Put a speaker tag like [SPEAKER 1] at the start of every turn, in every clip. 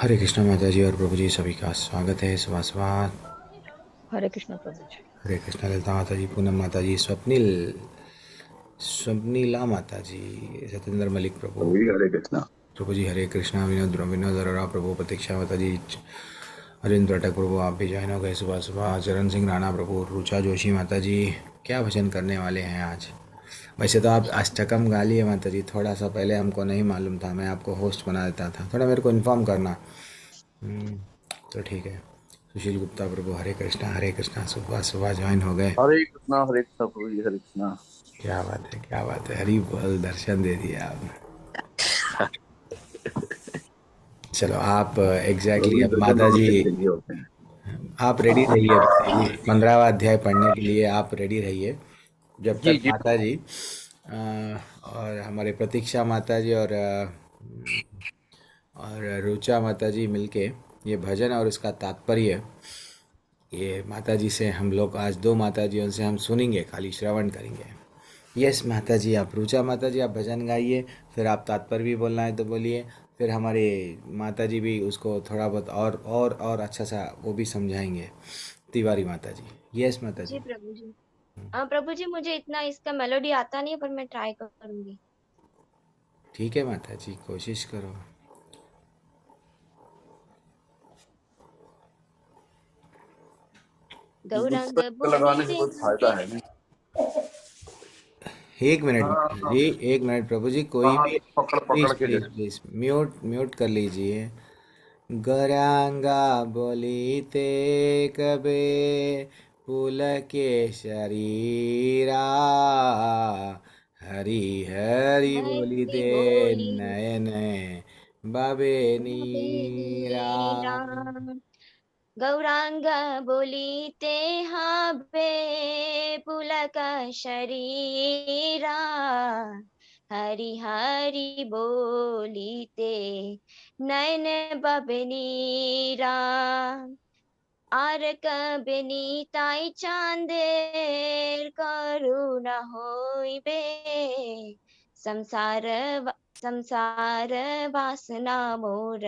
[SPEAKER 1] हरे कृष्णा माता जी और प्रभु जी, सभी का स्वागत है। सुबह सुबह।
[SPEAKER 2] हरे कृष्ण प्रभु जी।
[SPEAKER 1] हरे कृष्णा ललिता माता जी, पूनम माता जी, स्वप्निल, स्वप्निला माता जी, सत्येंद्र मलिक प्रभु।
[SPEAKER 3] जी हरे कृष्णा।
[SPEAKER 1] प्रभु जी हरे कृष्णा। विनोद विनोद अरोरा प्रभु, प्रतीक्षा माता जी, अरविंद भटक प्रभु, आप भी ज्वाइन हो गए सुबह सुबह। चरण सिंह राणा प्रभु, रुचा जोशी माता जी, क्या भजन करने वाले हैं आज? वैसे तो आप अष्टकम गा लिए माता जी, थोड़ा सा पहले हमको नहीं मालूम था, मैं आपको होस्ट बना देता था, थोड़ा मेरे को इन्फॉर्म करना। हम्म, तो ठीक है। सुशील गुप्ता प्रभु, हरे कृष्णा, सुबह सुबह ज्वाइन हो गए।
[SPEAKER 3] हरे कृष्णा प्रभु जी हरे कृष्णा।
[SPEAKER 1] क्या बात है, क्या बात है, हरी बोल, दर्शन दे दिया आपने। चलो आप
[SPEAKER 3] प्रभु
[SPEAKER 1] एग्जैक्टली
[SPEAKER 3] जी
[SPEAKER 1] अब
[SPEAKER 3] दर्शन
[SPEAKER 1] माता
[SPEAKER 3] तो
[SPEAKER 1] जी,
[SPEAKER 3] हमेशा चाहिए होते हैं।
[SPEAKER 1] आप रेडी रहिए माता जी, 15वां अध्याय पढ़ने के लिए आप रेडी रहिए। जब
[SPEAKER 3] जी
[SPEAKER 1] तक
[SPEAKER 3] जी
[SPEAKER 1] माता
[SPEAKER 3] प्रभु।
[SPEAKER 1] जी और हमारे प्रतीक्षा माता जी और रुचा माता जी मिलके ये भजन और इसका तात्पर्य, ये माता जी से हम लोग आज दो माता जियों से हम सुनेंगे, खाली श्रवण करेंगे। यस माता जी, आप रुचा माता जी आप भजन गाइए, फिर आप तात्पर्य भी बोलना है तो बोलिए, फिर हमारे माता जी भी उसको थोड़ा बहुत और अच्छा सा वो भी समझाएंगे, तिवारी माता जी। यस माता
[SPEAKER 4] जी
[SPEAKER 1] जी।
[SPEAKER 4] प्रभु जी। प्रभु जी, मुझे इतना इसका मेलोडी आता नहीं है, पर मैं ट्राई करूंगी।
[SPEAKER 1] ठीक है माता जी, कोशिश करो।
[SPEAKER 4] गौरांग
[SPEAKER 3] गुप्त लगाने से
[SPEAKER 4] बोलीते
[SPEAKER 3] कोई फायदा है नहीं।
[SPEAKER 1] एक मिनट
[SPEAKER 3] हाँ
[SPEAKER 1] माता
[SPEAKER 3] हाँ।
[SPEAKER 1] जी, एक मिनट प्रभु जी,
[SPEAKER 3] हाँ
[SPEAKER 1] कोई
[SPEAKER 3] हाँ,
[SPEAKER 1] भी
[SPEAKER 3] पकड़ पकड़
[SPEAKER 1] प्लीज
[SPEAKER 3] के
[SPEAKER 1] प्लीज
[SPEAKER 3] जैसे।
[SPEAKER 1] प्लीज म्यूट म्यूट कर लीजिए। गौरांगा बोलीते कबे पुलके शरीरा, हरी हरी बोली
[SPEAKER 4] हरि
[SPEAKER 1] दे
[SPEAKER 4] बोली
[SPEAKER 1] नए नए बाबे नीरा।
[SPEAKER 4] राम। गौरांग बोलीते हबे पुलक शरीरा। हरि हरि बोलीते नयन बबनीरा। আর কবে নিতাই চাঁদের করুণা হইবে। সংসার সংসার বাসনা মোর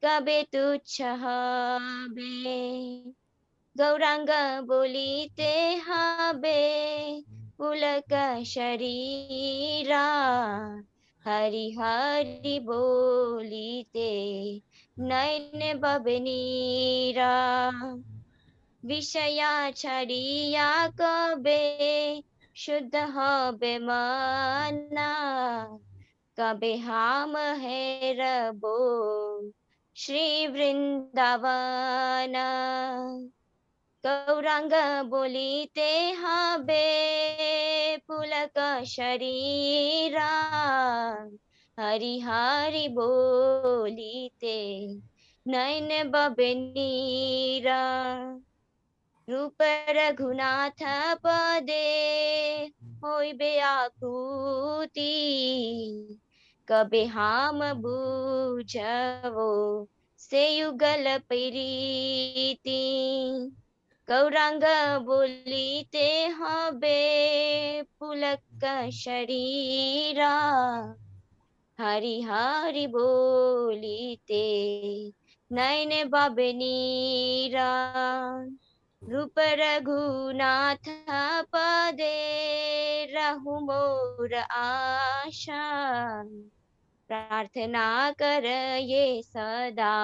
[SPEAKER 4] কবে তুচ্ছ হবে। গৌরাঙ্গ বলিতে হবে পুলক শরীরা। হরি হরি বলিতে নয়ন ববনীরা। বিষয়া ছাড়িয়া কবে শুদ্ধ হবে মনা। কবে হাম হেরব শ্রী বৃন্দাবনা। গৌরাঙ্গ বলিতে হবে পুলক শরীরা। হরি হরি বলিতে নয়ন ববনীরা। रूप रघुनाथ पदे होइबे आकुति। कबे हम बूझवो से युगल प्रीति। गौरांग बोलीते हबे पुलक शरीरा। हरि हरि बोलीते नयन बबनीरा। रूप रघुनाथ पदे रहु मोर आशा। प्रार्थना कर ये सदा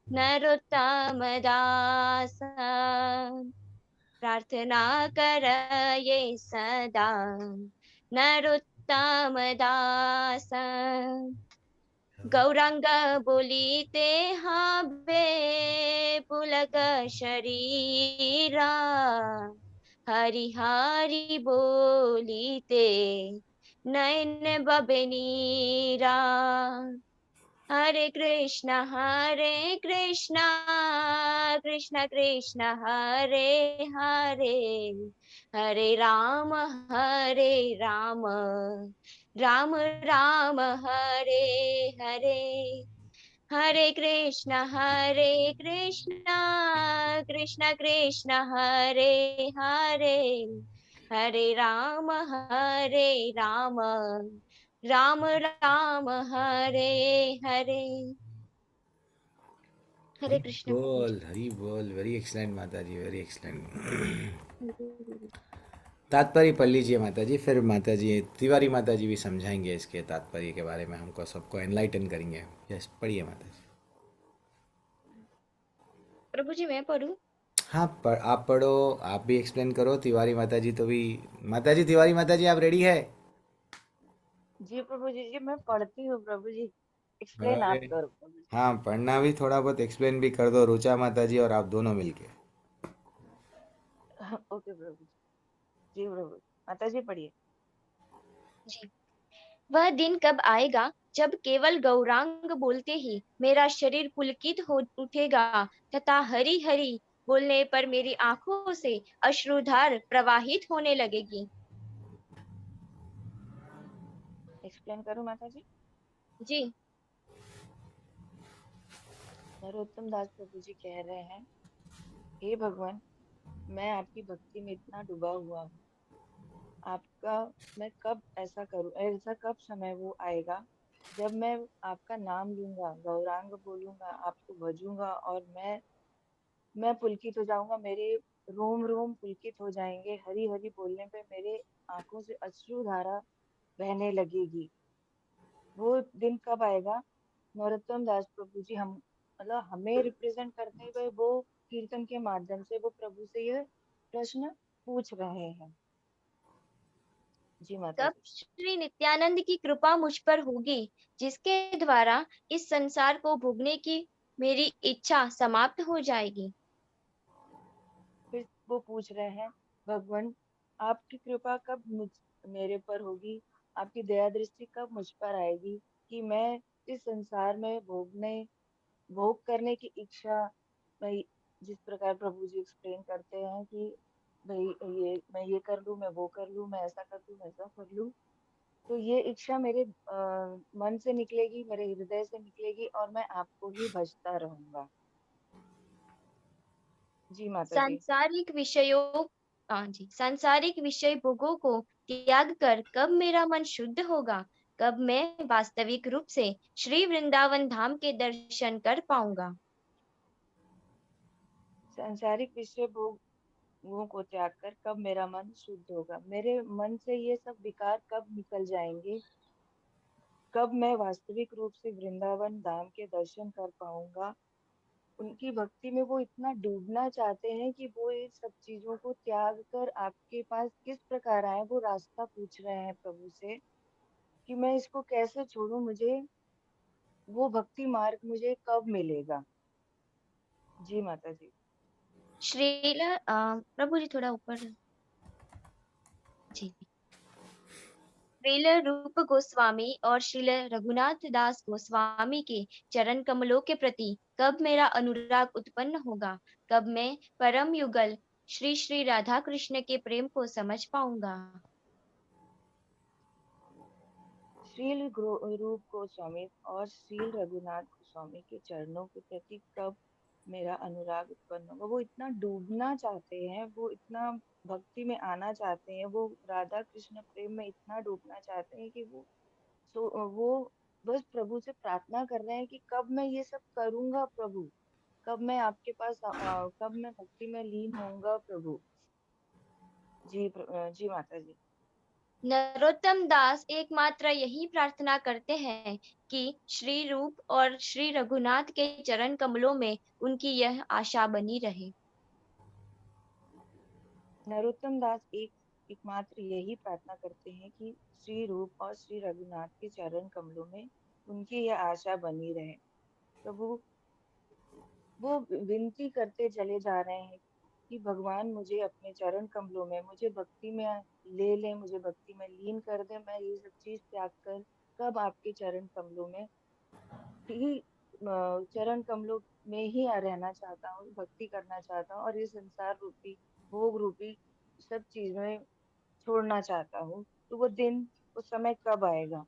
[SPEAKER 4] नरोत्तम दास। प्रार्थना कर ये सदा नरोत्तम दास। गौरांग बोलीते हबे पुलक शरीरा। हरि हरि बोलीते नयन बबनीरा। हरे कृष्णा कृष्ण कृष्ण हरे हरे। हरे राम राम राम हरे हरे। हरे कृष्ण कृष्ण कृष्ण हरे हरे। हरे राम राम राम हरे हरे। हरे कृष्ण प्रभु जी।
[SPEAKER 1] हरी बोल, वेरी एक्सलेंट माता जी, वेरी एक्सलेंट।
[SPEAKER 4] हम्म।
[SPEAKER 1] तात्पर्य पढ़ लीजिए माता जी, फिर माता जी तिवारी माता जी भी समझाएंगे इसके तात्पर्य के बारे में, हमको सबको एनलाइटन करेंगे। यस, पढ़िए माता जी।
[SPEAKER 4] प्रभु जी मैं पढ़ूं?
[SPEAKER 1] हाँ, आप पढ़ो, आप भी एक्सप्लेन करो। तिवारी माता जी तो भी, माता जी तिवारी माता जी आप रेडी है?
[SPEAKER 2] जी प्रभु जी, जी मैं पढ़ती हूँ प्रभु जी। एक्सप्लेन
[SPEAKER 1] अरे,
[SPEAKER 2] आप करो प्रभु जी।
[SPEAKER 1] हाँ पढ़ना भी थोड़ा बहुत एक्सप्लेन भी कर दो, रुचा माता जी और आप दोनों मिलके।
[SPEAKER 2] ओके प्रभु जी। जी प्रभु जी। माता जी पढ़िए।
[SPEAKER 4] जी। वह दिन कब आएगा जब केवल गौरांग बोलते ही मेरा शरीर पुलकित हो उठेगा तथा हरि हरि बोलने पर मेरी आंखों से अश्रुधार प्रवाहित होने लगेगी।
[SPEAKER 2] एक्सप्लेन करूँ माता जी?
[SPEAKER 4] जी।
[SPEAKER 2] नरोत्तम दास प्रभु जी कह रहे हैं, हे भगवान, मैं आपकी भक्ति में इतना डूबा हुआ हूँ। आपका मैं कब ऐसा करूँ, ऐसा कब समय वो आएगा जब मैं आपका नाम लूंगा, गौरांग बोलूंगा, आपको भजूंगा और मैं पुलकित हो जाऊंगा, मेरे रोम रोम पुलकित हो जाएंगे। हरी हरी बोलने पे मेरे आंखों से अश्रु धारा बहने लगेगी। वो दिन कब आएगा? नरोत्तम दास प्रभु जी हम मतलब हमें रिप्रेजेंट करते हुए वो कीर्तन के माध्यम से वो प्रभु से ये प्रश्न पूछ रहे हैं। जी माता
[SPEAKER 4] कब
[SPEAKER 2] जी।
[SPEAKER 4] श्री नित्यानंद की कृपा मुझ पर होगी जिसके द्वारा इस संसार को भोगने की मेरी इच्छा समाप्त हो जाएगी।
[SPEAKER 2] फिर वो पूछ रहे हैं, भगवान, आपकी कृपा कब मुझ मेरे पर होगी, आपकी दया दृष्टि कब मुझ पर आएगी कि मैं इस संसार में भोग करने की इच्छा, मैं जिस प्रकार प्रभु जी एक्सप्लेन करते हैं कि भाई ये मैं ये कर लूं, मैं वो कर लूं, मैं ऐसा कर लूं, मैं ऐसा कर लूं, तो ये इच्छा मेरे मन से निकलेगी, मेरे हृदय से निकलेगी और मैं आपको ही भजता रहूंगा। जी माता जी।
[SPEAKER 4] सांसारिक विषयों हाँ जी, सांसारिक विषय भोगों को त्याग कर कब मेरा मन शुद्ध होगा, कब मैं वास्तविक रूप से श्री वृंदावन धाम के दर्शन कर पाऊंगा।
[SPEAKER 2] सांसारिक विषय भोगों को त्याग कर कब मेरा मन शुद्ध होगा, मेरे मन से ये सब विकार कब निकल जाएंगे, कब मैं वास्तविक रूप से वृंदावन धाम के दर्शन कर पाऊंगा। उनकी भक्ति में वो इतना डूबना चाहते हैं कि वो ये सब चीजों को त्याग कर आपके पास किस प्रकार आए, वो रास्ता पूछ रहे हैं प्रभु से कि मैं इसको कैसे छोड़ूं, मुझे वो भक्ति मार्ग मुझे कब मिलेगा। जी माता जी।
[SPEAKER 4] प्रभु जी थोड़ा ऊपर। जी। श्रील रूप गोस्वामी और श्रील रघुनाथ दास गोस्वामी के चरण कमलों के प्रति कब मेरा अनुराग उत्पन्न होगा, कब मैं परम युगल श्री श्री राधा कृष्ण के प्रेम को समझ पाऊंगा।
[SPEAKER 2] रूप गोस्वामी और श्रील रघुनाथ गोस्वामी के चरणों के प्रति कब मेरा अनुराग उत्पन्न होगा। वो इतना डूबना चाहते हैं, वो इतना भक्ति में आना चाहते हैं, वो राधा कृष्ण प्रेम में इतना डूबना चाहते हैं कि वो बस प्रभु से प्रार्थना कर रहे हैं कि कब मैं ये सब करूंगा प्रभु, कब मैं आपके पास कब मैं भक्ति में लीन होऊंगा प्रभु। जी माता जी।
[SPEAKER 4] नरोत्तम दास एकमात्र यही प्रार्थना करते हैं कि श्री रूप और श्री रघुनाथ के चरण कमलों में उनकी यह आशा बनी रहे।
[SPEAKER 2] नरोत्तम दास एकमात्र यही प्रार्थना करते हैं कि श्री रूप और श्री रघुनाथ के चरण कमलों में उनकी यह आशा बनी रहे। प्रभु वो विनती करते चले जा रहे हैं कि भगवान मुझे अपने चरण कमलों में, मुझे भक्ति में ले ले, मुझे भक्ति में लीन कर दे। मैं ये सब चीज त्याग कर कब आपके चरण कमलों में ही चरण कमलों में ही रहना चाहता हूँ, भक्ति करना चाहता हूँ और ये संसार रूपी भोग रूपी सब चीजें छोड़ना चाहता हूँ। तो वो दिन, वो समय कब आएगा?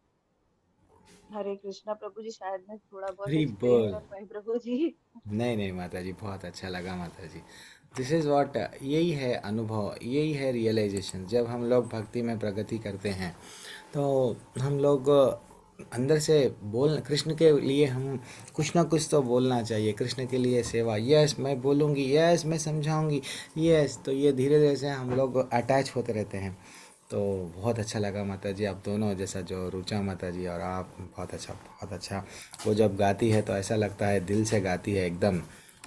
[SPEAKER 2] हरे कृष्णा प्रभु जी, शायद मैं थोड़ा बहुत
[SPEAKER 1] हरी
[SPEAKER 2] एक्सप्लेन
[SPEAKER 1] बोल।
[SPEAKER 2] कर पाई प्रभु जी।
[SPEAKER 1] नहीं नहीं माता जी, बहुत अच्छा लगा माता जी। दिस इज़ व्हाट, यही है अनुभव, यही है रियलाइजेशन। जब हम लोग भक्ति में प्रगति करते हैं तो हम लोग अंदर से बोल, कृष्ण के लिए हम कुछ ना कुछ तो बोलना चाहिए, कृष्ण के लिए सेवा, यस मैं बोलूँगी, यस मैं समझाऊंगी, यस। तो ये धीरे धीरे से हम लोग अटैच होते रहते हैं। तो बहुत अच्छा लगा माता जी, आप दोनों जैसा, जो रुचा माता जी और आप, बहुत अच्छा बहुत अच्छा। वो जब गाती है तो ऐसा लगता है दिल से गाती है, एकदम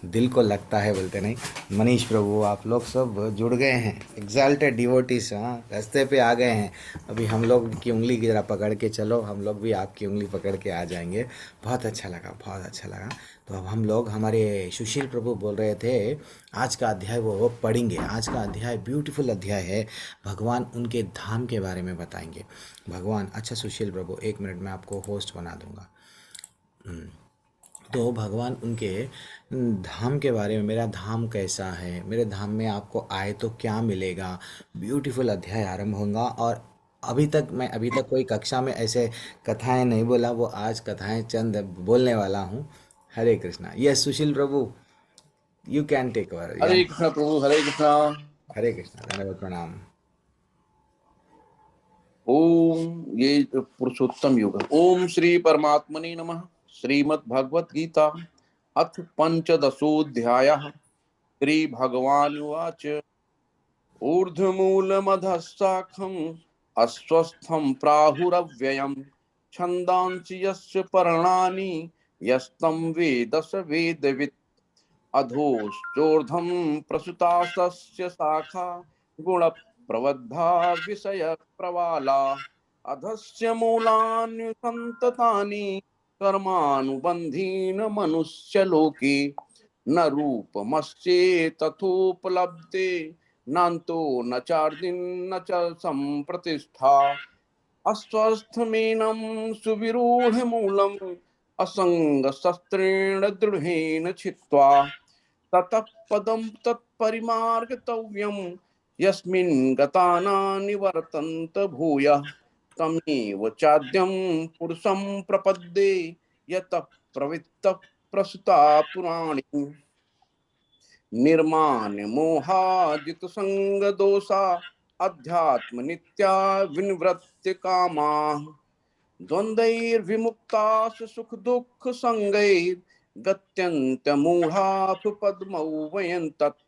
[SPEAKER 1] दिल को लगता है, बोलते नहीं। मनीष प्रभु, आप लोग सब जुड़ गए हैं, एग्जाल्टेड डिवोटीज, हाँ रास्ते पे आ गए हैं। अभी हम लोग की उंगली की तरह पकड़ के चलो, हम लोग भी आपकी उंगली पकड़ के आ जाएंगे। बहुत अच्छा लगा, बहुत अच्छा लगा। तो अब हम लोग, हमारे सुशील प्रभु बोल रहे थे आज का अध्याय वो पढ़ेंगे। आज का अध्याय ब्यूटीफुल अध्याय है, भगवान उनके धाम के बारे में बताएंगे। भगवान, अच्छा सुशील प्रभु, 1 मिनट में आपको होस्ट बना दूंगा। तो भगवान उनके धाम के बारे में, मेरा धाम कैसा है, मेरे धाम में आपको आए तो क्या मिलेगा, ब्यूटीफुल अध्याय आरंभ होगा। और अभी तक कोई कक्षा में ऐसे कथाएं नहीं बोला, वो आज कथाएं चंद बोलने वाला हूँ। Hare Krishna. Yes Sushil Prabhu, you can take over, yeah.
[SPEAKER 3] Hare Krishna प्रभु, हरे कृष्णा।
[SPEAKER 1] हरे कृष्णा, धन्यवाद, प्रणाम।
[SPEAKER 3] ओम, ये पुरुषोत्तम योग। ओम श्री परमात्मने नमः। श्रीमद् भगवत गीता अथ पंचदशोऽध्यायः। श्री भगवानुवाच। ऊर्ध्वमूलमधः अस्वस्थं प्राहुरव्ययम् छन्दांसि यस्य पर्णानि यस्तं वेद स वेदवित्। अधोश्चोर्ध्वं प्रसुतास्तस्य शाखा गुणप्रवद्धा विषयप्रवाला। अधस्य मूलान्युसन्ततानि कर्मानुबन्धीन मनुष्यलोके। न रूपमस्येतथोपलब्धे नान्तो न चार्दिन्न च सम्प्रतिष्ठा। अस्वस्थमेनं सुविरूढमूलम् असङ्गशस्त्रेण दृढेन छित्त्वा। ततः पदं तत्परिमार्गतव्यम् यस्मिन् गता न निवर्तन्त भूयः। तमेव चाद्यं पुरुषं प्रपद्ये यतः प्रवृत्तः प्रसुता पुराणी। निर्माण मोहाजित संग दोषा अध्यात्म नित्या विनिवृत्ति कामा। द्वन्द्वैर्विमुक्ताः सुख दुःख संगैर् गत्यन्त मूढाः पद्मौ वयन्तत्।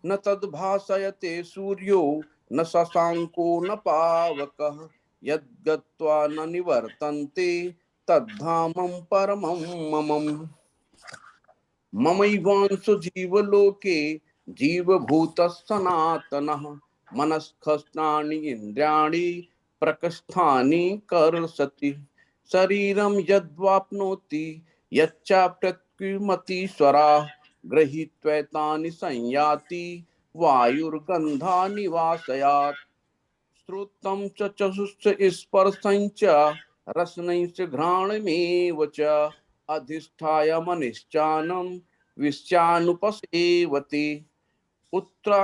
[SPEAKER 3] न तद्भासयते सूर्यो न शशाङ्को न पावकः। यद्गत्वा न निवर्तन्ते तद्धामं परमं मम। ममैवांशो जीवलोके जीवभूतः सनातनः। मनस्खस्नानि इन्द्रियाणि प्रकृष्टानि कर्षति। शरीरं यद्वाप्नोति यच्चाप्यकृमतीश्वराः गृहीत्वैतानि संयाति वायुर्गन्धानि वाशयात्। श्रुतं च चक्षुश्च स्पर्शं च रसनं च घ्राणमेव च अधिष्ठाय मनिश्चानं विषयानुपसेवते। उत्क्रा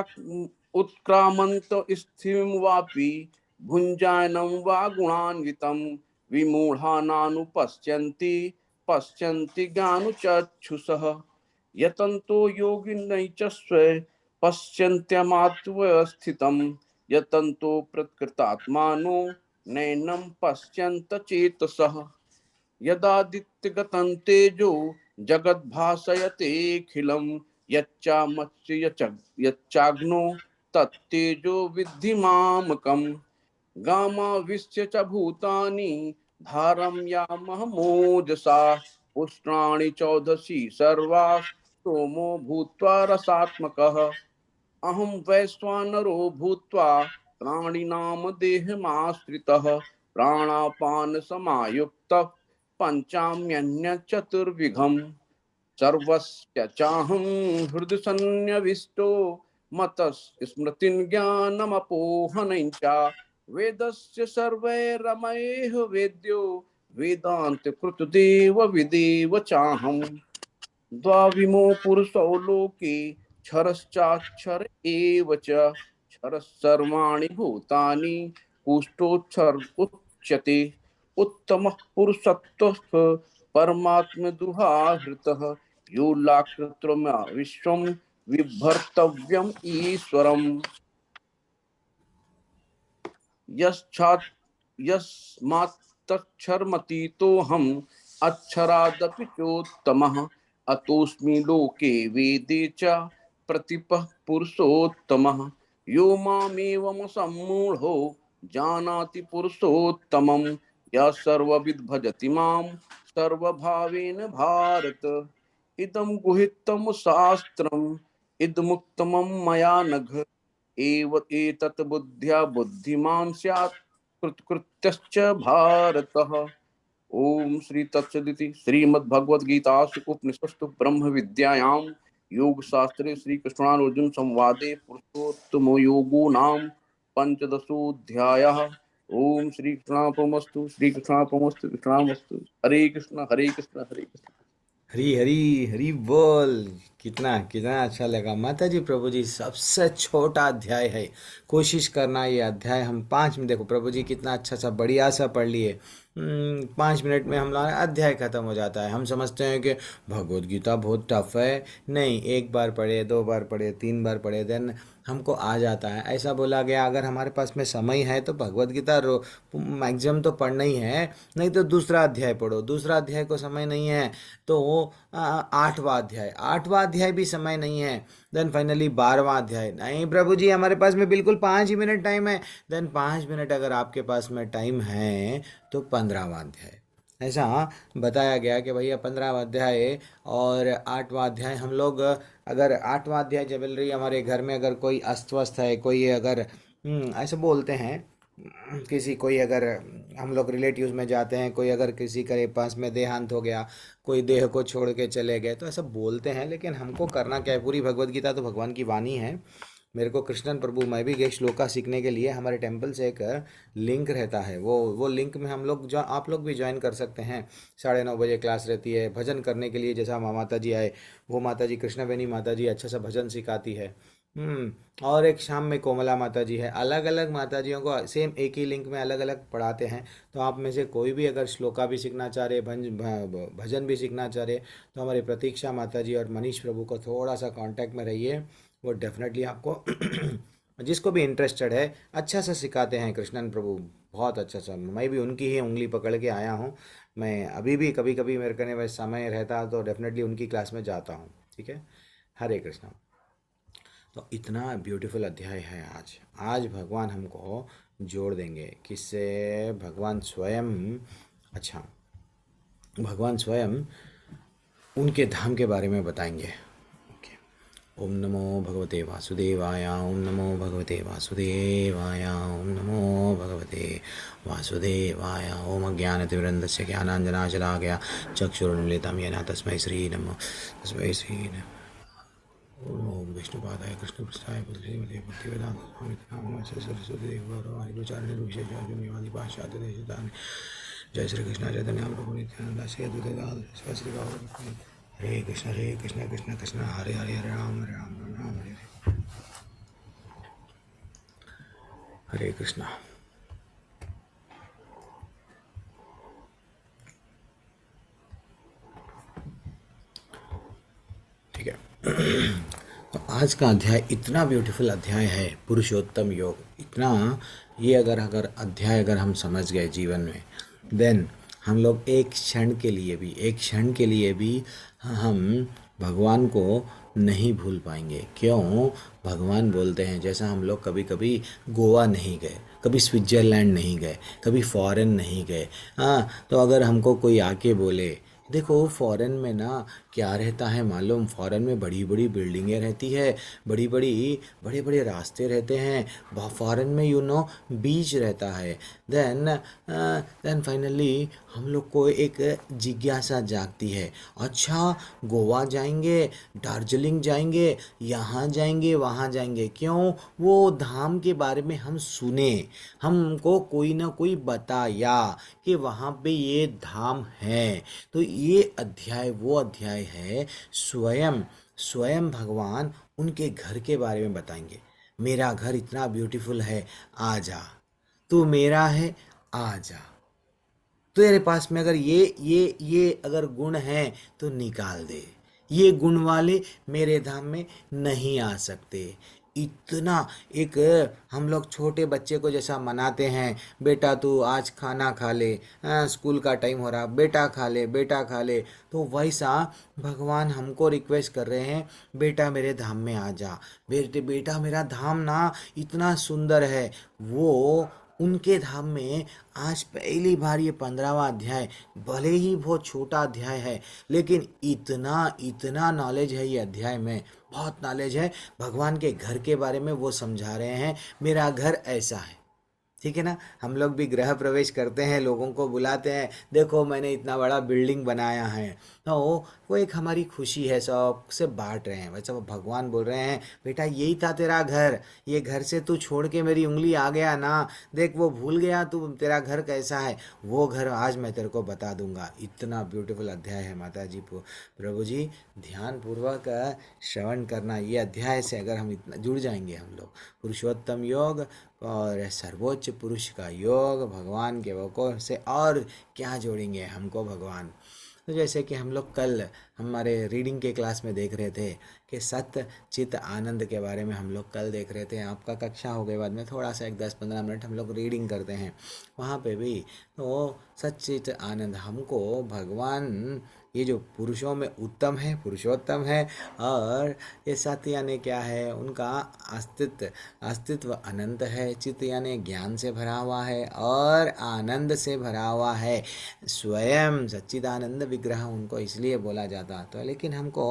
[SPEAKER 3] उत्क्रामन्त स्थितिं वापि भुञ्जानं वा गुणान्वितं विमूढानानुपश्यन्ति पश्यन्ति ज्ञानचक्षुषः। यतन्तो योगिनैश्चस्व पश्यन्त्यमात्वस्थितं यतन्तो प्रकृतात्मानो नैनं पश्यन्त चेतसः। यदादित्यगतं तेजो जगद्भासयतेऽखिलं यच्चामस्य यच्चाग्नो तत्तेजो विद्धि मामकम्। गामाविश्य च भूतानि धारयामहमोजसा। पुष्णानि चौदशी सर्वा सोमो भूत्वा रसात्मकः। अहं वैश्वानरो भूत्वा प्राणिनां देहमाश्रितः। प्राणापानसमायुक्तः पञ्चाम्यन्नचतुर्विधम्। सर्वस्य चाहं हृदि सन्न्यविष्टो मतः स्मृतिं ज्ञानमपोहनं च। वेदस्य सर्वैरमैः वेद्यो वेदान्तकृतदेव विदेव चाहम्। द्वाविमो पुरुषो लोके क्षरश्चाक्षर एव च। क्षरः सर्वाणि भूतानि कुष्ठोऽक्षर उच्यते। उत्तमः पुरुषत्वः परमात्मदुहाहृतः। यो लाकृत्रम विश्वं विभर्तव्यम् ईश्वरम्। यस्मात् तक्षरमतीतोऽहम् अक्षरादपि चोत्तमः अतोऽस्मि लोके वेदे च प्रतिपः पुरुषोत्तमः यो मामेवं सम्मूढो जानाति पुरुषोत्तमं यः सर्वविद् भजति मां सर्वभावेन भारत इदं गुहितं शास्त्रम् इदमुत्तमं मया नघ एव एतत् बुद्ध्या बुद्धिमान् स्यात् कृतकृत्यश्च भारतः। ओम श्री तत्सदिति श्रीमद्भगवद्गीतासु उपनिषत्सु ब्रह्म विद्यायां योग शास्त्रे श्री कृष्णार्जुन संवादे पुरुषोत्तमो योगो नाम पंचदशोऽध्यायः। ओम श्री कृष्णार्पणमस्तु श्री कृष्णार्पणमस्तु कृष्णार्पणमस्तु। हरे कृष्ण हरे कृष्ण हरे कृष्ण।
[SPEAKER 1] हरी हरी हरी बोल। कितना कितना अच्छा लगा माता जी। प्रभु जी सबसे छोटा अध्याय है, कोशिश करना ये अध्याय हम 5 मिनट, देखो प्रभु जी कितना अच्छा सा बढ़िया सा पढ़ लिए। 5 मिनट में हम लोग अध्याय खत्म हो जाता है। हम समझते हैं कि भगवत गीता बहुत टफ है। नहीं, एक बार पढ़े, 2 बार पढ़े, 3 बार पढ़े, देन हमको आ जाता है। ऐसा बोला गया अगर हमारे पास में समय है तो भगवत गीता मैक्सिमम तो पढ़ना ही है, नहीं तो दूसरा अध्याय पढ़ो। दूसरा अध्याय को समय नहीं है तो 8वां अध्याय भी समय नहीं है, देन फाइनली 12वां अध्याय। नहीं प्रभु जी हमारे पास में बिल्कुल 5 ही मिनट टाइम है, देन 5 मिनट अगर आपके पास में टाइम है तो 15वां अध्याय। ऐसा बताया गया कि भैया 15वां अध्याय और 8वां अध्याय हम लोग, अगर 8वां अध्याय चल रही है हमारे घर में, अगर कोई अस्त-व्यस्त है, कोई अगर ऐसे बोलते हैं, किसी कोई अगर हम लोग रिलेटिव्स में जाते हैं, कोई अगर किसी के पास में देहांत हो गया, कोई देह को छोड़ के चले गए, तो ऐसा बोलते हैं। लेकिन हमको करना क्या है, पूरी भगवत गीता तो भगवान की वाणी है। मेरे को कृष्णन प्रभु, मैं भी गए श्लोका सीखने के लिए, हमारे टेम्पल से एक लिंक रहता है, वो लिंक में हम लोग जो, आप लोग भी ज्वाइन कर सकते हैं। 9:30 बजे क्लास रहती है भजन करने के लिए। जैसा माता जी आए, वो माता जी कृष्ण बेनी माता जी अच्छा सा भजन सिखाती है। और एक शाम में कोमला माता जी है। अलग अलग माताजियों को सेम एक ही लिंक में अलग अलग पढ़ाते हैं। तो आप में से कोई भी अगर श्लोका भी सीखना चाह रहे, भजन भी सीखना चाह रहे, तो हमारी प्रतीक्षा माता जी और मनीष प्रभु को थोड़ा सा कांटेक्ट में रहिए। वो डेफिनेटली आपको जिसको भी इंटरेस्टेड है अच्छा सा सिखाते हैं कृष्णन प्रभु, बहुत अच्छा सा। मैं भी उनकी ही उंगली पकड़ के आया हूँ। मैं अभी भी कभी कभी मेरे करने में समय रहता तो डेफिनेटली उनकी क्लास में जाता हूँ। ठीक है, हरे कृष्णा। तो इतना ब्यूटीफुल अध्याय है आज। आज भगवान हमको जोड़ देंगे किससे, भगवान स्वयं। अच्छा, भगवान स्वयं उनके धाम के बारे में बताएंगे। ओके, ओम नमो भगवते वासुदेवाय, ओम नमो भगवते वासुदेवाय, ओम नमो भगवते वासुदेवाय। ओम अज्ञानतिमिरन्धस्य ज्ञानाञ्जनाशलाकया चक्षुरुन्मीलितं येन तस्मै श्री नमः, तस्मै श्री नमः। ओम विष्णुपादाय कृष्णपृष्ठाय भूतले भक्तिवेदांत स्वामी नाम सरस्वती देव गौरवाणी प्रचारिणे विशेषाजुनिवादि पाश्चात्य देशदान। जय श्री कृष्ण चैतन्य प्रभु नित्यानंद श्री अद्वैत श्री गौर। हरे कृष्ण कृष्ण कृष्ण हरे हरे, हरे राम राम हरे हरे। हरे कृष्णा। ठीक है, तो आज का अध्याय इतना ब्यूटीफुल अध्याय है, पुरुषोत्तम योग। इतना ये अगर अध्याय अगर हम समझ गए जीवन में, देन हम लोग एक क्षण के लिए भी हम भगवान को नहीं भूल पाएंगे। क्यों? भगवान बोलते हैं, जैसा हम लोग कभी कभी गोवा नहीं गए, कभी स्विट्ज़रलैंड नहीं गए, कभी फॉरेन नहीं गए, हाँ, तो अगर हमको कोई आके बोले, देखो फॉरेन में ना क्या रहता है मालूम, फॉरेन में बड़ी बड़ी बिल्डिंगें रहती है, बड़े बड़े रास्ते रहते हैं, फॉरेन में बीच रहता है। देन फाइनली हम लोग को एक जिज्ञासा जागती है, अच्छा गोवा जाएंगे, दार्जिलिंग जाएंगे, यहाँ जाएंगे, वहाँ जाएंगे। क्यों? वो धाम के बारे में हम सुने, हमको कोई ना कोई बताया कि वहाँ पे ये धाम है। तो ये अध्याय वो अध्याय है, स्वयं भगवान उनके घर के बारे में बताएंगे। मेरा घर इतना ब्यूटीफुल है, आ जा, तू मेरा है, आ जा। तेरे पास में अगर ये अगर गुण है तो निकाल दे। ये गुण वाले मेरे धाम में नहीं आ सकते। इतना एक हम लोग छोटे बच्चे को जैसा मनाते हैं, बेटा तू आज खाना खा ले, स्कूल का टाइम हो रहा, बेटा खा ले, बेटा खा ले, तो वैसा भगवान हमको रिक्वेस्ट कर रहे हैं, बेटा मेरे धाम में आ जा। बेटे बेटा मेरा धाम ना इतना सुंदर है। वो उनके धाम में आज पहली बार ये 15वां अध्याय, भले ही बहुत छोटा अध्याय है, लेकिन इतना इतना नॉलेज है ये अध्याय में, बहुत नॉलेज है। भगवान के घर के बारे में वो समझा रहे हैं, मेरा घर ऐसा है। ठीक है ना। हम लोग भी गृह प्रवेश करते हैं, लोगों को बुलाते हैं, देखो मैंने इतना बड़ा बिल्डिंग बनाया है, तो वो एक हमारी खुशी है, सबसे बांट रहे हैं। वैसे वो भगवान बोल रहे हैं, बेटा यही था तेरा घर, ये घर से तू छोड़ के मेरी उंगली आ गया ना, देख वो भूल गया तू तेरा घर कैसा है, वो घर आज मैं तेरे को बता दूंगा। इतना ब्यूटीफुल अध्याय है माता जी। प्रभु जी ध्यान पूर्वक श्रवण करना, ये अध्याय से अगर हम इतना जुड़ जाएंगे हम लोग, पुरुषोत्तम योग और सर्वोच्च पुरुष का योग, भगवान के वकों से और क्या जोड़ेंगे हमको भगवान। तो जैसे कि हम लोग कल हमारे रीडिंग के क्लास में देख रहे थे कि सत्य चित आनंद के बारे में हम लोग कल देख रहे थे। आपका कक्षा हो गए बाद में थोड़ा सा एक 10-15 मिनट हम लोग रीडिंग करते हैं वहाँ पे भी। तो सच्चित आनंद हमको भगवान, ये जो पुरुषों में उत्तम है, पुरुषोत्तम है, और ये सत्य यानी क्या है, उनका अस्तित्व अनंत है, चित्त यानी ज्ञान से भरा हुआ है और आनंद से भरा हुआ है। स्वयं सच्चिदानंद विग्रह उनको इसलिए बोला जाता। तो लेकिन हमको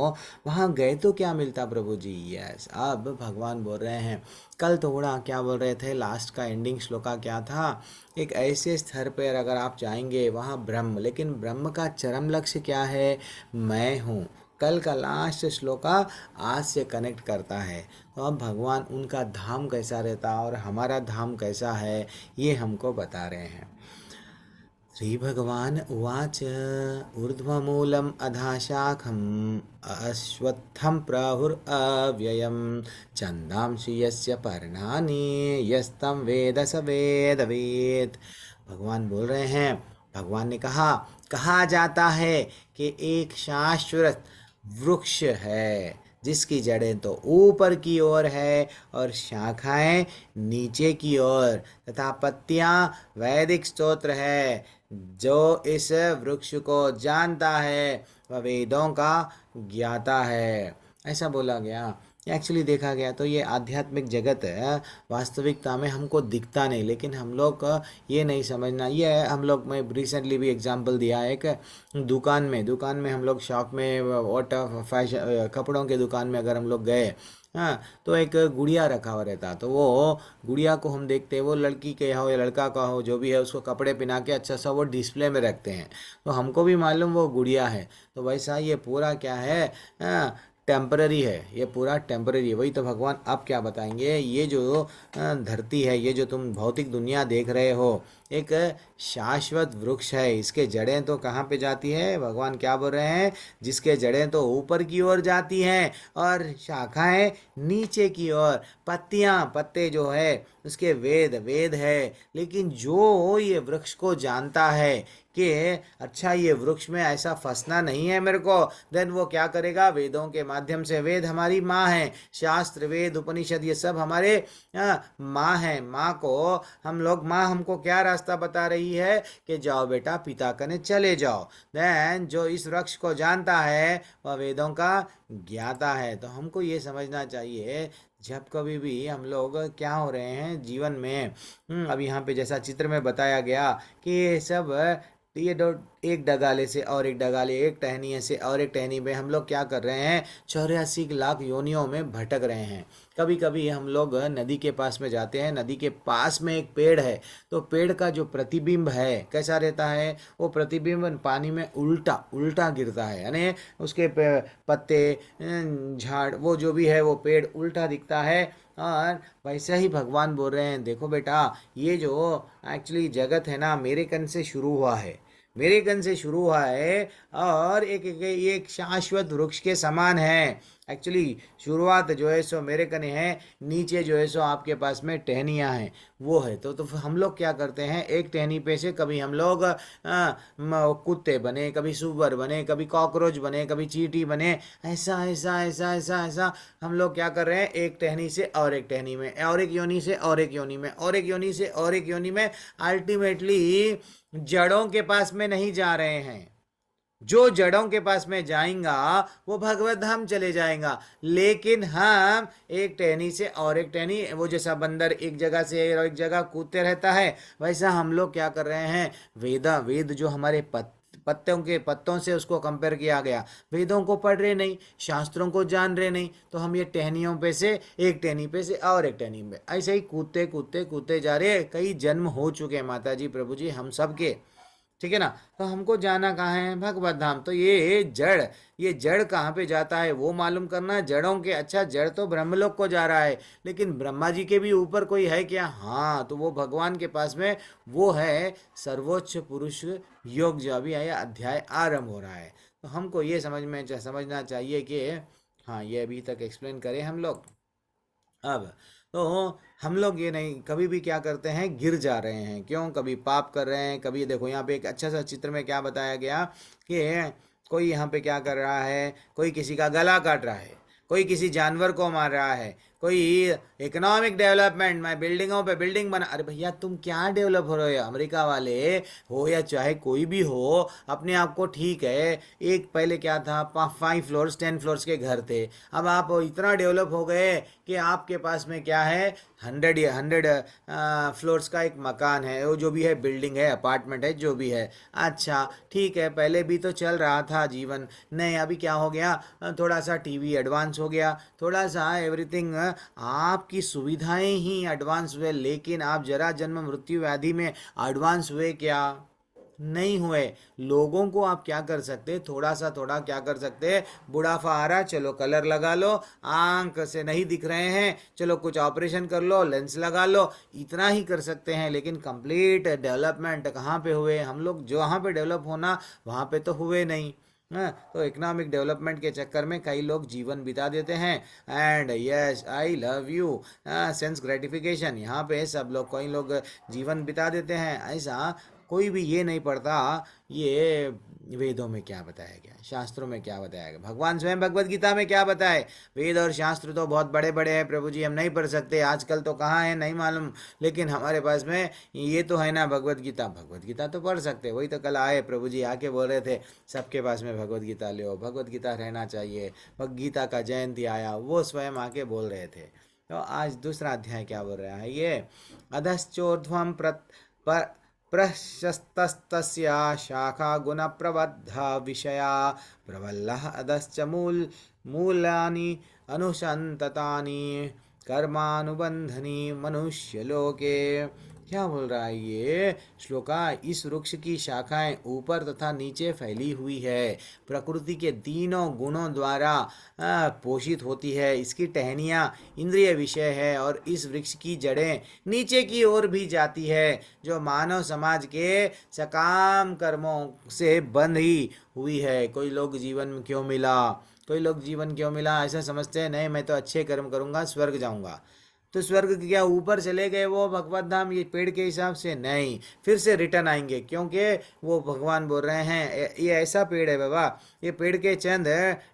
[SPEAKER 1] वहाँ गए तो क्या मिलता प्रभु जी। यस, अब भगवान बोल रहे हैं, कल थोड़ा क्या बोल रहे थे, लास्ट का एंडिंग श्लोका क्या था, एक ऐसे स्तर पर अगर आप जाएंगे वहाँ ब्रह्म, लेकिन ब्रह्म का चरम लक्ष्य क्या है, मैं हूँ। कल का लास्ट श्लोका आज से कनेक्ट करता है। तो अब भगवान उनका धाम कैसा रहता और हमारा धाम कैसा है, ये हमको बता रहे हैं। श्री भगवान उवाच ऊर्ध्वमूलम् अधाशाखम् अश्वत्थं प्राहुरव्ययं छन्दांसि यस्य पर्णानि यस्तं वेद स वेदवेत्। भगवान बोल रहे हैं, भगवान ने कहा जाता है कि एक शाश्वत वृक्ष है जिसकी जड़ें तो ऊपर की ओर है और शाखाएं नीचे की ओर, तथा पत्तियां वैदिक स्तोत्र है। जो इस वृक्ष को जानता है वह वेदों का ज्ञाता है, ऐसा बोला गया। एक्चुअली देखा गया तो ये आध्यात्मिक जगत है, वास्तविकता में हमको दिखता नहीं, लेकिन हम लोग का ये नहीं समझना। ये है हम लोग, मैं रिसेंटली भी एग्जांपल दिया है, एक दुकान में हम लोग शॉप में, ऑटो फैशन कपड़ों के दुकान में अगर हम लोग गए, हाँ, तो एक गुड़िया रखा हुआ रहता, तो वो गुड़िया को हम देखते हैं, वो लड़की के हो या लड़का का हो जो भी है, उसको कपड़े पहना के अच्छा सा वो डिस्प्ले में रखते हैं, तो हमको भी मालूम वो गुड़िया है। तो वैसा ये पूरा क्या है, हाँ, टेम्पररी है, ये पूरा टेम्पररी है। वही तो भगवान अब क्या बताएंगे, ये जो धरती है, ये जो तुम भौतिक दुनिया देख रहे हो, एक शाश्वत वृक्ष है, इसके जड़ें तो कहाँ पे जाती है, भगवान क्या बोल रहे हैं, जिसके जड़ें तो ऊपर की ओर जाती हैं और शाखाएं नीचे की ओर, पत्ते जो है उसके वेद है। लेकिन जो ये वृक्ष को जानता है कि अच्छा ये वृक्ष में ऐसा फंसना नहीं है मेरे को, देन वो क्या करेगा, वेदों के माध्यम से, वेद हमारी माँ है, शास्त्र वेद उपनिषद ये सब हमारे माँ है। माँ को हम लोग, माँ हमको क्या रास्ता बता रही है कि जाओ बेटा पिता कने चले जाओ। देन जो इस वृक्ष को जानता है वह वेदों का ज्ञाता है। तो हमको ये समझना चाहिए, जब कभी भी हम लोग क्या हो रहे हैं जीवन में, अब यहाँ पे जैसा चित्र में बताया गया कि ये सब, ये एक डगाले से और एक डगाले, एक टहनी से और एक टहनी में हम लोग क्या कर रहे हैं, 84 लाख योनियों में भटक रहे हैं। कभी कभी हम लोग नदी के पास में जाते हैं, नदी के पास में एक पेड़ है, तो पेड़ का जो प्रतिबिंब है कैसा रहता है, वो प्रतिबिंब पानी में उल्टा उल्टा गिरता है, यानी उसके पत्ते, झाड़, वो जो भी है वो पेड़ उल्टा दिखता है। और वैसे ही भगवान बोल रहे हैं, देखो बेटा ये जो एक्चुअली जगत है ना, मेरे कन से शुरू हुआ है, मेरे कन से शुरू हुआ है और एक शाश्वत वृक्ष के समान है। एक्चुअली शुरुआत जो है सो मेरे कने है, नीचे जो है सो आपके पास में टहनियाँ हैं, वो है। तो फिर हम लोग क्या करते हैं, एक टहनी पे से कभी हम लोग कुत्ते बने, कभी सुअर बने, कभी कॉकरोच बने, कभी चींटी बने, ऐसा ऐसा ऐसा ऐसा ऐसा हम लोग क्या कर रहे हैं, एक टहनी से और एक टहनी में, और एक योनि से और एक योनि में, और एक योनि से और एक योनि में, अल्टीमेटली जड़ों के पास में नहीं जा रहे हैं। जो जड़ों के पास में जाएगा वो भगवत धाम चले जाएगा। लेकिन हम एक टहनी से और एक टहनी, वो जैसा बंदर एक जगह से और एक जगह कूदते रहता है, वैसा हम लोग क्या कर रहे हैं, वेद जो हमारे पत्तों से उसको कंपेयर किया गया, वेदों को पढ़ रहे नहीं, शास्त्रों को जान रहे नहीं, तो हम ये टहनियों पे से एक टहनी पे से और एक टहनी में ऐसे ही कूदते कूदते कूदते जा रहे हैं। कई जन्म हो चुके हैं माता जी प्रभु जी हम सब के, ठीक है ना। तो हमको जाना कहाँ है, भगवत धाम। तो ये जड़ कहाँ पे जाता है वो मालूम करना है, जड़ों के। अच्छा, जड़ तो ब्रह्मलोक को जा रहा है, लेकिन ब्रह्मा जी के भी ऊपर कोई है क्या? हाँ, तो वो भगवान के पास में वो है सर्वोच्च पुरुष योग, जो अभी आया अध्याय आरंभ हो रहा है। तो हमको ये समझना चाहिए कि हाँ, ये अभी तक एक्सप्लेन करें हम लोग। अब तो हम लोग ये नहीं कभी भी क्या करते हैं, गिर जा रहे हैं, क्यों? कभी पाप कर रहे हैं, कभी देखो यहाँ पे एक अच्छा सा चित्र में क्या बताया गया कि कोई यहाँ पे क्या कर रहा है, कोई किसी का गला काट रहा है, कोई किसी जानवर को मार रहा है, कोई इकोनॉमिक डेवलपमेंट, मैं बिल्डिंगों पे बिल्डिंग बना। अरे भैया, तुम क्या डेवलप हो रहे हो? अमेरिका वाले हो या चाहे कोई भी हो, अपने आप को ठीक है। एक पहले क्या था, 5 फ्लोर्स 10 फ्लोर्स के घर थे, अब आप इतना डेवलप हो गए कि आपके पास में क्या है, 100 फ्लोर्स का एक मकान है, वो जो भी है, बिल्डिंग है, अपार्टमेंट है, जो भी है। अच्छा ठीक है, पहले भी तो चल रहा था जीवन। नहीं, अभी क्या हो गया, थोड़ा सा टीवी एडवांस हो गया, थोड़ा सा एवरीथिंग, आपकी सुविधाएं ही एडवांस हुए, लेकिन आप जरा जन्म मृत्यु व्याधि में एडवांस हुए क्या? नहीं हुए। लोगों को आप क्या कर सकते, थोड़ा क्या कर सकते, बुढ़ापा आ रहा, चलो कलर लगा लो, आंख से नहीं दिख रहे हैं, चलो कुछ ऑपरेशन कर लो, लेंस लगा लो, इतना ही कर सकते हैं। लेकिन कंप्लीट डेवलपमेंट कहाँ पे हुए हम लोग? जहाँ पे डेवलप होना वहाँ पे तो हुए नहीं। हाँ, तो इकोनॉमिक डेवलपमेंट के चक्कर में कई लोग जीवन बिता देते हैं। And yes, I love you, sense gratification, यहाँ पे सब लोग, कई लोग जीवन बिता देते हैं ऐसा। कोई भी ये नहीं पढ़ता ये वेदों में क्या बताया गया, शास्त्रों में क्या बताया गया, भगवान स्वयं भगवत गीता में क्या बताए। वेद और शास्त्र तो बहुत बड़े बड़े हैं प्रभु जी, हम नहीं पढ़ सकते, आजकल तो कहाँ है नहीं मालूम, लेकिन हमारे पास में ये तो है ना भगवत गीता। भगवत गीता तो पढ़ सकते, वही तो कल आए प्रभु जी आके बोल रहे थे सबके पास में भगवत गीता ले, भगवत गीता रहना चाहिए, भगवत गीता का जयंती आया, वो स्वयं आके बोल रहे थे। तो आज दूसरा अध्याय क्या बोल रहा है, ये अधश्चोर्ध्वं प्रशस्तस्तस्या शाखा गुणप्रबद्धा विषया प्रवल्लः अधश्च मूलानि अनुसंततानि कर्मानुबंधनी मनुष्यलोके। क्या बोल रहा है ये श्लोका? इस वृक्ष की शाखाएं ऊपर तथा नीचे फैली हुई है, प्रकृति के तीनों गुणों द्वारा पोषित होती है। इसकी टहनियाँ इंद्रिय विषय है और इस वृक्ष की जड़ें नीचे की ओर भी जाती है, जो मानव समाज के सकाम कर्मों से बंधी हुई है। कोई लोग जीवन क्यों मिला, कोई लोग जीवन क्यों मिला ऐसा समझते हैं, नहीं मैं तो अच्छे कर्म करूँगा स्वर्ग जाऊँगा। तो स्वर्ग क्या ऊपर चले गए वो भगवत धाम ये पेड़ के हिसाब से? नहीं, फिर से रिटर्न आएंगे, क्योंकि वो भगवान बोल रहे हैं ये ऐसा पेड़ है बाबा, ये पेड़ के चंद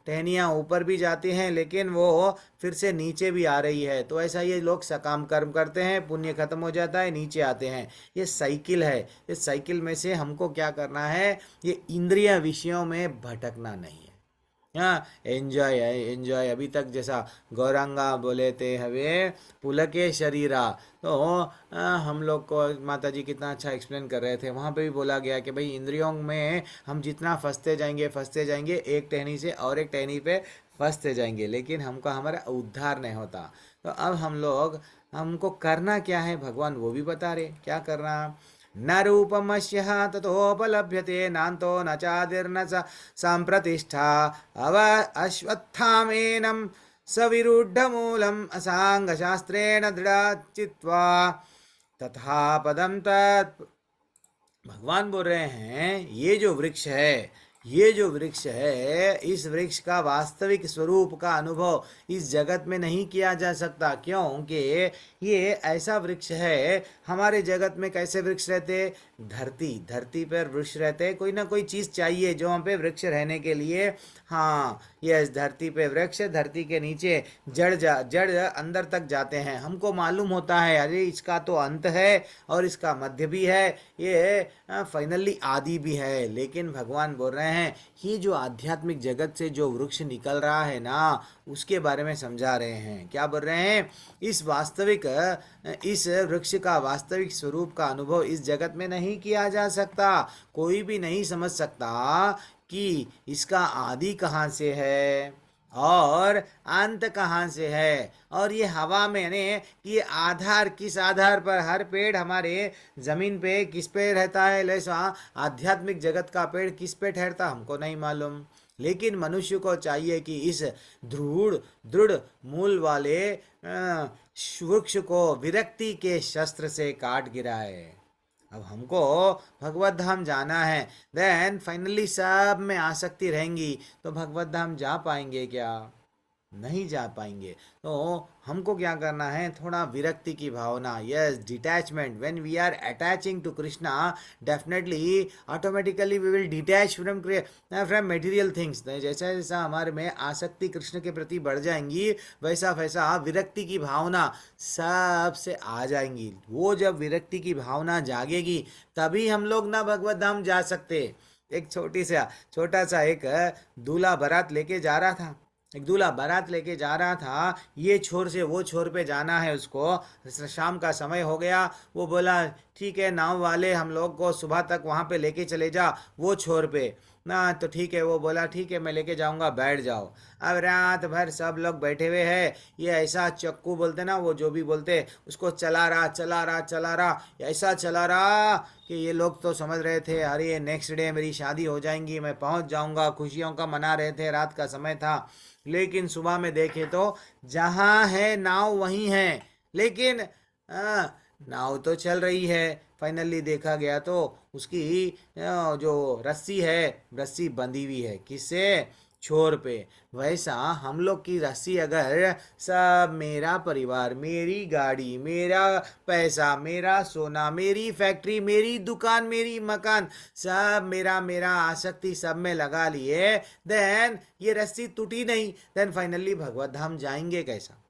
[SPEAKER 1] टहनियाँ ऊपर भी जाती हैं, लेकिन वो फिर से नीचे भी आ रही है। तो ऐसा ये लोग सकाम कर्म करते हैं, पुण्य खत्म हो जाता है, नीचे आते हैं। ये साइकिल है। इस साइकिल में से हमको क्या करना है, ये इंद्रिय विषयों में भटकना नहीं है। हाँ, एंजॉय है, एंजॉय। अभी तक जैसा गौरांगा बोले थे हवे पुलके शरीरा, तो हम लोग को माता जी कितना अच्छा एक्सप्लेन कर रहे थे, वहाँ पे भी बोला गया कि भाई इंद्रियों में हम जितना फंसते जाएंगे, एक टहनी से और एक टहनी पे फंसते जाएंगे, लेकिन हमको हमारा उद्धार नहीं होता। तो अब हमको करना क्या है, भगवान वो भी बता रहे क्या करना। न रूपमस्य ततोपलभ्यते नान्तो न चादिर्न च सम्प्रतिष्ठा अव अश्वत्थामेनं सविरुद्धमूलम् असाङ्गशास्त्रेण दृढचित्वा तथा पदम तत्। भगवान बोल रहे हैं ये जो वृक्ष है ये जो वृक्ष है, इस वृक्ष का वास्तविक स्वरूप का अनुभव इस जगत में नहीं किया जा सकता, क्योंकि ये ऐसा वृक्ष है। हमारे जगत में कैसे वृक्ष रहते? धरती पर वृक्ष रहते, कोई ना कोई चीज चाहिए जो हम पे वृक्ष रहने के लिए। हाँ, ये धरती पे वृक्ष, धरती के नीचे जड़ अंदर तक जाते हैं। हमको मालूम होता है अरे इसका तो अंत है और इसका मध्य भी है, ये फाइनली आदि भी है। लेकिन भगवान बोल रहे हैं ये जो आध्यात्मिक जगत से जो वृक्ष निकल रहा है ना, उसके बारे में समझा रहे हैं। क्या बोल रहे हैं? इस वृक्ष का वास्तविक स्वरूप का अनुभव इस जगत में नहीं किया जा सकता। कोई भी नहीं समझ सकता कि इसका आदि कहाँ से है और अंत कहाँ से है। और ये हवा में यानी कि ये आधार किस आधार पर, हर पेड़ हमारे जमीन पे किस पे रहता है, ऐसा आध्यात्मिक जगत का पेड़ किस पे ठहरता हमको नहीं मालूम। लेकिन मनुष्य को चाहिए कि इस दृढ़ दृढ़ मूल वाले वृक्ष को विरक्ति के शस्त्र से काट गिराए। अब हमको भगवत धाम जाना है, देन फाइनली सब में आसक्ति रहेंगी तो भगवत धाम जा पाएंगे क्या? नहीं जा पाएंगे। तो हमको क्या करना है? थोड़ा विरक्ति की भावना, yes, detachment. When we are attaching to Krishna, definitely automatically we will detach from material things. जैसा जैसा हमारे में आसक्ति कृष्ण के प्रति बढ़ जाएंगी, वैसा वैसा विरक्ति की भावना सबसे आ जाएंगी। वो जब विरक्ति की भावना जागेगी तभी हम लोग ना भगवत धाम जा सकते। एक छोटा सा एक दूल्हा बारात लेके जा रहा था। ये छोर से वो छोर पे जाना है उसको। शाम का समय हो गया। वो बोला ठीक है नाव वाले, हम लोग को सुबह तक वहाँ पे लेके चले जा वो छोर पे ना। तो ठीक है, वो बोला ठीक है मैं लेके जाऊंगा, बैठ जाओ। अब रात भर सब लोग बैठे हुए हैं। ये ऐसा चक्कू बोलते ना, वो जो भी बोलते, उसको चला रहा, ऐसा चला रहा कि ये लोग तो समझ रहे थे अरे नेक्स्ट डे मेरी शादी हो जाएंगी, मैं पहुंच जाऊंगा, खुशियों का मना रहे थे, रात का समय था। लेकिन सुबह में देखे तो जहाँ है नाव वहीं है, लेकिन नाव तो चल रही है। फाइनली देखा गया तो उसकी जो रस्सी बंधी हुई है, किससे? छोर पे। वैसा हम लोग की रस्सी अगर सब, मेरा परिवार, मेरी गाड़ी, मेरा पैसा, मेरा सोना, मेरी फैक्ट्री, मेरी दुकान, मेरी मकान, सब मेरा मेरा आसक्ति सब में लगा लिए, देन ये रस्सी टूटी नहीं, देन फाइनली भगवत धाम जाएंगे कैसा?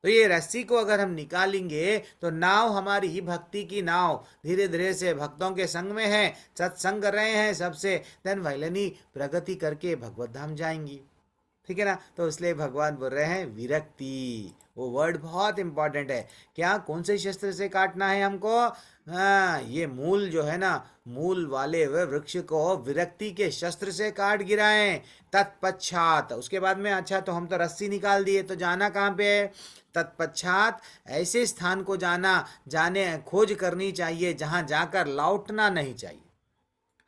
[SPEAKER 1] तो ये रस्सी को अगर हम निकालेंगे तो नाव, हमारी भक्ति की नाव धीरे धीरे से भक्तों के संग में है, सत्संग कर रहे हैं सबसे, देन फाइनली प्रगति करके भगवत धाम जाएंगी। ठीक है ना? तो इसलिए भगवान बोल रहे हैं विरक्ति, वो वर्ड बहुत इंपॉर्टेंट है। क्या? कौन से शस्त्र से काटना है हमको? हाँ, ये मूल जो है ना, मूल वाले वे वृक्ष को विरक्ति के शस्त्र से काट गिराएं। तत्पश्चात, उसके बाद में, अच्छा तो हम तो रस्सी निकाल दिए, तो जाना कहाँ पे है? तत्पश्चात ऐसे स्थान को जाने खोज करनी चाहिए जहाँ जाकर लौटना नहीं चाहिए।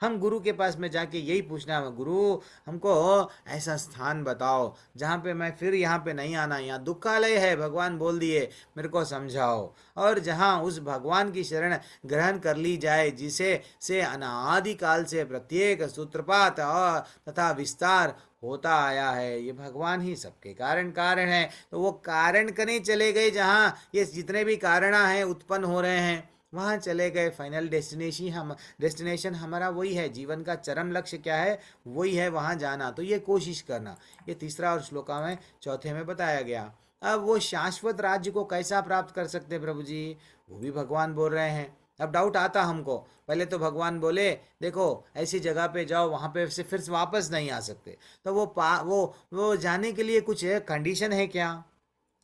[SPEAKER 1] हम गुरु के पास में जाके यही पूछना है, गुरु हमको ऐसा स्थान बताओ जहाँ पे मैं फिर यहाँ पे नहीं आना, यहाँ दुखालय है, भगवान बोल दिए, मेरे को समझाओ। और जहाँ उस भगवान की शरण ग्रहण कर ली जाए, जिसे से अनादिकाल से प्रत्येक सूत्रपात और तथा विस्तार होता आया है, ये भगवान ही सबके कारण है। तो वो कारण कने चले गए जहाँ ये जितने भी कारणा हैं उत्पन्न हो रहे हैं, वहाँ चले गए। फाइनल डेस्टिनेशन हमारा वही है, जीवन का चरम लक्ष्य क्या है? वही है, वहाँ जाना। तो ये कोशिश करना, ये तीसरा और श्लोका में चौथे में बताया गया। अब वो शाश्वत राज्य को कैसा प्राप्त कर सकते हैं प्रभु जी? वो भी भगवान बोल रहे हैं। अब डाउट आता हमको, पहले तो भगवान बोले देखो ऐसी जगह पे जाओ वहाँ पे से फिर वापस नहीं आ सकते, तो वो जाने के लिए कुछ कंडीशन है क्या?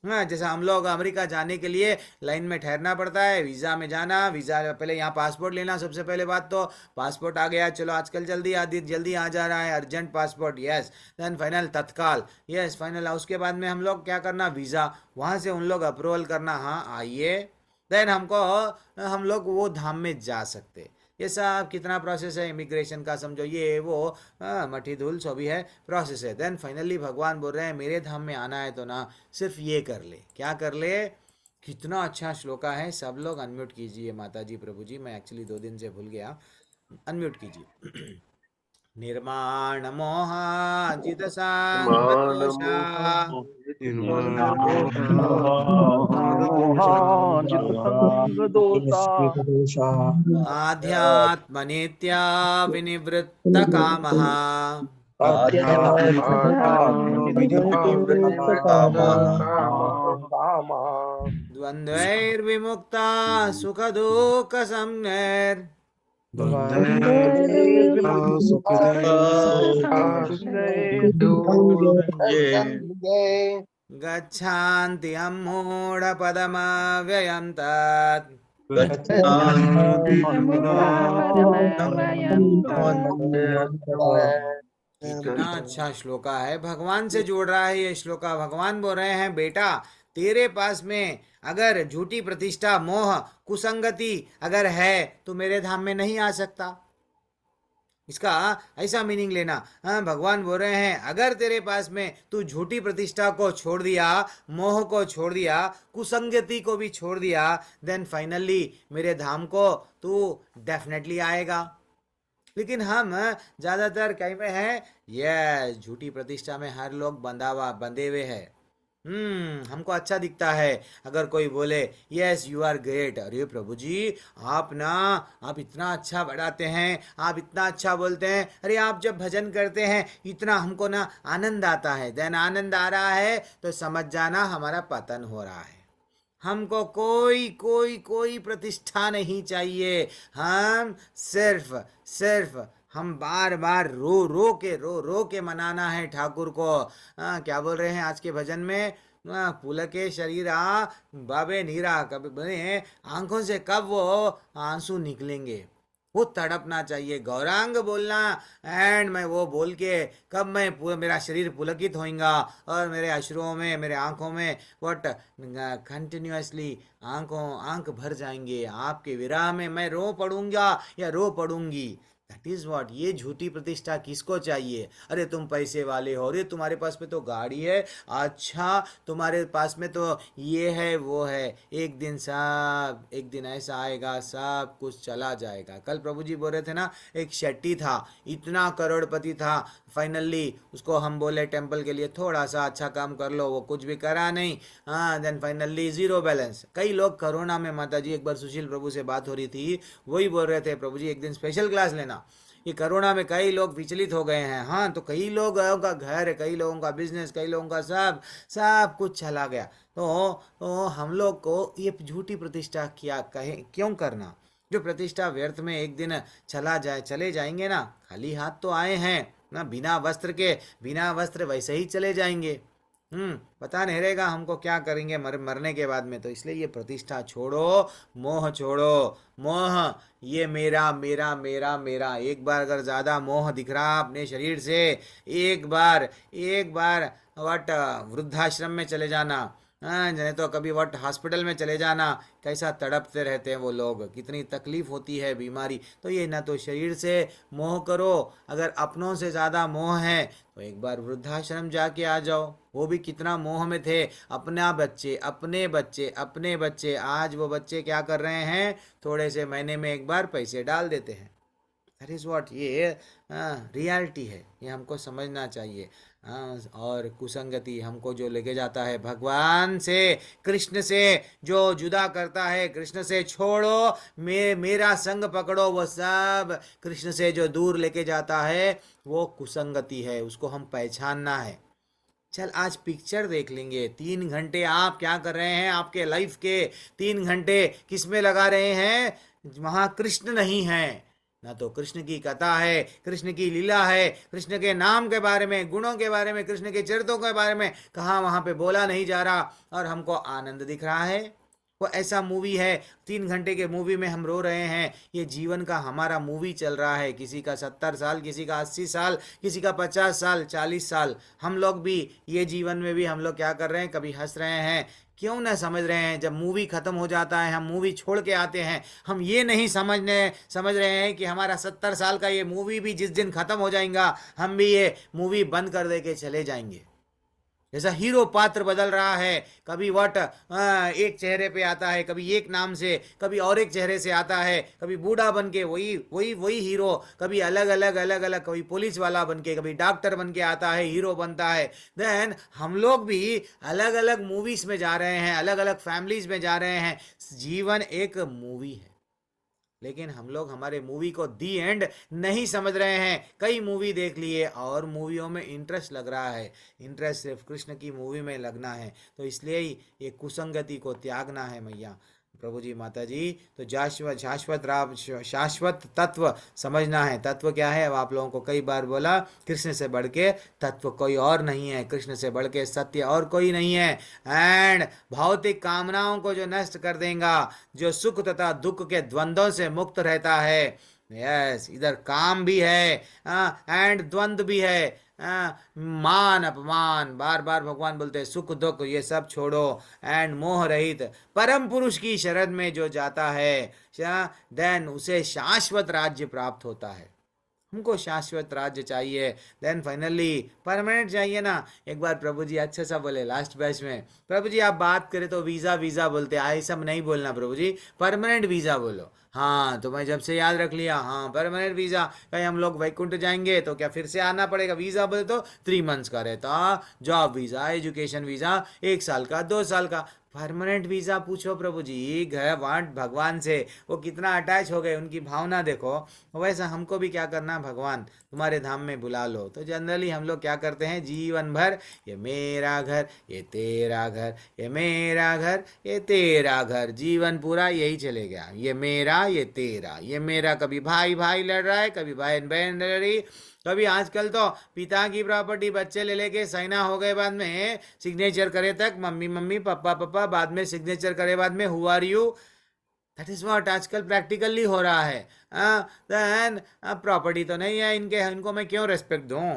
[SPEAKER 1] हाँ, जैसा हम लोग अमेरिका जाने के लिए लाइन में ठहरना पड़ता है, वीज़ा में जाना, वीज़ा पहले यहाँ पासपोर्ट लेना, सबसे पहले बात तो पासपोर्ट आ गया, चलो आजकल जल्दी आ जा रहा है, urgent passport, yes, then final Tatkal, yes final. उसके बाद में हम लोग क्या करना? वीज़ा, वहाँ से उन लोग अप्रूवल करना, हाँ आइए, देन हम लोग वो धाम में जा सकते। ये सब कितना प्रोसेस है इमिग्रेशन का, समझो ये वो मठी धूल सो भी है, प्रोसेस है। देन फाइनली भगवान बोल रहे हैं मेरे धाम में आना है तो ना सिर्फ ये कर ले। क्या कर ले? कितना अच्छा श्लोका है। सब लोग अनम्यूट कीजिए, माता जी, प्रभु जी, मैं एक्चुअली 2 दिन से भूल गया, अनम्यूट कीजिए। निर्माण मोहाजित सांग दोषा
[SPEAKER 3] मोहाजित संग दोषा
[SPEAKER 1] आध्यात्म नित्या विनिवृत्त कामः द्वन्द्वैर्विमुक्ता सुख दुःख संज्ञैर् गच्छन्ति अमूढपदमव्ययं तत्। कितना अच्छा श्लोका है, भगवान से जोड़ रहा है ये श्लोका। भगवान बोल रहे हैं बेटा, तेरे पास में अगर झूठी प्रतिष्ठा, मोह, कुसंगति अगर है तो मेरे धाम में नहीं आ सकता। इसका ऐसा मीनिंग लेना। हाँ, भगवान बोल रहे हैं अगर तेरे पास में तू झूठी प्रतिष्ठा को छोड़ दिया, मोह को छोड़ दिया, कुसंगति को भी छोड़ दिया, देन फाइनली मेरे धाम को तू डेफिनेटली आएगा। लेकिन हम ज्यादातर कहीं में है ये झूठी प्रतिष्ठा में हर लोग बंधे हुए हैं। हमको अच्छा दिखता है अगर कोई बोले यस यू आर ग्रेट, अरे प्रभु जी आप इतना अच्छा बढ़ाते हैं, आप इतना अच्छा बोलते हैं, अरे आप जब भजन करते हैं इतना हमको ना आनंद आता है। देन आनंद आ रहा है तो समझ जाना हमारा पतन हो रहा है। हमको कोई कोई कोई प्रतिष्ठा नहीं चाहिए। हम सिर्फ हम बार बार रो के मनाना है ठाकुर को। क्या बोल रहे हैं आज के भजन में, पुलके शरीरा बाबे नीरा, कभी बने आंखों से कब वो आंसू निकलेंगे, वो तड़पना चाहिए। गौरांग बोलना एंड मैं वो बोल के कब मैं मेरा शरीर पुलकित होएगा और मेरे अश्रुओं में, मेरे आंखों में व्हाट कंटिन्यूअसली आंख भर जाएंगे। आपके विरह में मैं रो पड़ूंगा या रो पड़ूंगी। That is what. ये झूठी प्रतिष्ठा किसको चाहिए? अरे तुम पैसे वाले हो, अरे तुम्हारे पास में तो गाड़ी है, अच्छा तुम्हारे पास में तो ये है वो है। एक दिन ऐसा आएगा सब कुछ चला जाएगा। कल प्रभु जी बोल रहे थे ना, एक शेट्टी था, इतना करोड़पति था, फाइनली उसको हम बोले टेम्पल के लिए थोड़ा सा अच्छा काम कर लो, वो कुछ भी करा नहीं। हाँ, देन फाइनली जीरो बैलेंस। कई लोग कोरोना में, माता जी एक बार सुशील प्रभु से बात हो रही थी, वही बोल रहे थे प्रभु जी एक दिन स्पेशल क्लास लेना। ये कोरोना में कई लोग विचलित हो गए हैं। हाँ, तो कई लोगों का घर, कई लोगों का बिजनेस, कई लोगों का सब कुछ चला गया। तो हम लोग को ये झूठी प्रतिष्ठा क्या कहे क्यों करना? जो प्रतिष्ठा व्यर्थ में एक दिन चले जाएंगे ना, खाली हाथ तो आए हैं ना, बिना वस्त्र वैसे ही चले जाएंगे। पता नहीं रहेगा हमको क्या करेंगे मरने के बाद में। तो इसलिए ये प्रतिष्ठा छोड़ो, मोह छोड़ो। मोह ये मेरा मेरा मेरा मेरा, एक बार अगर ज़्यादा मोह दिख रहा अपने शरीर से, एक बार वट वृद्धाश्रम में चले जाना, नहीं तो कभी वट हॉस्पिटल में चले जाना। कैसा तड़पते रहते हैं वो लोग, कितनी तकलीफ होती है बीमारी। तो ये ना तो शरीर से मोह करो, अगर अपनों से ज़्यादा मोह है तो एक बार वृद्धाश्रम जाके आ जाओ। वो भी कितना मोह में थे, अपने बच्चे। आज वो बच्चे क्या कर रहे हैं, थोड़े से महीने में एक बार पैसे डाल देते हैं। That is what. ये रियलिटी है, ये हमको समझना चाहिए। और कुसंगति हमको जो लेके जाता है भगवान से, कृष्ण से जो जुदा करता है, कृष्ण से छोड़ो, मेरा संग पकड़ो, वो सब कृष्ण से जो दूर लेके जाता है वो कुसंगति है, उसको हम पहचानना है। चल आज पिक्चर देख लेंगे। 3 घंटे आप क्या कर रहे हैं आपके लाइफ के? 3 घंटे किस में लगा रहे हैं? वहाँ कृष्ण नहीं है ना, तो कृष्ण की कथा है, कृष्ण की लीला है, कृष्ण के नाम के बारे में, गुणों के बारे में, कृष्ण के चरित्रों के बारे में कहाँ वहाँ पे बोला नहीं जा रहा, और हमको आनंद दिख रहा है। वो ऐसा मूवी है, 3 घंटे के मूवी में हम रो रहे हैं। ये जीवन का हमारा मूवी चल रहा है, किसी का 70 साल, किसी का 80 साल, किसी का 50 साल, 40 साल। हम लोग भी ये जीवन में भी हम लोग क्या कर रहे हैं, कभी हंस रहे हैं, क्यों ना समझ रहे हैं। जब मूवी ख़त्म हो जाता है, हम मूवी छोड़ के आते हैं, हम ये नहीं समझ रहे हैं कि हमारा 70 साल का ये मूवी भी जिस दिन ख़त्म हो जाएगा, हम भी ये मूवी बंद कर दे के चले जाएंगे। जैसा हीरो पात्र बदल रहा है, कभी वट एक चेहरे पे आता है, कभी एक नाम से, कभी और एक चेहरे से आता है, कभी बूढ़ा बन के वही वही वही हीरो, कभी अलग अलग अलग अलग, कभी पुलिस वाला बन के, कभी डॉक्टर बन के आता है, हीरो बनता है। देन हम लोग भी अलग अलग मूवीज में जा रहे हैं, अलग अलग फैमिलीज में जा रहे हैं। जीवन एक मूवी है, लेकिन हम लोग हमारे मूवी को दी एंड नहीं समझ रहे हैं। कई मूवी देख लिए और मूवियों में इंटरेस्ट लग रहा है, इंटरेस्ट सिर्फ कृष्ण की मूवी में लगना है, तो इसलिए ही ये कुसंगति को त्यागना है मैया प्रभु जी माता जी। तो शाश्वत शाश्वत राम शाश्वत तत्व समझना है। तत्व क्या है? अब आप लोगों को कई बार बोला, कृष्ण से बढ़ के तत्व कोई और नहीं है, कृष्ण से बढ़ के सत्य और कोई नहीं है। एंड भौतिक कामनाओं को जो नष्ट कर देगा, जो सुख तथा दुख के द्वंद्वों से मुक्त रहता है, यस, इधर काम भी है एंड द्वंद्व भी है। मान अपमान, बार बार भगवान बोलते हैं सुख दुख ये सब छोड़ो एंड मोह रहित परम पुरुष की शरण में जो जाता है, देन उसे शाश्वत राज्य प्राप्त होता है। हमको शाश्वत राज्य चाहिए, देन फाइनली परमानेंट चाहिए ना। एक बार प्रभु जी अच्छे सा बोले लास्ट बैच में, प्रभु जी आप बात करें तो वीज़ा वीज़ा बोलते हैं, सब नहीं बोलना प्रभु जी, परमानेंट वीज़ा बोलो। हाँ, तो मैं जब से याद रख लिया, हाँ परमानेंट वीज़ा। कहीं हम लोग वैकुंठ जाएंगे तो क्या फिर से आना पड़ेगा? वीज़ा बोले तो 3 मंथ्स का रहता, जॉब वीज़ा, एजुकेशन वीज़ा 1 साल का, 2 साल का। परमानेंट वीज़ा पूछो प्रभु जी, घर वाट भगवान से वो कितना अटैच हो गए, उनकी भावना देखो। वैसा हमको भी क्या करना, भगवान तुम्हारे धाम में बुला लो। तो जनरली हम लोग क्या करते हैं, जीवन भर ये मेरा घर, ये तेरा घर, ये मेरा घर, ये तेरा घर, जीवन पूरा यही चले गया, ये मेरा ये तेरा, ये मेरा। कभी भाई भाई लड़ रहा है, कभी बहन बहन लड़ रही, कभी आजकल तो पिता की प्रॉपर्टी बच्चे ले लेके साइना हो गए, बाद में सिग्नेचर करे तक मम्मी मम्मी पापा पापा, बाद में सिग्नेचर करे बाद में who are you. That is what आजकल प्रैक्टिकली हो रहा है। देन प्रॉपर्टी तो नहीं है इनके, इनको मैं क्यों रेस्पेक्ट दूं?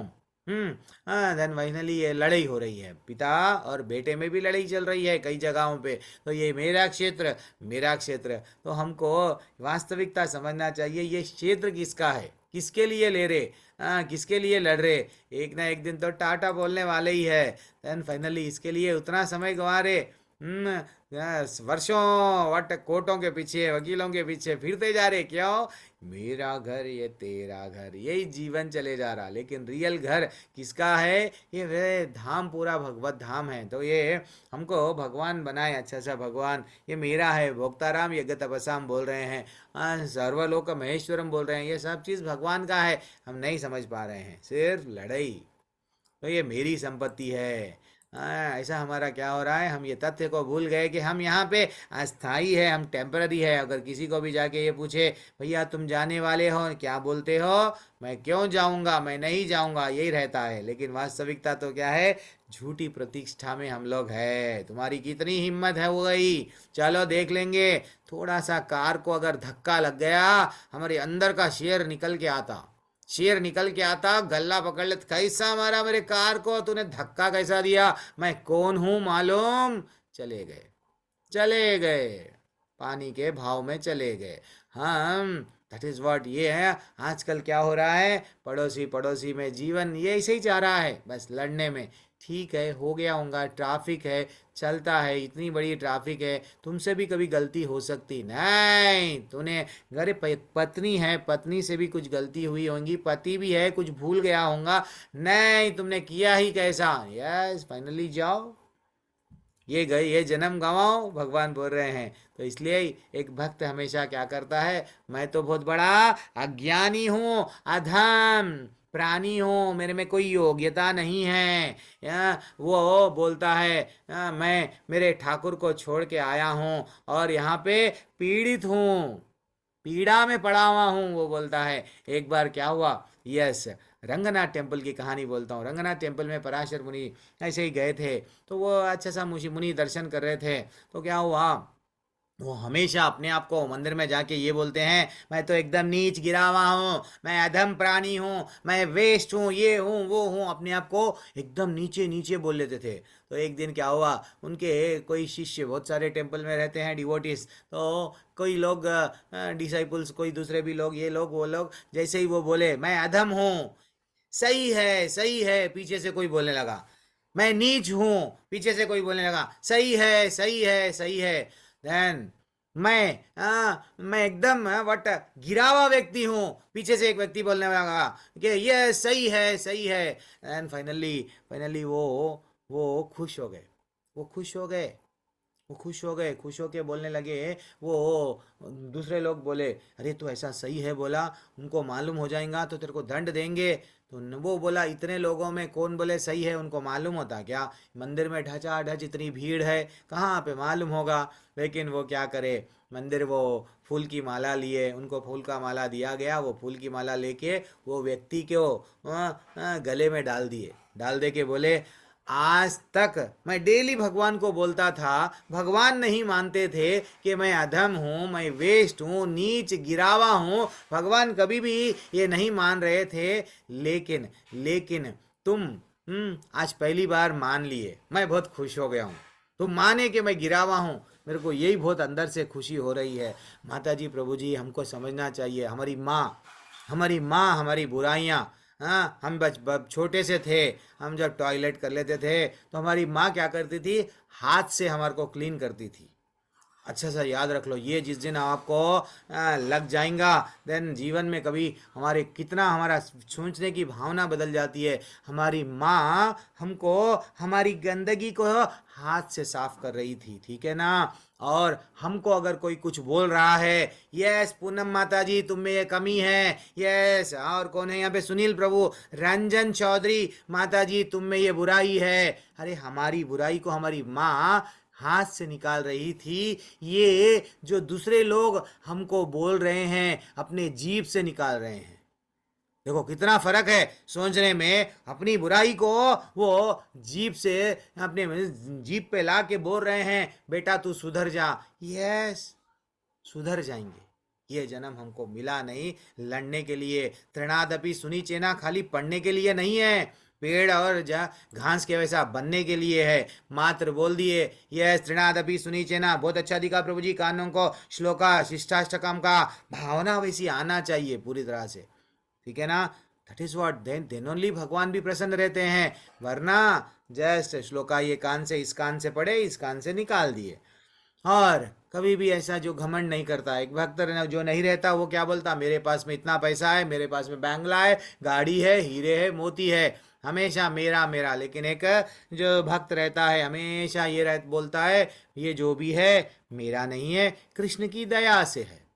[SPEAKER 1] देन फाइनली ये लड़ाई हो रही है, पिता और बेटे में भी लड़ाई चल रही है कई जगहों पे। तो ये मेरा क्षेत्र मेरा क्षेत्र, तो हमको वास्तविकता समझना चाहिए, ये क्षेत्र किसका है, किसके लिए ले रहे, किसके लिए लड़ रहे। एक ना एक दिन तो टाटा बोलने वाले ही है। देन फाइनली इसके लिए उतना समय गंवा रहे, वर्षों वट कोर्टों के पीछे, वकीलों के पीछे फिरते जा रहे। क्यों? मेरा घर ये तेरा घर, यही जीवन चले जा रहा। लेकिन रियल घर किसका है? ये वे धाम पूरा भगवत धाम है। तो ये हमको भगवान बनाए, अच्छा सा भगवान ये मेरा है। भोक्ताराम यज्ञ तपस्याम बोल रहे हैं, सर्वलोक महेश्वरम बोल रहे हैं, ये सब चीज़ भगवान का है, हम नहीं समझ पा रहे हैं, सिर्फ लड़ाई। तो ये मेरी संपत्ति है। ऐसा हमारा क्या हो रहा है, हम ये तथ्य को भूल गए कि हम यहाँ पे अस्थाई है, हम टेम्पररी है। अगर किसी को भी जाके ये पूछे, भैया तुम जाने वाले हो, क्या बोलते हो? मैं क्यों जाऊँगा, मैं नहीं जाऊँगा, यही रहता है। लेकिन वास्तविकता तो क्या है, झूठी प्रतिष्ठा में हम लोग है। तुम्हारी कितनी हिम्मत है वो गई, चलो देख लेंगे। थोड़ा सा कार को अगर धक्का लग गया, हमारे अंदर का शेर निकल के आता, शेर निकल के आता, गला पकड़ ले, कैसा मारा मेरे कार को, तूने धक्का कैसा दिया, मैं कौन हूं मालूम? चले गए, चले गए, पानी के भाव में चले गए हम। दैट इज व्हाट ये है। आजकल क्या हो रहा है, पड़ोसी पड़ोसी में जीवन ये ऐसे ही जा रहा है, बस लड़ने में। ठीक है, हो गया होगा, ट्रैफिक है, चलता है, इतनी बड़ी ट्रैफिक है, तुमसे भी कभी गलती हो सकती नहीं। तूने घर पत्नी है, पत्नी से भी कुछ गलती हुई होंगी, पति भी है, कुछ भूल गया होगा, नहीं तुमने किया ही कैसा। यस, फाइनली जाओ, ये गए, ये जन्म गंवाओ, भगवान बोल रहे हैं। तो इसलिए एक भक्त हमेशा क्या करता है, मैं तो बहुत बड़ा अज्ञानी हूँ, अधम प्राणी हूँ, मेरे में कोई योग्यता नहीं है, वो बोलता है मैं मेरे ठाकुर को छोड़ के आया हूँ और यहाँ पे पीड़ित हूँ, पीड़ा में पड़ा हुआ हूँ, वो बोलता है। एक बार क्या हुआ, यस, रंगनाथ टेम्पल की कहानी बोलता हूँ। रंगनाथ टेम्पल में पराशर मुनि ऐसे ही गए थे, तो वो अच्छा सा मुनि दर्शन कर रहे थे। तो क्या हुआ, वो हमेशा अपने आप को मंदिर में जाके ये बोलते हैं, मैं तो एकदम नीच गिरा हुआ हूँ, मैं अधम प्राणी हूँ, मैं वेस्ट हूँ, ये हूँ वो हूँ, अपने आप को एकदम नीचे नीचे बोल लेते थे। तो एक दिन क्या हुआ, उनके कोई शिष्य, बहुत सारे टेम्पल में रहते हैं डिवोटीज, तो कोई लोग डिसाइपल्स, कोई दूसरे भी लोग, ये लोग वो लोग, जैसे ही वो बोले मैं अधम हूँ, सही है पीछे से कोई बोलने लगा, मैं नीच हूं, पीछे से कोई बोलने लगा सही है सही है सही है, देन मैं एकदम वट गिरा हुआ व्यक्ति हूँ, पीछे से एक व्यक्ति बोलने लगा कि ये सही है, एंड फाइनली वो खुश हो गए, वो खुश हो गए, वो खुश हो गए, खुश होके बोलने लगे। वो दूसरे लोग बोले अरे तू ऐसा सही है बोला, उनको मालूम हो जाएगा तो तेरे को दंड देंगे। तो वो बोला इतने लोगों में कौन बोले सही है, उनको मालूम होता क्या? मंदिर में ढचाढच इतनी भीड़ है, कहाँ पे मालूम होगा। लेकिन वो क्या करे, मंदिर वो फूल की माला लिए, उनको फूल का माला दिया गया, वो फूल की माला लेके वो व्यक्ति को गले में डाल दे के बोले आज तक मैं डेली भगवान को बोलता था, भगवान नहीं मानते थे कि मैं अधम हूँ, मैं वेस्ट हूँ, नीच गिरावा हूँ, भगवान कभी भी ये नहीं मान रहे थे। लेकिन तुम आज पहली बार मान लिए, मैं बहुत खुश हो गया हूँ। तुम माने कि मैं गिरावा हूँ, मेरे को यही बहुत अंदर से खुशी हो रही है। माता जी, प्रभु जी, हमको समझना चाहिए, हमारी माँ हमारी बुराइयाँ, हाँ, हम छोटे से थे, हम जब टॉयलेट कर लेते थे तो हमारी माँ क्या करती थी, हाथ से हमारे को क्लीन करती थी। अच्छा सा याद रख लो, ये जिस दिन आपको लग जाएगा, देन जीवन में कभी हमारे कितना हमारा सोचने की भावना बदल जाती है। हमारी माँ हमको हमारी गंदगी को हाथ से साफ कर रही थी, ठीक है ना। और हमको अगर कोई कुछ बोल रहा है, यस पूनम माता जी तुम में ये कमी है, यस, और कौन है यहाँ पे, सुनील प्रभु, रंजन चौधरी माता जी तुम में ये बुराई है, अरे हमारी बुराई को हमारी माँ हाथ से निकाल रही थी। ये जो दूसरे लोग हमको बोल रहे हैं, अपने जीभ से निकाल रहे हैं। देखो कितना फर्क है सोचने में, अपनी बुराई को वो जीभ से, अपने जीभ पे ला के बोल रहे हैं बेटा तू सुधर जा। यस, सुधर जाएंगे। ये जन्म हमको मिला नहीं लड़ने के लिए, तृणादपि सुनी चेना खाली पढ़ने के लिए नहीं है, पेड़ और घास के वैसा बनने के लिए है। मात्र बोल दिए यह तृणादपि सुनी चेना, बहुत अच्छा दिखा प्रभु जी, कानों को श्लोका शिष्टाष्टकम का भावना वैसी आना चाहिए पूरी तरह से, ठीक है ना। That is what, then only भगवान भी प्रसन्न रहते हैं, वरना जस्ट श्लोका ये कान से इस कान से पढ़े, इस कान से निकाल दिए। और कभी भी ऐसा जो घमंड नहीं करता, एक भक्त जो नहीं रहता वो क्या बोलता, मेरे पास में इतना पैसा है, मेरे पास में बंगला है, गाड़ी है, हीरे है, मोती है, हमेशा मेरा मेरा। लेकिन एक जो भक्त रहता है हमेशा ये बोलता है ये जो भी है मेरा नहीं है, कृष्ण की दया से है।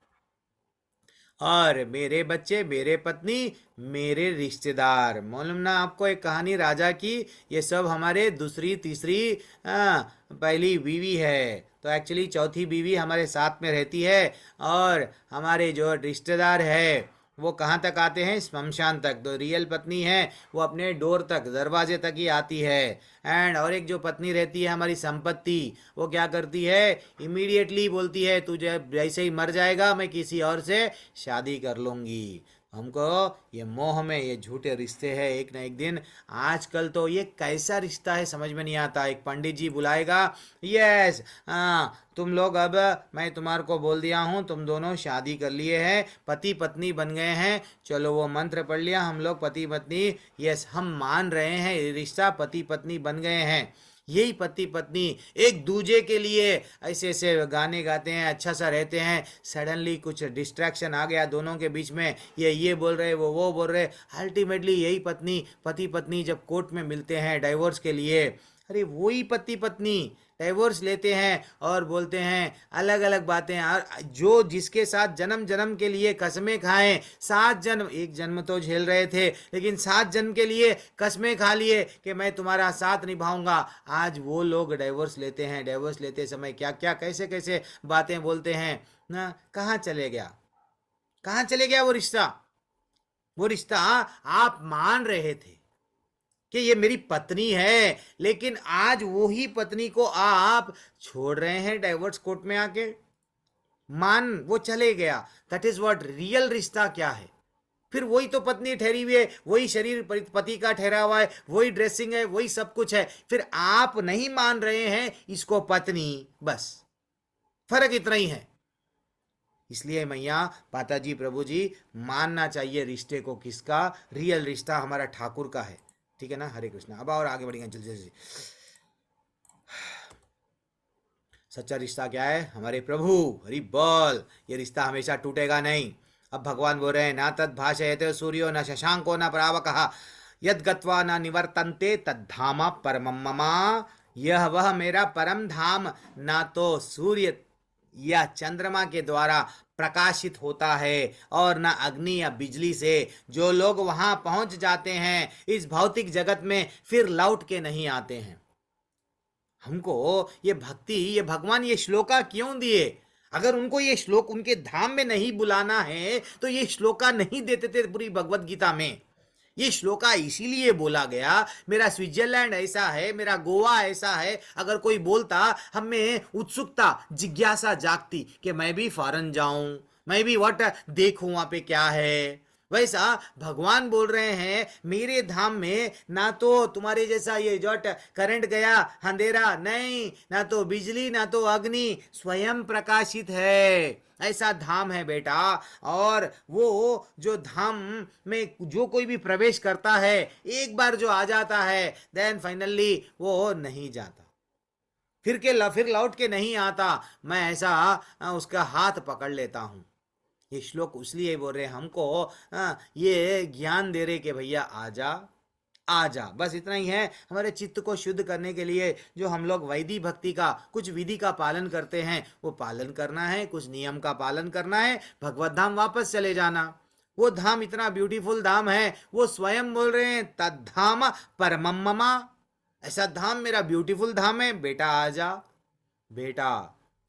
[SPEAKER 1] और मेरे बच्चे, मेरे पत्नी, मेरे रिश्तेदार, मालूम ना आपको एक कहानी राजा की, ये सब हमारे दूसरी तीसरी पहली बीवी है, तो एक्चुअली चौथी बीवी हमारे साथ में रहती है। और हमारे जो रिश्तेदार है वो कहाँ तक आते हैं, श्मशान तक। तो रियल पत्नी है वो अपने डोर तक, दरवाजे तक ही आती है। एंड और एक जो पत्नी रहती है हमारी संपत्ति, वो क्या करती है, इमीडिएटली बोलती है तू जैसे ही मर जाएगा मैं किसी और से शादी कर लूँगी। हमको ये मोह में ये झूठे रिश्ते हैं, एक ना एक दिन, आजकल तो ये कैसा रिश्ता है समझ में नहीं आता। एक पंडित जी बुलाएगा, यस हाँ तुम लोग, अब मैं तुम्हारे को बोल दिया हूँ तुम दोनों शादी कर लिए हैं, पति पत्नी बन गए हैं, चलो वो मंत्र पढ़ लिया, हम लोग पति पत्नी, यस हम मान रहे हैं ये रिश्ता, पति पत्नी बन गए हैं। यही पति पत्नी एक दूजे के लिए ऐसे ऐसे गाने गाते हैं, अच्छा सा रहते हैं, सडनली कुछ डिस्ट्रैक्शन आ गया दोनों के बीच में, ये बोल रहे वो बोल रहे, अल्टीमेटली यही पति पत्नी जब कोर्ट में मिलते हैं डाइवोर्स के लिए, अरे वही पति पत्नी डाइवोर्स लेते हैं और बोलते हैं अलग अलग बातें। और जो जिसके साथ जन्म जन्म के लिए कसमें खाएं, 7 जन्म, एक जन्म तो झेल रहे थे लेकिन 7 जन्म के लिए कसमें खा लिए कि मैं तुम्हारा साथ निभाऊंगा, आज वो लोग डाइवोर्स लेते हैं। डाइवोर्स लेते समय क्या क्या कैसे कैसे बातें बोलते हैं ना, कहाँ चले गया वो रिश्ता। वो रिश्ता आप मान रहे थे कि ये मेरी पत्नी है, लेकिन आज वो ही पत्नी को आप छोड़ रहे हैं डाइवोर्स कोर्ट में आके, वो चले गया। दैट इज व्हाट रियल रिश्ता क्या है। फिर वही तो पत्नी ठहरी हुई है, वही शरीर पति का ठहरा हुआ है, वही ड्रेसिंग है, वही सब कुछ है, फिर आप नहीं मान रहे हैं इसको पत्नी, बस फर्क इतना ही है। इसलिए मैया माता जी प्रभु जी, मानना चाहिए रिश्ते को, किसका, रियल रिश्ता हमारा ठाकुर का है, ठीक है ना। हरे कृष्णा। अब और आगे बढ़ेंगे जल्दी जल्दी। सच्चा रिश्ता क्या है? हमारे प्रभु। हरि बोल। ये रिश्ता हमेशा टूटेगा नहीं। अब भगवान बोल रहे हैं, ना तद भाषयते सूर्यो न शशांको न प्रावकः यद गत्वा न निवर्तन्ते तद्धाम परमं मम। यह वह मेरा परम धाम ना तो सूर्य या चंद्रमा के द्वारा प्रकाशित होता है और न अग्नि या बिजली से। जो लोग वहां पहुंच जाते हैं इस भौतिक जगत में फिर लौट के नहीं आते हैं। हमको ये भक्ति, ये भगवान ये श्लोका क्यों दिए? अगर उनको ये श्लोक उनके धाम में नहीं बुलाना है तो ये श्लोका नहीं देते थे पूरी भगवत गीता में। ये श्लोका इसीलिए बोला गया, मेरा स्विट्जरलैंड ऐसा है, मेरा गोवा ऐसा है। अगर कोई बोलता, हमें उत्सुकता जिज्ञासा जागती कि मैं भी फॉरेन जाऊं, मैं भी वट देखूं वहां पे क्या है। वैसा भगवान बोल रहे हैं, मेरे धाम में ना तो तुम्हारे जैसा ये जो करंट गया अंधेरा नहीं, ना तो बिजली ना तो अग्नि, स्वयं प्रकाशित है। ऐसा धाम है बेटा। और वो जो धाम में जो कोई भी प्रवेश करता है, एक बार जो आ जाता है, देन फाइनली वो नहीं जाता, फिर लौट के नहीं आता। मैं ऐसा उसका हाथ पकड़ लेता हूं। ये श्लोक इसलिए बोल रहे हैं हमको, ये ज्ञान दे रहे कि भैया आजा आजा। बस इतना ही है हमारे चित्त को शुद्ध करने के लिए। जो हम लोग वैदिक भक्ति का कुछ विधि का पालन करते हैं वो पालन करना है, कुछ नियम का पालन करना है, भगवत धाम वापस चले जाना। वो धाम इतना ब्यूटीफुल धाम है, वो स्वयं बोल रहे हैं तद्धाम परमं मम। ऐसा धाम मेरा ब्यूटीफुल धाम है, बेटा आजा बेटा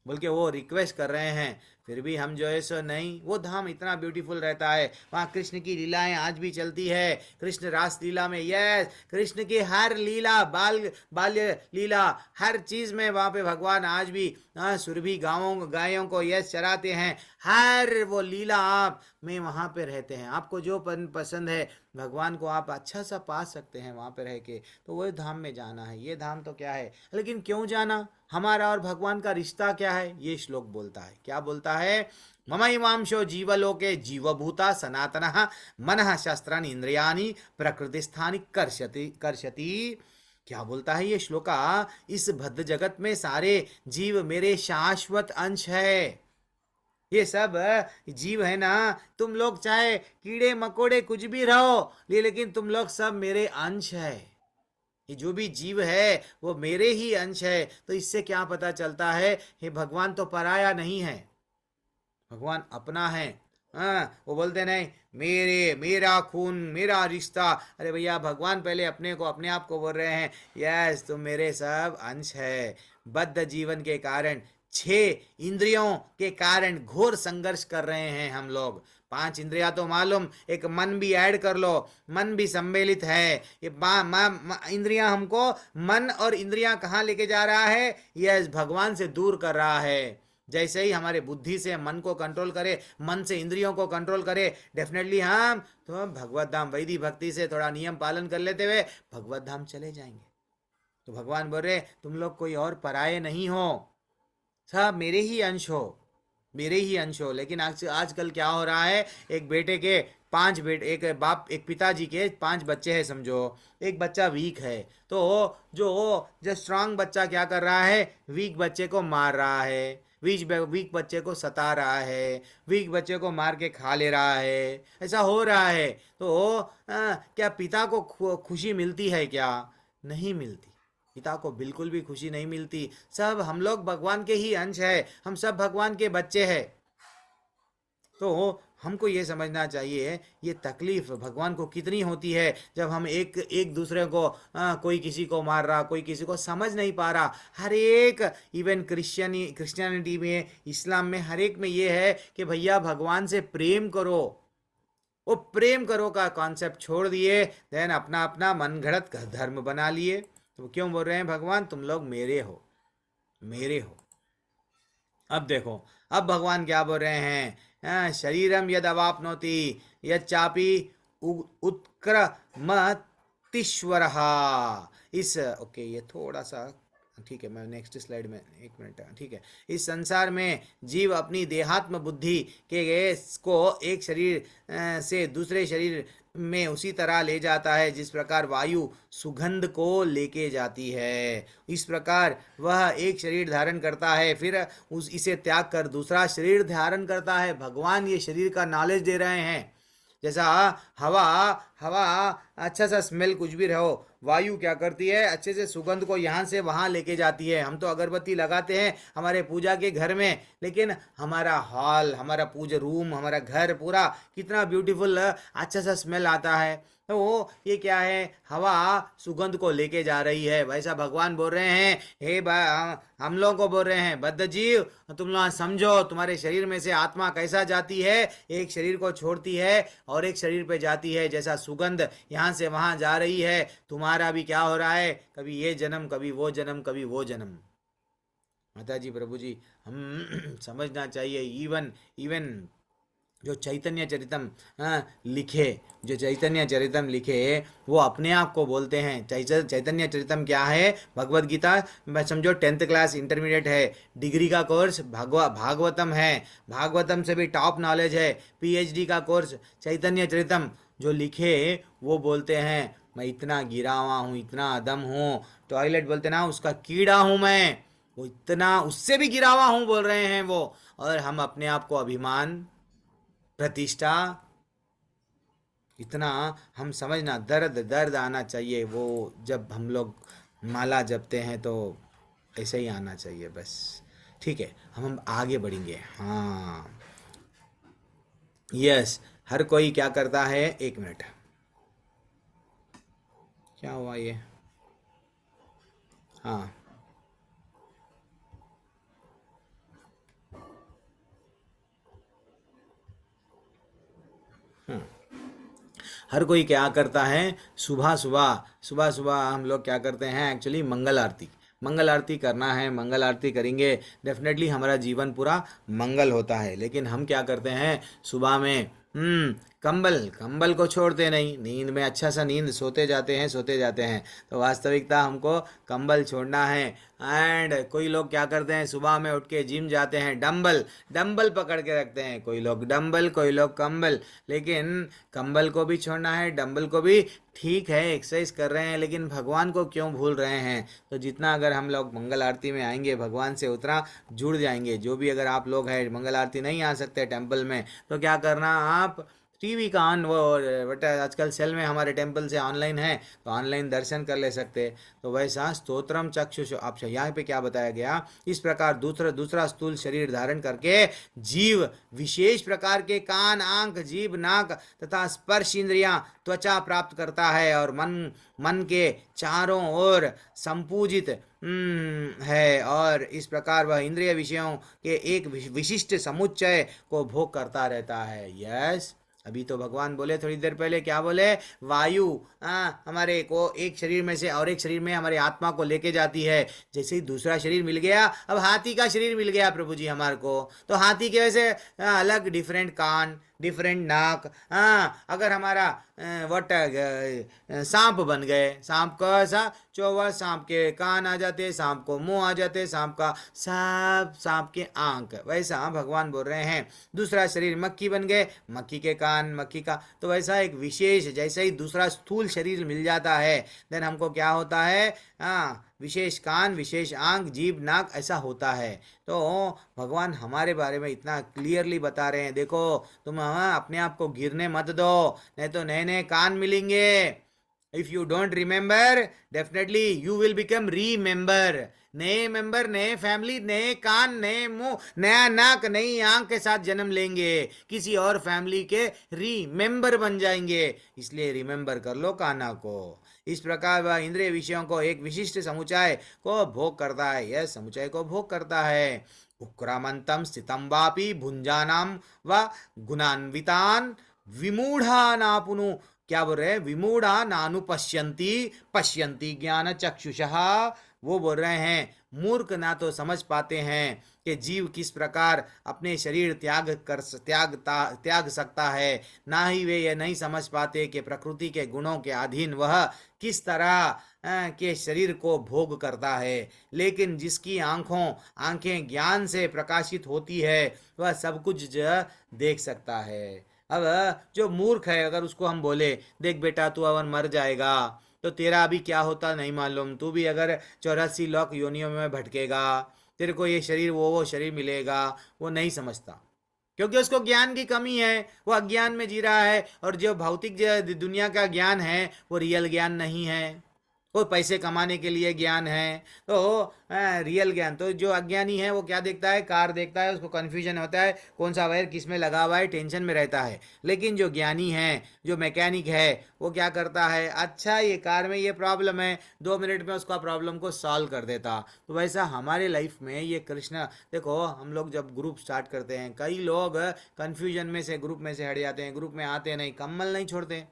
[SPEAKER 1] बोल के वो रिक्वेस्ट कर रहे हैं। फिर भी हम जो है सो नहीं, वो धाम इतना ब्यूटीफुल रहता है। वहाँ कृष्ण की लीलाएं आज भी चलती है। कृष्ण रास लीला में, यस, कृष्ण की हर लीला, बाल्य लीला, हर चीज में वहाँ पे भगवान आज भी सुरभि गायों को यस चराते हैं। हर वो लीला आप में वहाँ पे रहते हैं। आपको जो पसंद है भगवान को आप अच्छा सा पा सकते हैं वहाँ पे रह के, तो वो धाम में जाना है। ये धाम तो क्या है, लेकिन क्यों जाना? हमारा और भगवान का रिश्ता क्या है? ये श्लोक बोलता है। क्या बोलता है? ममैवांशो जीवलोके जीवभूता सनातनः मनः शस्त्राणि इंद्रियाणि प्रकृतिस्थानि कर्षति। क्या बोलता है ये श्लोका? इस बद्ध जगत में सारे जीव मेरे शाश्वत अंश है। ये सब जीव है ना, तुम लोग चाहे कीड़े मकोड़े कुछ भी रहो, लेकिन तुम लोग सब मेरे अंश है। ये जो भी जीव है वो मेरे ही अंश है। तो इससे क्या पता चलता है, हे भगवान तो पराया नहीं है, भगवान अपना है। वो बोलते नहीं मेरा खून मेरा रिश्ता। अरे भैया, भगवान पहले अपने आप को बोल रहे हैं, यस तुम मेरे सब अंश है। बद्ध जीवन के कारण, 6 इंद्रियों के कारण घोर संघर्ष कर रहे हैं हम लोग। 5 इंद्रियां तो मालूम, एक मन भी ऐड कर लो, मन भी सम्मिलित है। ये इंद्रियां हमको, मन और इंद्रियां कहाँ लेके जा रहा है? यस, भगवान से दूर कर रहा है। जैसे ही हमारे बुद्धि से मन को कंट्रोल करे, मन से इंद्रियों को कंट्रोल करे, डेफिनेटली हम तो भगवत धाम, वैदिक भक्ति से थोड़ा नियम पालन कर लेते हुए भगवत धाम चले जाएंगे। तो भगवान बोल रहे तुम लोग कोई और पराये नहीं हो, सब मेरे ही अंश हो, मेरे ही अंश हो। लेकिन आजकल क्या हो रहा है, एक बेटे के 5 बेटे, एक पिताजी के 5 बच्चे हैं समझो। एक बच्चा वीक है तो जो स्ट्रांग बच्चा क्या कर रहा है, वीक बच्चे को मार रहा है, वीक बच्चे को सता रहा है, वीक बच्चे को मार के खा ले रहा है। ऐसा हो रहा है तो क्या पिता को खुशी मिलती है? क्या नहीं मिलती। पिता को बिल्कुल भी खुशी नहीं मिलती। सब हम लोग भगवान के ही अंश है, हम सब भगवान के बच्चे हैं। तो हमको ये समझना चाहिए ये तकलीफ भगवान को कितनी होती है जब हम एक दूसरे को कोई किसी को मार रहा, कोई किसी को समझ नहीं पा रहा। हर एक, इवन क्रिश्चियनिटी में, इस्लाम में, हर एक में ये है कि भैया भगवान से प्रेम करो। वो प्रेम करो का कॉन्सेप्ट छोड़ दिए, देन अपना अपना मनगढ़ंत धर्म बना लिए। तो क्यों बोल रहे हैं भगवान तुम लोग मेरे हो, मेरे हो। अब देखो, अब भगवान क्या बोल रहे हैं, शरीरम यद अवाप्नोति यच्चापि उत्क्रमतीश्वरः। ओके, ये थोड़ा सा ठीक है, मैं नेक्स्ट स्लाइड में, एक मिनट, ठीक है। इस संसार में जीव अपनी देहात्म बुद्धि के को एक शरीर से दूसरे शरीर में उसी तरह ले जाता है जिस प्रकार वायु सुगंध को लेके जाती है। इस प्रकार वह एक शरीर धारण करता है, फिर उस इसे त्याग कर दूसरा शरीर धारण करता है। भगवान ये शरीर का नॉलेज दे रहे हैं। जैसा हवा हवा अच्छा सा स्मेल कुछ भी रहो, वायु क्या करती है, अच्छे से सुगंध को यहाँ से वहाँ लेके जाती है। हम तो अगरबत्ती लगाते हैं हमारे पूजा के घर में, लेकिन हमारा हॉल, हमारा पूजा रूम, हमारा घर पूरा कितना ब्यूटीफुल अच्छा सा स्मेल आता है। तो ये क्या है, हवा सुगंध को लेके जा रही है। वैसा भगवान बोल रहे हैं, हे हम लोगों को बोल रहे हैं, बद्ध जीव तुम लोग समझो, तुम्हारे शरीर में से आत्मा कैसा जाती है, एक शरीर को छोड़ती है और एक शरीर पे जाती है। जैसा सुगंध यहाँ से वहाँ जा रही है, तुम्हारा भी क्या हो रहा है, कभी ये जन्म, कभी वो जन्म, कभी वो जन्म। माता जी, प्रभु जी, हम समझना चाहिए। इवन इवन जो चैतन्य चरितम लिखे, जो चैतन्य चरितम लिखे, वो अपने आप को बोलते हैं चैतन्य चरितम क्या है, भगवद गीता समझो 10th क्लास इंटरमीडिएट है, डिग्री का कोर्स भागवतम है, भागवतम से भी टॉप नॉलेज है, PhD का कोर्स चैतन्य चरितम जो लिखे, वो बोलते हैं मैं इतना गिरा हुआ हूँ, इतना अदम हूँ, टॉयलेट बोलते ना उसका कीड़ा हूँ मैं, वो इतना उससे भी गिरा हुआ हूँ बोल रहे हैं वो। और हम अपने आप को अभिमान, प्रतिष्ठा, इतना हम समझना, दर्द दर्द आना चाहिए। वो जब हम लोग माला जपते हैं तो ऐसे ही आना चाहिए बस। ठीक है, हम आगे बढ़ेंगे। हाँ, यस, हर कोई क्या करता है, एक मिनट, क्या हुआ ये, हाँ, हर कोई क्या करता है, सुबह सुबह सुबह सुबह हम लोग क्या करते हैं, एक्चुअली मंगल आरती, मंगल आरती करना है। मंगल आरती करेंगे डेफिनेटली हमारा जीवन पूरा मंगल होता है। लेकिन हम क्या करते हैं, सुबह में कंबल कंबल को छोड़ते नहीं, नींद में अच्छा सा नींद सोते जाते हैं। तो वास्तविकता हमको कंबल छोड़ना है। एंड कोई लोग क्या करते हैं, सुबह में उठ के जिम जाते हैं, डंबल डंबल पकड़ के रखते हैं, कोई लोग डंबल, कोई लोग कंबल। लेकिन कंबल को भी छोड़ना है, डंबल को भी। ठीक है, एक्सरसाइज कर रहे हैं, लेकिन भगवान को क्यों भूल रहे हैं। तो जितना अगर हम लोग मंगल आरती में आएंगे, भगवान से उतना जुड़ जाएंगे। जो भी अगर आप लोग हैं मंगल आरती नहीं आ सकते टेंपल में, तो क्या करना, आप टीवी का ऑन, वो बट आजकल सेल में हमारे टेंपल से ऑनलाइन है, तो ऑनलाइन दर्शन कर ले सकते। तो वैसा स्तोत्रम चक्षुष, आप यहाँ पे क्या बताया गया, इस प्रकार दूसरा दूसरा स्थूल शरीर धारण करके जीव विशेष प्रकार के कान, आंख, जीभ, नाक तथा स्पर्श इंद्रियां, त्वचा प्राप्त करता है, और मन के चारों ओर संपूजित है, और इस प्रकार वह इंद्रिय विषयों के एक विशिष्ट समुच्चय को भोग करता रहता है। यस, अभी तो भगवान बोले थोड़ी देर पहले, क्या बोले, वायु हमारे को एक शरीर में से और एक शरीर में हमारी आत्मा को लेके जाती है। जैसे ही दूसरा शरीर मिल गया, अब हाथी का शरीर मिल गया प्रभु जी हमारे को, तो हाथी के वैसे अलग डिफरेंट कान, डिफरेंट नाक। अगर हमारा वट सांप बन गए, सांप का ऐसा 24 सांप के कान आ जाते, सांप को मुंह आ जाते, सांप का सांप के आंख, वैसा भगवान बोल रहे हैं। दूसरा शरीर मक्खी बन गए, मक्खी के कान, मक्खी का, तो वैसा एक विशेष, जैसे ही दूसरा स्थूल शरीर मिल जाता है, देन हमको क्या होता है, विशेष कान, विशेष आंख, जीभ, नाक, ऐसा होता है। तो भगवान हमारे बारे में इतना क्लियरली बता रहे हैं, देखो तुम अपने आप को गिरने मत दो, नहीं तो नए नए कान मिलेंगे। If you don't remember, definitely you will become remember. नए मेंबर, नए फैमिली, नए कान, नए मुंह, नया नाक, नई आंख के साथ जन्म लेंगे, किसी और फैमिली के रीमेंबर बन जाएंगे। इसलिए रिमेंबर कर लो काना को। इस प्रकार वह इंद्रिय विषयों को एक विशिष्ट समुच्चय को भोग करता है, यह समुच्चय को भोग करता है। उक्रामंतम स्थितम वापि भुंजानाम व गुणान्वितान विमूढ़ानापुनु क्या बोल रहे हैं, विमूढ़ा नानुपश्यन्ति पश्यन्ति ज्ञान चक्षुषः। वो बोल रहे हैं मूर्ख ना तो समझ पाते हैं कि जीव किस प्रकार अपने शरीर त्याग सकता है, ना ही वे यह नहीं समझ पाते कि प्रकृति के गुणों के अधीन वह किस तरह के शरीर को भोग करता है। लेकिन जिसकी आंखें ज्ञान से प्रकाशित होती है वह सब कुछ देख सकता है। अब जो मूर्ख है, अगर उसको हम बोले देख बेटा तू अवन मर जाएगा, तो तेरा अभी क्या होता नहीं मालूम, तू भी अगर 84 लाख योनियों में भटकेगा, तेरे को ये शरीर वो शरीर मिलेगा, वो नहीं समझता, क्योंकि उसको ज्ञान की कमी है, वो अज्ञान में जी रहा है। और जो भौतिक दुनिया का ज्ञान है वो रियल ज्ञान नहीं है, वो पैसे कमाने के लिए ज्ञान है। तो रियल ज्ञान तो जो अज्ञानी है वो क्या देखता है, कार देखता है, उसको कन्फ्यूजन होता है कौन सा वायर किस में लगा हुआ है, टेंशन में रहता है। लेकिन जो ज्ञानी है, जो मैकेनिक है, वो क्या करता है, अच्छा ये कार में ये प्रॉब्लम है, 2 मिनट में उसका प्रॉब्लम को सॉल्व कर देता। तो वैसा हमारे लाइफ में ये कृष्ण, देखो हम लोग जब ग्रुप स्टार्ट करते हैं, कई लोग कन्फ्यूजन में से ग्रुप में से हट जाते हैं, ग्रुप में आते नहीं, कम्मल नहीं छोड़ते।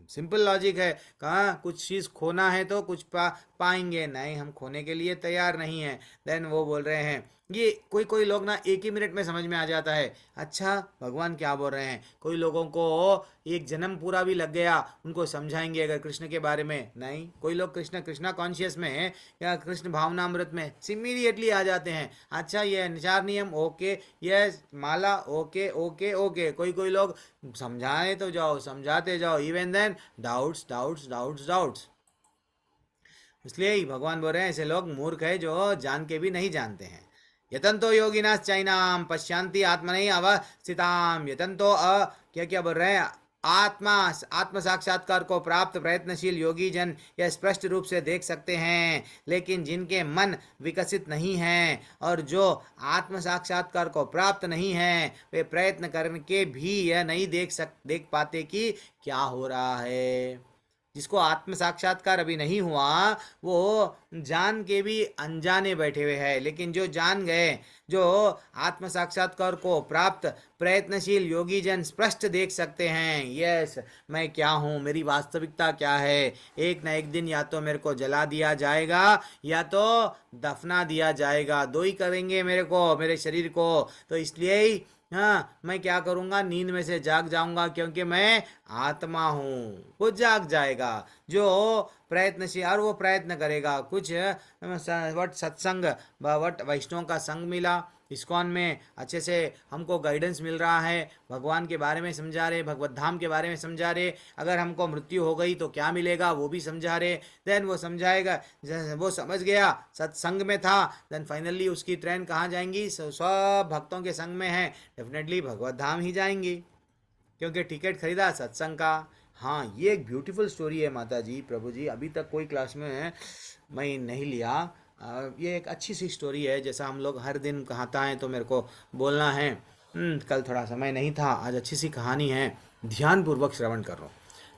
[SPEAKER 1] सिंपल लॉजिक है, कहाँ कुछ चीज़ खोना है तो कुछ पाएंगे नहीं, हम खोने के लिए तैयार नहीं है। देन वो बोल रहे हैं, ये कोई कोई लोग ना एक ही मिनट में समझ में आ जाता है, अच्छा भगवान क्या बोल रहे हैं। कोई लोगों को एक जन्म पूरा भी लग गया, उनको समझाएंगे अगर कृष्ण के बारे में, नहीं। कोई लोग कृष्ण कृष्णा कॉन्शियस में है या कृष्ण भावनामृत में इमीडिएटली आ जाते हैं, अच्छा ये 4 नियम ओके, ये माला ओके ओके ओके। कोई कोई लोग समझाए तो जाओ, समझाते जाओ, even then doubts doubts doubts doubts. इसलिए ही भगवान बोल रहे हैं ऐसे लोग मूर्ख है जो जान के भी नहीं जानते हैं। यतंतो योगिनास चैनाम पश्यांति आत्मनि अवस्थिताम। यतंतो क्या क्या बोल रहे हैं, आत्म साक्षात्कार को प्राप्त प्रयत्नशील योगी जन यह स्पष्ट रूप से देख सकते हैं, लेकिन जिनके मन विकसित नहीं हैं और जो आत्म साक्षात्कार को प्राप्त नहीं हैं, वे प्रयत्न करके भी यह नहीं देख पाते कि क्या हो रहा है। जिसको आत्म साक्षात्कार अभी नहीं हुआ वो जान के भी अनजाने बैठे हुए हैं, लेकिन जो जान गए, जो आत्म साक्षात्कार को प्राप्त प्रयत्नशील योगी जन स्पष्ट देख सकते हैं, यस मैं क्या हूँ, मेरी वास्तविकता क्या है। एक न एक दिन या तो मेरे को जला दिया जाएगा या तो दफना दिया जाएगा, दो ही करेंगे मेरे को, मेरे शरीर को। तो इसलिए ही हाँ मैं क्या करूँगा, नींद में से जाग जाऊंगा, क्योंकि मैं आत्मा हूँ। वो जाग जाएगा जो प्रयत्नशील, और वो प्रयत्न करेगा। कुछ वट सत्संग वट वैष्णव का संग मिला, इस्कॉन में अच्छे से हमको गाइडेंस मिल रहा है, भगवान के बारे में समझा रहे, भगवत धाम के बारे में समझा रहे, अगर हमको मृत्यु हो गई तो क्या मिलेगा वो भी समझा रहे। देन वो समझाएगा, वो समझ गया, सत्संग में था, देन फाइनली उसकी ट्रेन कहाँ जाएंगी, सब भक्तों के संग में है, डेफिनेटली भगवत धाम ही जाएंगी, क्योंकि टिकट खरीदा सत्संग का। हाँ ये एक ब्यूटीफुल स्टोरी है माता जी, प्रभु जी, अभी तक कोई क्लास में मैं नहीं लिया। ये एक अच्छी सी स्टोरी है, जैसा हम लोग हर दिन कहता है तो मेरे को बोलना है। कल थोड़ा समय नहीं था, आज अच्छी सी कहानी है, ध्यानपूर्वक श्रवण कर रहा हूँ,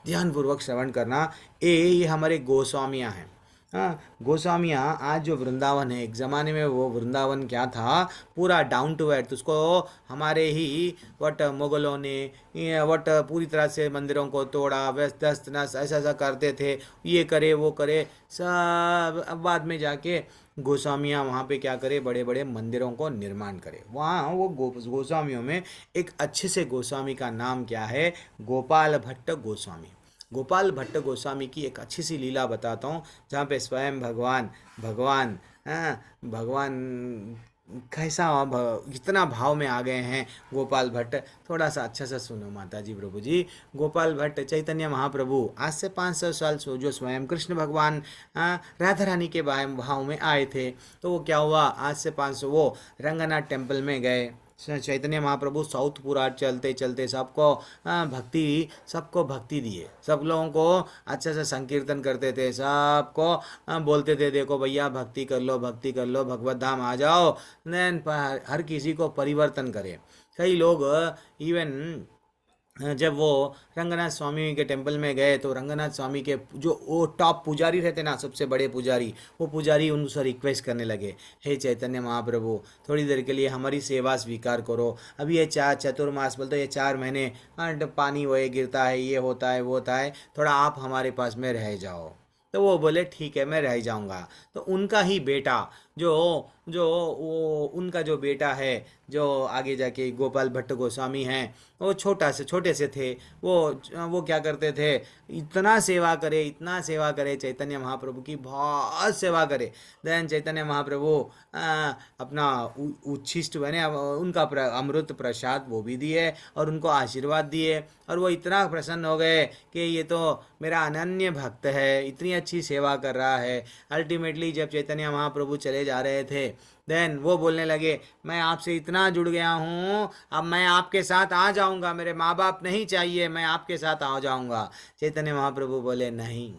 [SPEAKER 1] ध्यानपूर्वक श्रवण करना। ये हमारे गोस्वामियाँ हैं। हाँ गोस्वामियाँ, आज जो वृंदावन है, एक ज़माने में वो वृंदावन क्या था, पूरा डाउन टू अर्थ। उसको हमारे ही वट मुगलों ने वट पूरी तरह से मंदिरों को तोड़ा, व्यस्त नस ऐसा ऐसा करते थे, ये करे वो करे सब। अब बाद में जाके गोस्वामियाँ वहाँ पे क्या करे, बड़े बड़े मंदिरों को निर्माण करे। वहाँ वो गोस्वामियों में एक अच्छे से गोस्वामी का नाम क्या है, गोपाल भट्ट गोस्वामी। गोपाल भट्ट गोस्वामी की एक अच्छी सी लीला बताता हूँ, जहाँ पे स्वयं भगवान भगवान कैसा इतना भाव में आ गए हैं गोपाल भट्ट। थोड़ा सा अच्छा सा सुनो माता जी, प्रभु जी। गोपाल भट्ट चैतन्य महाप्रभु आज से 500 साल जो स्वयं कृष्ण भगवान राधा रानी के भाव में आए थे, तो वो क्या हुआ, आज से 500 वो रंगनाथ टेम्पल में गए। चैतन्य महाप्रभु साउथ पूरा चलते चलते सबको भक्ति दिए, सब लोगों को अच्छा सा संकीर्तन करते थे, सबको बोलते थे देखो भैया भक्ति कर लो, भक्ति कर लो, भगवत धाम आ जाओ। देन हर किसी को परिवर्तन करे। कई लोग इवन जब वो रंगनाथ स्वामी के टेम्पल में गए तो रंगनाथ स्वामी के जो वो टॉप पुजारी रहते ना, सबसे बड़े पुजारी, वो पुजारी उनसे रिक्वेस्ट करने लगे, हे चैतन्य महाप्रभु, थोड़ी देर के लिए हमारी सेवा स्वीकार करो। अभी ये चतुर्मास बोलते ये 4 महीने पानी वो गिरता है, ये होता है वो होता है, थोड़ा आप हमारे पास में रह जाओ। तो वो बोले ठीक है मैं रह जाऊंगा। तो उनका ही बेटा जो जो वो उनका जो बेटा है, जो आगे जाके गोपाल भट्ट गोस्वामी हैं, वो छोटे से थे। वो क्या करते थे, इतना सेवा करे चैतन्य महाप्रभु की, बहुत सेवा करे। देन चैतन्य महाप्रभु अपना उच्छिष्ट बने, उनका अमृत प्रसाद वो भी दिए और उनको आशीर्वाद दिए, और वो इतना प्रसन्न हो गए कि ये तो मेरा अनन्य भक्त है, इतनी अच्छी सेवा कर रहा है। अल्टीमेटली जब चैतन्य महाप्रभु चले जा रहे थे, देन वो बोलने लगे, मैं आपसे इतना जुड़ गया हूँ, अब मैं आपके साथ आ जाऊँगा, मेरे माँ बाप नहीं चाहिए, मैं आपके साथ आ जाऊँगा। चैतन्य महाप्रभु बोले नहीं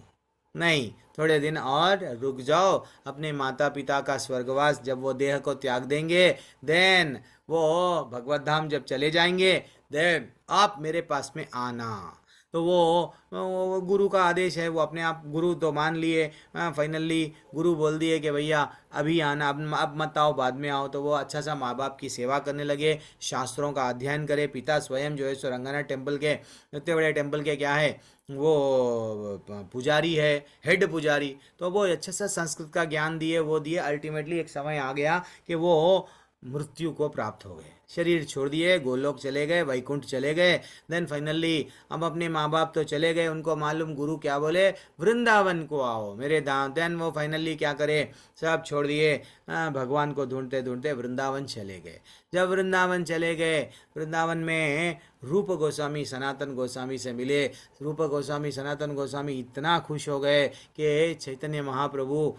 [SPEAKER 1] नहीं, थोड़े दिन और रुक जाओ, अपने माता पिता का स्वर्गवास जब वो देह को त्याग देंगे, देन वो भगवत धाम जब चले जाएंगे, देन आप मेरे पास में आना। तो वो गुरु का आदेश है, वो अपने आप गुरु तो मान लिए। फाइनली गुरु बोल दिए कि भैया अभी आना, अब मत आओ, बाद में आओ। तो वो अच्छा सा माँ बाप की सेवा करने लगे, शास्त्रों का अध्ययन करे। पिता स्वयं जो है सो रंगनाथ टेम्पल के, इतने बड़े टेम्पल के क्या है, वो पुजारी है, हेड पुजारी। तो वो अच्छा सा संस्कृत का ज्ञान दिए, वो दिए। अल्टीमेटली एक समय आ गया कि वो मृत्यु को प्राप्त हो गए, शरीर छोड़ दिए, गोलोक चले गए, वैकुंठ चले गए। देन फाइनली अब अपने माँ बाप तो चले गए, उनको मालूम गुरु क्या बोले, वृंदावन को आओ मेरे धाम। देन वो फाइनली क्या करे, सब छोड़ दिए, भगवान को ढूंढते ढूंढते वृंदावन चले गए। जब वृंदावन चले गए, वृंदावन में रूप गोस्वामी सनातन गोस्वामी से मिले। रूप गोस्वामी सनातन गोस्वामी इतना खुश हो गए कि चैतन्य महाप्रभु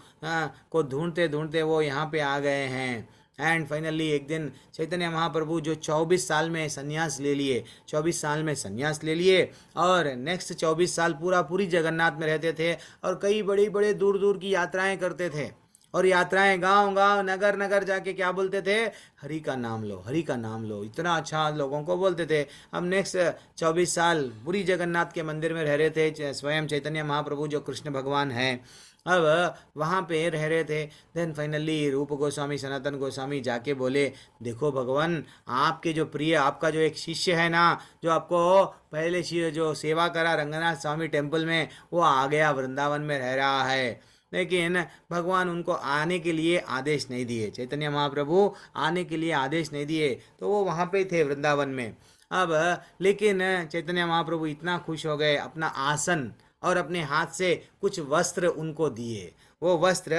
[SPEAKER 1] को ढूंढते ढूंढते वो यहाँ पे आ गए हैं। एंड फाइनली एक दिन चैतन्य महाप्रभु जो 24 साल में संन्यास ले लिए, 24 साल में संन्यास ले लिए, और नेक्स्ट 24 साल पूरी जगन्नाथ में रहते थे, और कई बड़ी बड़े दूर दूर की यात्राएं करते थे। और यात्राएं गांव गांव नगर नगर जाके क्या बोलते थे, हरि का नाम लो, हरि का नाम लो, इतना अच्छा लोगों को बोलते थे। अब नेक्स्ट 24 साल पूरी जगन्नाथ के मंदिर में रह रहे थे स्वयं चैतन्य महाप्रभु जो कृष्ण भगवान हैं, अब वहाँ पे रह रहे थे। देन फाइनली रूप गोस्वामी सनातन गोस्वामी जाके बोले, देखो भगवान, आपके जो प्रिय, आपका जो एक शिष्य है ना, जो आपको पहले जो सेवा करा रंगनाथ स्वामी टेम्पल में, वो आ गया, वृंदावन में रह रहा है। लेकिन भगवान उनको आने के लिए आदेश नहीं दिए, चैतन्य महाप्रभु आने के लिए आदेश नहीं दिए, तो वो वहाँ पे थे वृंदावन में। अब लेकिन चैतन्य महाप्रभु इतना खुश हो गए, अपना आसन और अपने हाथ से कुछ वस्त्र उनको दिए। वो वस्त्र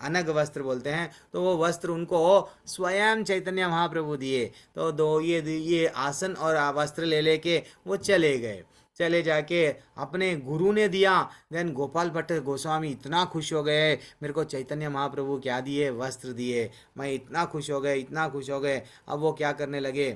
[SPEAKER 1] अनग वस्त्र बोलते हैं, तो वो वस्त्र उनको स्वयं चैतन्य महाप्रभु दिए। तो ये आसन और वस्त्र ले लेके वो चले गए। चले जाके अपने गुरु ने दिया। देन गोपाल भट्ट गोस्वामी इतना खुश हो गए, मेरे को चैतन्य महाप्रभु क्या दिए, वस्त्र दिए, मैं इतना खुश हो गए, इतना खुश हो गए। अब वो क्या करने लगे,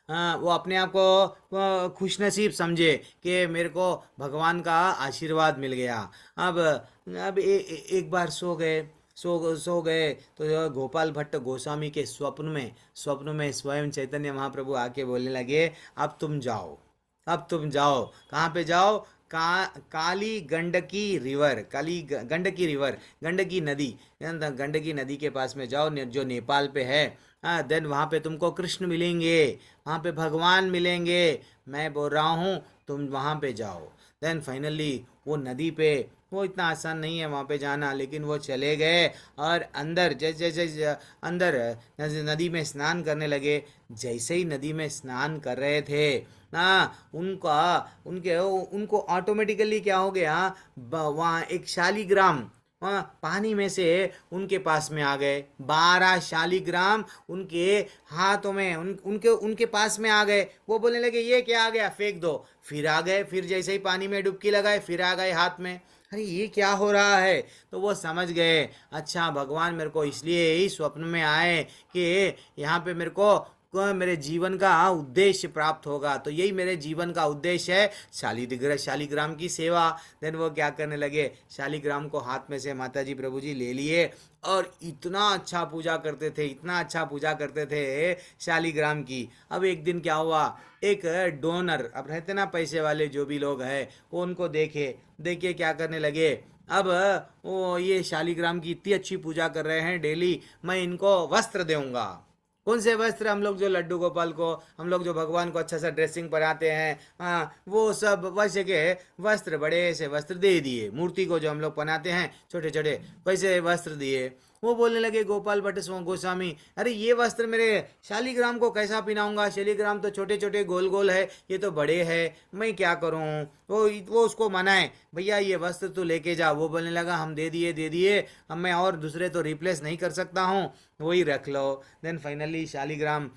[SPEAKER 1] वो अपने आप को खुश नसीब समझे कि मेरे को भगवान का आशीर्वाद मिल गया। अब एक बार सो गए तो गोपाल भट्ट गोस्वामी के स्वप्न में स्वयं चैतन्य महाप्रभु आके बोलने लगे, अब तुम जाओ, अब तुम जाओ। कहाँ पे जाओ, काली गंडकी रिवर, गंडकी नदी, गंडकी नदी के पास में जाओ, जो नेपाल पे है। देन वहाँ पे तुमको कृष्ण मिलेंगे, वहाँ पे भगवान मिलेंगे, मैं बोल रहा हूँ तुम वहाँ पे जाओ। देन फाइनली वो नदी पे, वो इतना आसान नहीं है वहाँ पे जाना, लेकिन वो चले गए और अंदर जैसे अंदर नदी में स्नान करने लगे। जैसे ही नदी में स्नान कर रहे थे ना, उनको ऑटोमेटिकली क्या हो गया, वहाँ एक शालिग्राम पानी में से उनके पास में आ गए। 12 शालिग्राम उनके हाथों में, उनके पास में आ गए। वो बोलने लगे ये क्या आ गया, फेंक दो। फिर आ गए, फिर जैसे ही पानी में डुबकी लगाए फिर आ गए हाथ में। अरे ये क्या हो रहा है, तो वो समझ गए, अच्छा भगवान मेरे को इसलिए ही स्वप्न में आए कि यहाँ पे मेरे को मेरे जीवन का उद्देश्य प्राप्त होगा। तो यही मेरे जीवन का उद्देश्य है, शालिग्राम की सेवा। देन वो क्या करने लगे, शालिग्राम को हाथ में से माता जी प्रभु जी ले लिए और इतना अच्छा पूजा करते थे, इतना अच्छा पूजा करते थे शालिग्राम की। अब एक दिन क्या हुआ, एक डोनर, अब रहते ना पैसे वाले जो भी लोग हैं, वो उनको देखे क्या करने लगे, अब वो ये शालिग्राम की इतनी अच्छी पूजा कर रहे हैं डेली, मैं इनको वस्त्र दूंगा। कौन से वस्त्र, हम लोग जो लड्डू गोपाल को, हम लोग जो भगवान को अच्छा सा ड्रेसिंग पहनाते हैं, हाँ वो सब वैसे के वस्त्र, बड़े से वस्त्र दे दिए। मूर्ति को जो हम लोग पहनाते हैं छोटे छोटे, वैसे वस्त्र दिए। वो बोलने लगे गोपाल भट्ट गोस्वामी, अरे ये वस्त्र मेरे शालिग्राम को कैसा पहनाऊंगा, शालिग्राम तो छोटे छोटे गोल गोल है, ये तो बड़े है, मैं क्या करूं। वो उसको मनाए, भैया ये वस्त्र तो लेके जा। वो बोलने लगा हम दे दिए, अब मैं और दूसरे तो रिप्लेस नहीं कर सकता हूँ, वही रख लो। देन फाइनली शालिग्राम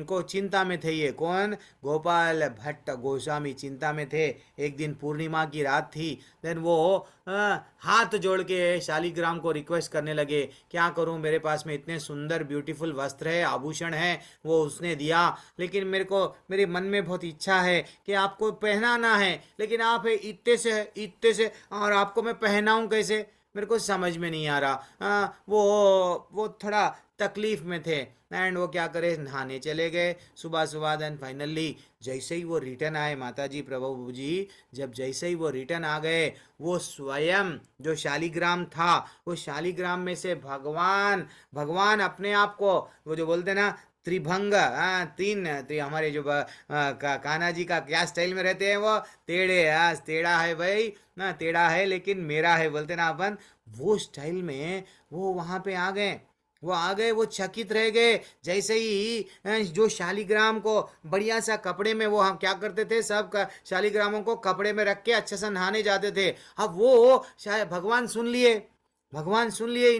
[SPEAKER 1] को चिंता में थे। ये कौन, गोपाल भट्ट गोस्वामी चिंता में थे। एक दिन पूर्णिमा की रात थी। देन वो हाथ जोड़ के शालिग्राम को रिक्वेस्ट करने लगे, क्या करूं, मेरे पास में इतने सुंदर ब्यूटीफुल वस्त्र है, आभूषण है, वो उसने दिया, लेकिन मेरे मन में बहुत इच्छा है कि आपको पहनाना है, लेकिन आप इतने से और आपको मैं पहनाऊं कैसे, मेरे को समझ में नहीं आ रहा। वो थोड़ा तकलीफ में थे। एंड वो क्या करे, नहाने चले गए सुबह सुबह। देन फाइनली जैसे ही वो रिटर्न आए, माता जी प्रभु जी जब जैसे ही वो रिटर्न आ गए, वो स्वयं जो शालिग्राम था, वो शालिग्राम में से भगवान अपने आप को, वो जो बोलते ना त्रिभंग, तीन हमारे जो कान्हा जी का क्या स्टाइल में रहते हैं, वो टेढ़ा है भाई ना, टेढ़ा है लेकिन मेरा है, बोलते ना अपन, वो स्टाइल में वो वहां पे आ गए। वो चकित रह गए। जैसे ही जो शालिग्राम को बढ़िया सा कपड़े में, वो हम क्या करते थे, सब शालिग्रामों को कपड़े में रख के अच्छा सा नहाने जाते थे। अब वो शायद भगवान सुन लिए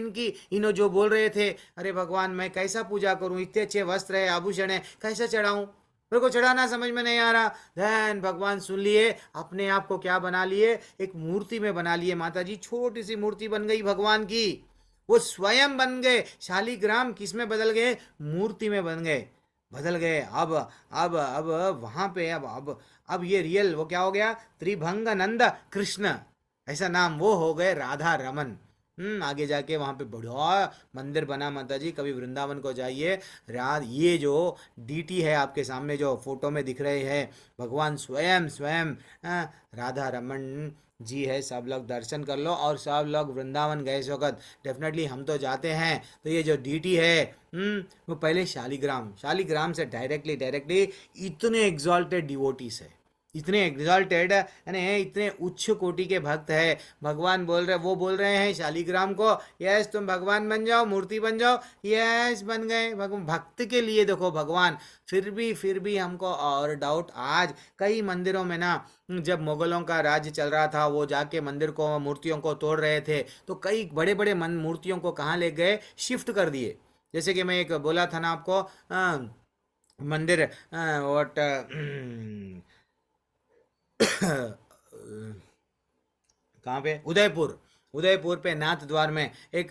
[SPEAKER 1] इन्हों जो बोल रहे थे, अरे भगवान मैं कैसा पूजा करूं, इतने अच्छे वस्त्र है, आभूषण है, कैसा चढ़ाऊं, मेरे को चढ़ाना समझ में नहीं आ रहा। धन भगवान सुन लिए, अपने आप को क्या बना लिए, एक मूर्ति में बना लिए। माता जी छोटी सी मूर्ति बन गई भगवान की, वो स्वयं बन गए। शालिग्राम किस में बदल गए, मूर्ति में बदल गए। अब वहां पे अब ये रियल वो क्या हो गया, त्रिभंग नंद कृष्ण, ऐसा नाम वो हो गए, राधा रमन। आगे जाके वहाँ पे बड़ा मंदिर बना। माता जी कभी वृंदावन को जाइए, ये जो डीटी है आपके सामने जो फोटो में दिख रहे हैं, भगवान स्वयं राधा रमन जी है। सब लोग दर्शन कर लो, और सब लोग वृंदावन गए इस वक्त, डेफिनेटली हम तो जाते हैं। तो ये जो डीटी है वो पहले शालिग्राम से डायरेक्टली इतने एग्जॉल्टेड डिवोटीज है, इतने एग्जॉल्टेड यानी इतने उच्च कोटि के भक्त है। भगवान वो बोल रहे हैं शालिग्राम को, यस तुम भगवान बन जाओ, मूर्ति बन जाओ, यस बन गए भक्त के लिए। देखो भगवान फिर भी हमको और डाउट, आज कई मंदिरों में ना, जब मुगलों का राज्य चल रहा था, वो जाके मंदिर को, मूर्तियों को तोड़ रहे थे, तो कई बड़े बड़े मूर्तियों को कहाँ ले गए, शिफ्ट कर दिए। जैसे कि मैं एक बोला था ना आपको, मंदिर व्हाट कहाँ पे, उदयपुर पे नाथ द्वार में एक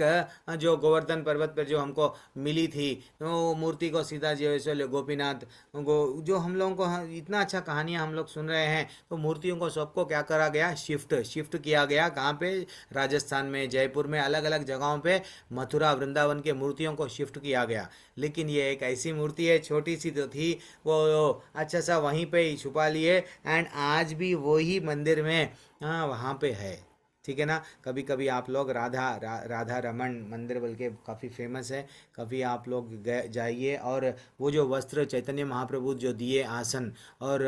[SPEAKER 1] जो गोवर्धन पर्वत पर जो हमको मिली थी, तो मूर्ति को सीधा जैसे गोपीनाथ जो हम लोगों को इतना अच्छा कहानियाँ हम लोग सुन रहे हैं, तो मूर्तियों को सबको क्या करा गया, शिफ्ट किया गया। कहाँ पे, राजस्थान में, जयपुर में, अलग अलग जगहों पे, मथुरा वृंदावन के मूर्तियों को शिफ्ट किया गया। लेकिन ये एक ऐसी मूर्ति है, छोटी सी तो थी, वो अच्छा सा वहीं पे ही छुपा लिए। एंड आज भी वही मंदिर में वहाँ पे है, ठीक है ना। कभी कभी आप लोग राधा रमन मंदिर बल्कि काफ़ी फेमस है, कभी आप लोग जाइए, और वो जो वस्त्र चैतन्य महाप्रभु जो दिए आसन और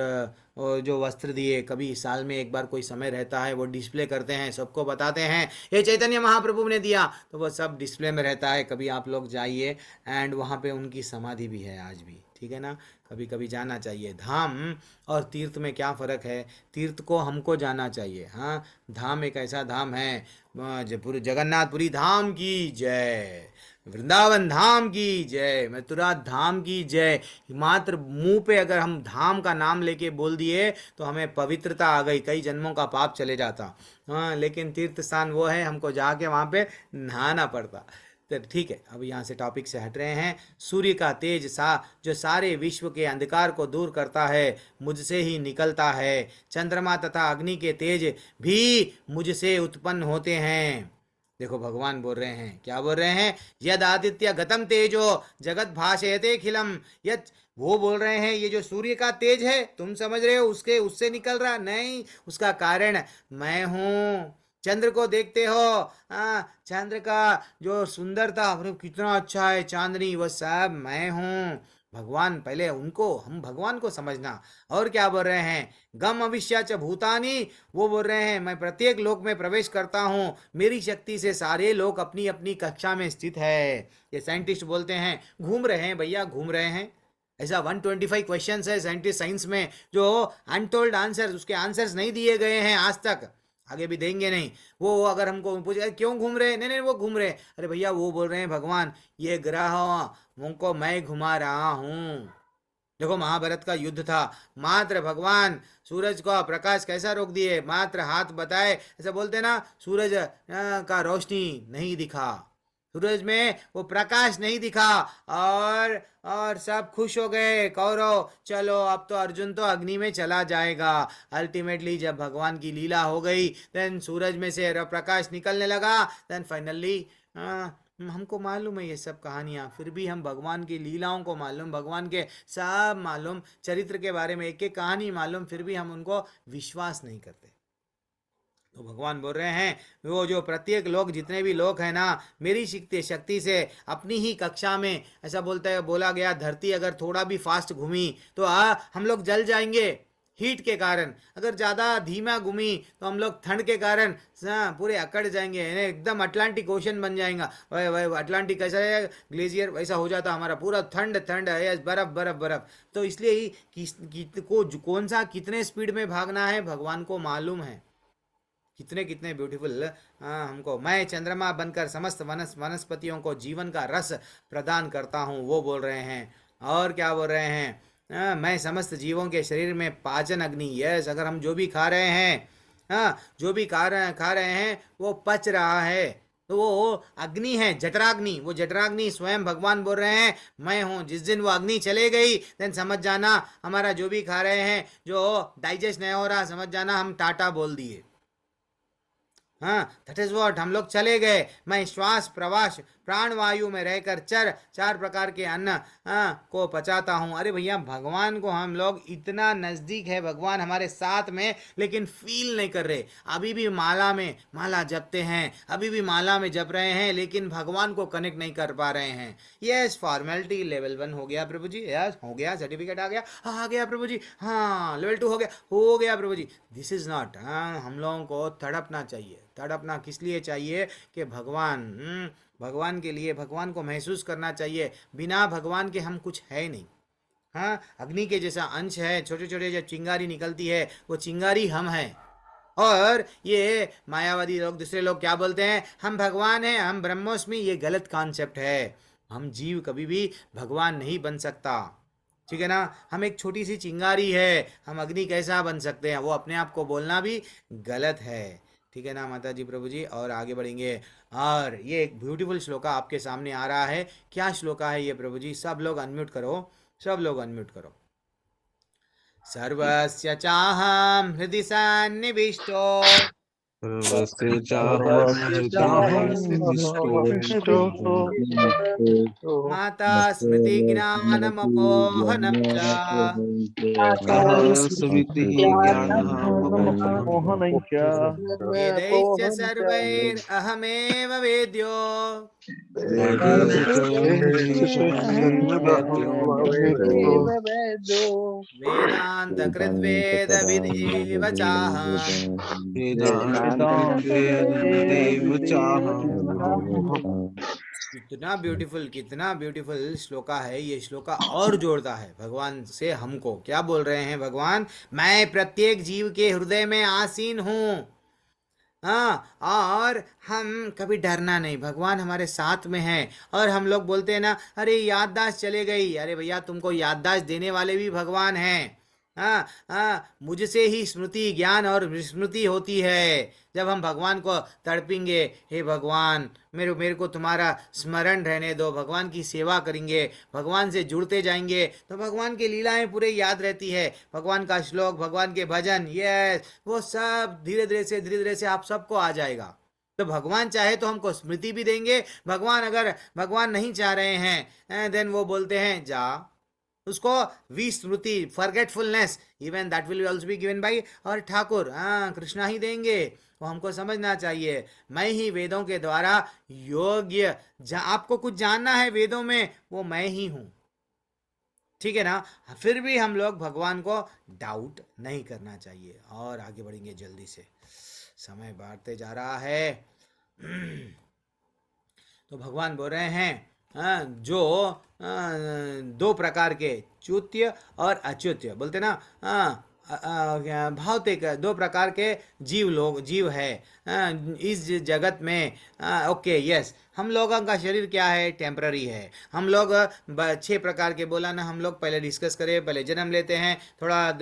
[SPEAKER 1] जो वस्त्र दिए, कभी साल में एक बार कोई समय रहता है, वो डिस्प्ले करते हैं, सबको बताते हैं ये चैतन्य महाप्रभु ने दिया, तो वो सब डिस्प्ले में रहता है। कभी आप लोग जाइए, एंड वहाँ पे उनकी समाधि भी है आज भी, ठीक है ना। कभी कभी जाना चाहिए। धाम और तीर्थ में क्या फ़र्क है, तीर्थ को हमको जाना चाहिए। हाँ, धाम एक ऐसा धाम है, पूरी जगन्नाथपुरी धाम की जय, वृंदावन धाम की जय, मथुरा धाम की जय। मात्र मुंह पे अगर हम धाम का नाम लेके बोल दिए तो हमें पवित्रता आ गई, कई जन्मों का पाप चले जाता। हाँ, लेकिन तीर्थ स्थान वो है, हमको जाके वहाँ पे नहाना पड़ता। तो ठीक है, अब यहाँ से टॉपिक से हट रहे हैं। सूर्य का तेज जो सारे विश्व के अंधकार को दूर करता है, मुझसे ही निकलता है। चंद्रमा तथा अग्नि के तेज भी मुझसे उत्पन्न होते हैं। देखो भगवान बोल रहे हैं, क्या बोल रहे हैं? यद आदित्य गतम तेजो जगत भाषयते खिलम। यद, वो बोल रहे हैं ये जो सूर्य का तेज है तुम समझ रहे हो उसके उससे निकल रहा नहीं, उसका कारण मैं हूँ। चंद्र को देखते हो, चंद्र का जो सुंदरता, अरे कितना अच्छा है चांदनी, वो सब मैं हूँ। भगवान, पहले उनको, हम भगवान को समझना। और क्या बोल रहे हैं? गम अविश्या च भूतानी, वो बोल रहे हैं मैं प्रत्येक लोक में प्रवेश करता हूँ, मेरी शक्ति से सारे लोग अपनी अपनी कक्षा में स्थित है। ये साइंटिस्ट बोलते हैं, घूम रहे हैं भैया, घूम रहे हैं। ऐसा 125 क्वेश्चंस है साइंटिस्ट साइंस में, जो अनटोल्ड आंसर्स, उसके आंसर्स नहीं दिए गए हैं आज तक, आगे भी देंगे नहीं। वो अगर हमको पूछे क्यों घूम रहे, नहीं नहीं वो घूम रहे, अरे भैया वो बोल रहे हैं भगवान ये ग्रह उनको मैं घुमा रहा हूँ। देखो महाभारत का युद्ध था, मात्र भगवान सूरज का प्रकाश कैसा रोक दिए, मात्र हाथ बताए, ऐसा बोलते ना, सूरज का रोशनी नहीं दिखा, सूरज में वो प्रकाश नहीं दिखा, और सब खुश हो गए कौरव, चलो अब तो अर्जुन तो अग्नि में चला जाएगा। अल्टीमेटली जब भगवान की लीला हो गई, देन सूरज में से प्रकाश निकलने लगा, देन फाइनली हमको मालूम है ये सब कहानियाँ, फिर भी हम भगवान की लीलाओं को मालूम, भगवान के सब मालूम, चरित्र के बारे में एक एक कहानी मालूम, फिर भी हम उनको विश्वास नहीं करते। तो भगवान बोल रहे हैं वो जो प्रत्येक लोग, जितने भी लोग हैं ना, मेरी शक्ति से अपनी ही कक्षा में, ऐसा बोलता है, बोला गया धरती अगर थोड़ा भी फास्ट घूमी तो हम लोग जल जाएंगे हीट के कारण, अगर ज़्यादा धीमा घूमी तो हम लोग ठंड के कारण पूरे अकड़ जाएंगे, एकदम अटलांटिक ओशन बन जाएगा। वह अटलांटिक कैसा है, ग्लेशियर वैसा हो जाता हमारा, पूरा ठंड ठंड है, बर्फ बर्फ बर्फ। तो इसलिए ही कौन सा कितने स्पीड में भागना है भगवान को मालूम है। कितने कितने ब्यूटीफुल हमको, मैं चंद्रमा बनकर समस्त वनस्पतियों को जीवन का रस प्रदान करता हूँ, वो बोल रहे हैं। और क्या बोल रहे हैं? मैं समस्त जीवों के शरीर में पाचन अग्नि, यस, अगर हम जो भी खा रहे हैं, जो भी खा रहे हैं वो पच रहा है, तो वो अग्नि है, जठराग्नि। वो जठराग्नि स्वयं भगवान बोल रहे हैं मैं हूँ। जिस दिन वो अग्नि चले गई, देन समझ जाना हमारा जो भी खा रहे हैं जो डाइजेस्ट नहीं हो रहा, समझ जाना हम टाटा बोल दिए। दैट इज वॉट, हम लोग चले गए। मैं श्वास प्रवास प्राणवायु में रहकर चार प्रकार के अन्न को पचाता हूँ। अरे भैया भगवान को हम लोग इतना नज़दीक है, भगवान हमारे साथ में, लेकिन फील नहीं कर रहे। अभी भी माला जपते हैं, अभी भी माला में जप रहे हैं, लेकिन भगवान को कनेक्ट नहीं कर पा रहे हैं। यस, फॉर्मेलिटी लेवल 1 हो गया प्रभु जी, यस हो गया, सर्टिफिकेट आ गया प्रभु जी, हाँ लेवल 2 हो गया प्रभु जी। दिस इज नॉट, हम लोगों को तड़पना चाहिए। तड़पना किस लिए चाहिए? कि भगवान के लिए, भगवान को महसूस करना चाहिए। बिना भगवान के हम कुछ है नहीं। अग्नि के जैसा अंश है, छोटे छोटे जब चिंगारी निकलती है वो चिंगारी हम हैं। और ये मायावादी लोग, दूसरे लोग क्या बोलते हैं, हम भगवान हैं, हम ब्रह्मोस्मि, ये गलत कॉन्सेप्ट है। हम जीव कभी भी भगवान नहीं बन सकता, ठीक है ना। हम एक छोटी सी चिंगारी है, हम अग्नि कैसा बन सकते हैं? वो अपने आप को बोलना भी गलत है, ठीक है ना माता जी, प्रभु जी। और आगे बढ़ेंगे, और ये एक ब्यूटीफुल श्लोका आपके सामने आ रहा है। क्या श्लोका है ये प्रभु जी? सब लोग अनम्यूट करो, सब लोग अनम्यूट करो। सर्वस्य चाहं हृदि सन्निविष्टो
[SPEAKER 3] सर्वस्य चाहं
[SPEAKER 1] माता स्मृति ज्ञानमपोहनं च
[SPEAKER 3] मोहनं च
[SPEAKER 1] वेदैश्च सर्वैरहमेव वेद्यो वेदान्तकृद्वेदविदेव चाहम्। कितना ब्यूटीफुल श्लोका है ये। श्लोका और जोड़ता है भगवान से हमको। क्या बोल रहे हैं भगवान? मैं प्रत्येक जीव के हृदय में आसीन हूँ, और हम कभी डरना नहीं, भगवान हमारे साथ में है। और हम लोग बोलते हैं ना, अरे याददाश्त चले गई, अरे भैया तुमको याददाश्त देने वाले भी भगवान हैं। हाँ हाँ, मुझसे ही स्मृति ज्ञान और विस्मृति होती है। जब हम भगवान को तड़पेंगे, हे भगवान मेरे को तुम्हारा स्मरण रहने दो, भगवान की सेवा करेंगे, भगवान से जुड़ते जाएंगे, तो भगवान की लीलाएं पूरे याद रहती है, भगवान का श्लोक, भगवान के भजन, यस, वो सब धीरे धीरे से आप सबको आ जाएगा। तो भगवान चाहे तो हमको स्मृति भी देंगे, भगवान अगर भगवान नहीं चाह रहे हैं देन वो बोलते हैं जा, उसको विस्मृति, forgetfulness, even that will also be given by our Thakur, हाँ कृष्णा ही देंगे। वो हमको समझना चाहिए, मैं ही वेदों के द्वारा योग्य, आपको कुछ जानना है वेदों में, वो मैं ही हूं, ठीक है ना। फिर भी हम लोग भगवान को डाउट नहीं करना चाहिए। और आगे बढ़ेंगे जल्दी से, समय बढ़ते जा रहा है। तो भगवान बोल रहे हैं जो दो प्रकार के च्युत्य और अच्युत्य बोलते ना, भौतिक दो प्रकार के जीव है इस जगत में। ओके यस, हम लोगों का शरीर क्या है, टेम्पररी है। हम लोग 6 प्रकार के बोला ना, हम लोग पहले डिस्कस करें, पहले जन्म लेते हैं, थोड़ा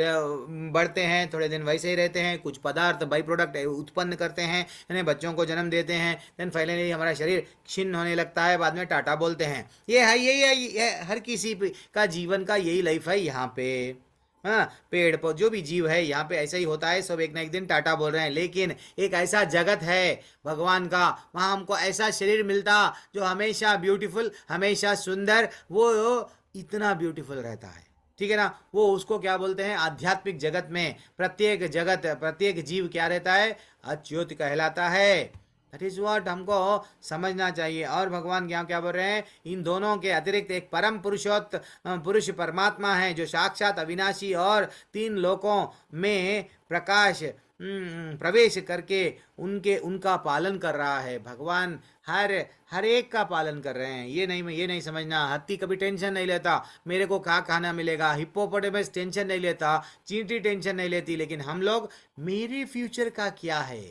[SPEAKER 1] बढ़ते हैं, थोड़े दिन वैसे ही रहते हैं, कुछ पदार्थ बाई प्रोडक्ट उत्पन्न करते हैं, यानी बच्चों को जन्म देते हैं, देन फाइनली हमारा शरीर क्षीण होने लगता है, बाद में टाटा बोलते हैं। ये है, यही है, हर किसी का जीवन का यही लाइफ है यहाँ पे। हाँ, पेड़ पौधे जो भी जीव है यहाँ पे ऐसा ही होता है, सब एक ना एक दिन टाटा बोल रहे हैं। लेकिन एक ऐसा जगत है भगवान का, वहाँ हमको ऐसा शरीर मिलता जो हमेशा ब्यूटीफुल, हमेशा सुंदर, वो इतना ब्यूटीफुल रहता है, ठीक है ना। वो उसको क्या बोलते हैं, आध्यात्मिक जगत में प्रत्येक जीव क्या रहता है, अच्युत कहलाता है। दैट इज व्हाट हमको समझना चाहिए। और भगवान क्या क्या बोल रहे हैं, इन दोनों के अतिरिक्त एक परम पुरुष परमात्मा है जो साक्षात अविनाशी और 3 लोकों में प्रकाश प्रवेश करके उनका पालन कर रहा है। भगवान हर एक का पालन कर रहे हैं। ये नहीं समझना, हाथी कभी टेंशन नहीं लेता मेरे को क्या खाना मिलेगा, हिप्पोपोटेमस टेंशन नहीं लेता, चींटी टेंशन नहीं लेती, लेकिन हम लोग मेरे फ्यूचर का क्या है।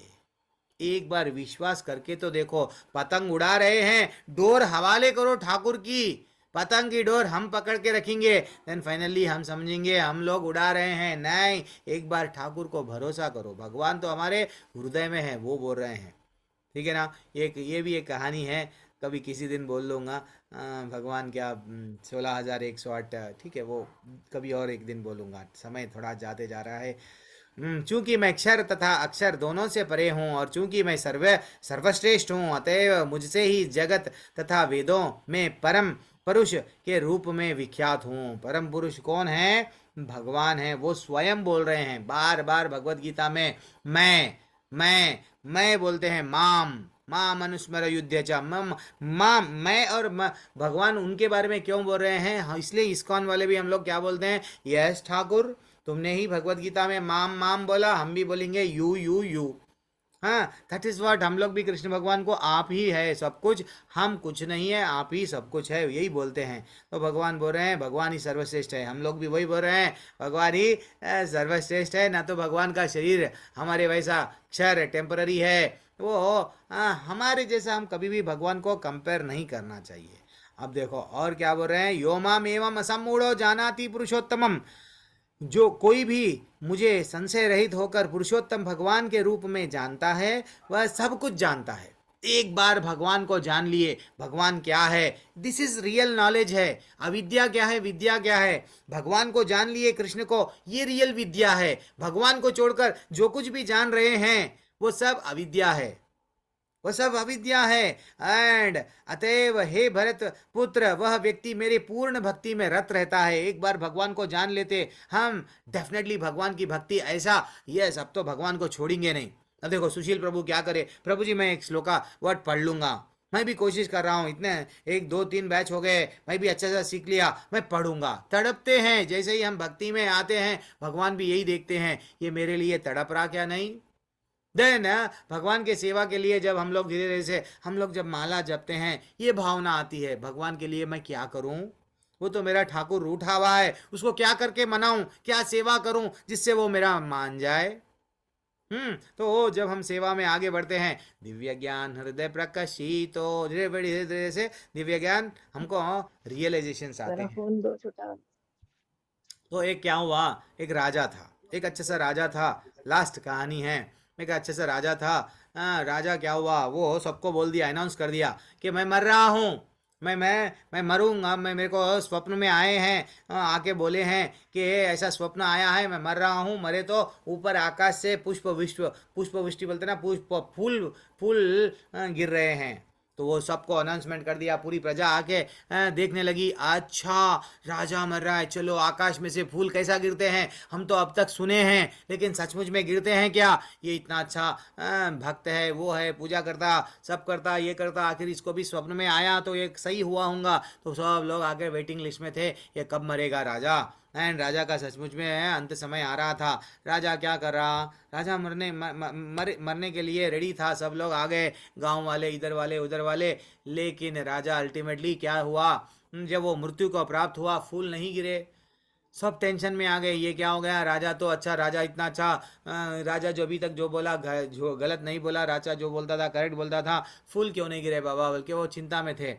[SPEAKER 1] एक बार विश्वास करके तो देखो, पतंग उड़ा रहे हैं, डोर हवाले करो ठाकुर की, पतंग की डोर हम पकड़ के रखेंगे, देन फाइनली हम समझेंगे हम लोग उड़ा रहे हैं। नहीं, एक बार ठाकुर को भरोसा करो, भगवान तो हमारे हृदय में है, वो बोल रहे हैं, ठीक है ना। ये भी एक कहानी है, कभी किसी दिन बोल लूँगा। भगवान क्या 16,108, ठीक है, वो कभी और एक दिन बोलूँगा, समय थोड़ा जाते जा रहा है। चूंकि मैं अक्षर तथा अक्षर दोनों से परे हूँ और चूंकि मैं सर्वश्रेष्ठ हूँ, अतएव मुझसे ही जगत तथा वेदों में परम पुरुष के रूप में विख्यात हूँ। परम पुरुष कौन है, भगवान है, वो स्वयं बोल रहे हैं बार बार भगवत गीता में, मैं बोलते हैं, माम अनुस्मर युद्ध च, मैं और भगवान उनके बारे में क्यों बोल रहे हैं, इसलिए इस्कॉन वाले भी हम लोग क्या बोलते हैं, यस ठाकुर तुमने ही भगवत गीता में माम बोला, हम भी बोलेंगे यू। हाँ, दैट इज व्हाट, हम लोग भी कृष्ण भगवान को आप ही है सब कुछ, हम कुछ नहीं है, आप ही सब कुछ है, यही बोलते हैं। तो भगवान बोल रहे हैं भगवान ही सर्वश्रेष्ठ है, हम लोग भी वही बोल रहे हैं भगवान ही सर्वश्रेष्ठ है। ना तो भगवान का शरीर हमारे वैसा क्षर टेम्पररी है, वो हमारे जैसा, हम कभी भी भगवान को कंपेयर नहीं करना चाहिए। अब देखो और क्या बोल रहे हैं, यो माम एवं असमूढ़ो जानाति पुरुषोत्तमम, जो कोई भी मुझे संशय रहित होकर पुरुषोत्तम भगवान के रूप में जानता है, वह सब कुछ जानता है। एक बार भगवान को जान लिए, भगवान क्या है, दिस इज रियल नॉलेज है। अविद्या क्या है, विद्या क्या है, भगवान को जान लिए कृष्ण को, ये रियल विद्या है। भगवान को छोड़कर जो कुछ भी जान रहे हैं वो सब अविद्या है, वह सब अविद्या है। एंड अतएव हे भरत पुत्र, वह व्यक्ति मेरे पूर्ण भक्ति में रत रहता है। एक बार भगवान को जान लेते हम, डेफिनेटली भगवान की भक्ति ऐसा, यस अब तो भगवान को छोड़ेंगे नहीं। अब देखो सुशील प्रभु क्या करे, प्रभु जी मैं एक श्लोका वर्ड पढ़ लूंगा, मैं भी कोशिश कर रहा हूँ, इतने 1 2 3 बैच हो गए, मैं भी अच्छा सा सीख लिया, मैं पढ़ूंगा। तड़पते हैं, जैसे ही हम भक्ति में आते हैं भगवान भी यही देखते हैं, ये मेरे लिए तड़प रहा क्या नहीं। देन भगवान के सेवा के लिए जब हम लोग धीरे धीरे से हम लोग जब माला जपते हैं, ये भावना आती है भगवान के लिए मैं क्या करूं, वो तो मेरा ठाकुर रूठा हुआ है, उसको क्या करके मनाऊं, क्या सेवा करूं जिससे वो मेरा मान जाए। तो जब हम सेवा में आगे बढ़ते हैं, दिव्य ज्ञान हृदय प्रकाशी, तो धीरे धीरे से दिव्य ज्ञान हमको रियलाइजेशन आते हैं।
[SPEAKER 2] फोन दो छोटा।
[SPEAKER 1] तो एक क्या हुआ, एक राजा था, एक अच्छा सा राजा था, लास्ट कहानी है। एक अच्छा सा राजा था। राजा क्या हुआ, वो सबको बोल दिया, अनाउंस कर दिया कि मैं मर रहा हूँ, मैं मरूंगा, मैं मेरे को स्वप्न में आए हैं, आके बोले हैं कि ऐसा स्वप्न आया है, मैं मर रहा हूँ, मरे तो ऊपर आकाश से पुष्प वृष्टि बोलते ना, पुष्प फूल फूल गिर रहे हैं। तो वो सबको अनाउंसमेंट कर दिया, पूरी प्रजा आके देखने लगी, अच्छा राजा मर रहा है, चलो आकाश में से फूल कैसा गिरते हैं, हम तो अब तक सुने हैं लेकिन सचमुच में गिरते हैं क्या, ये इतना अच्छा भक्त है, वो है, पूजा करता, सब करता, ये करता, आखिर इसको भी स्वप्न में आया तो ये सही हुआ होगा। तो सब लोग आके वेटिंग लिस्ट में थे, ये कब मरेगा राजा। एंड राजा का सचमुच में अंत समय आ रहा था। राजा क्या कर रहा, राजा मरने के लिए रेडी था, सब लोग आ गए, गांव वाले, इधर वाले, उधर वाले। लेकिन राजा अल्टीमेटली क्या हुआ, जब वो मृत्यु को प्राप्त हुआ, फूल नहीं गिरे। सब टेंशन में आ गए, ये क्या हो गया, राजा तो अच्छा, राजा इतना अच्छा, राजा जो अभी तक जो बोला जो गलत नहीं बोला, राजा जो बोलता था करेक्ट बोलता था, फूल क्यों नहीं गिरे बाबा, बल्कि वो चिंता में थे।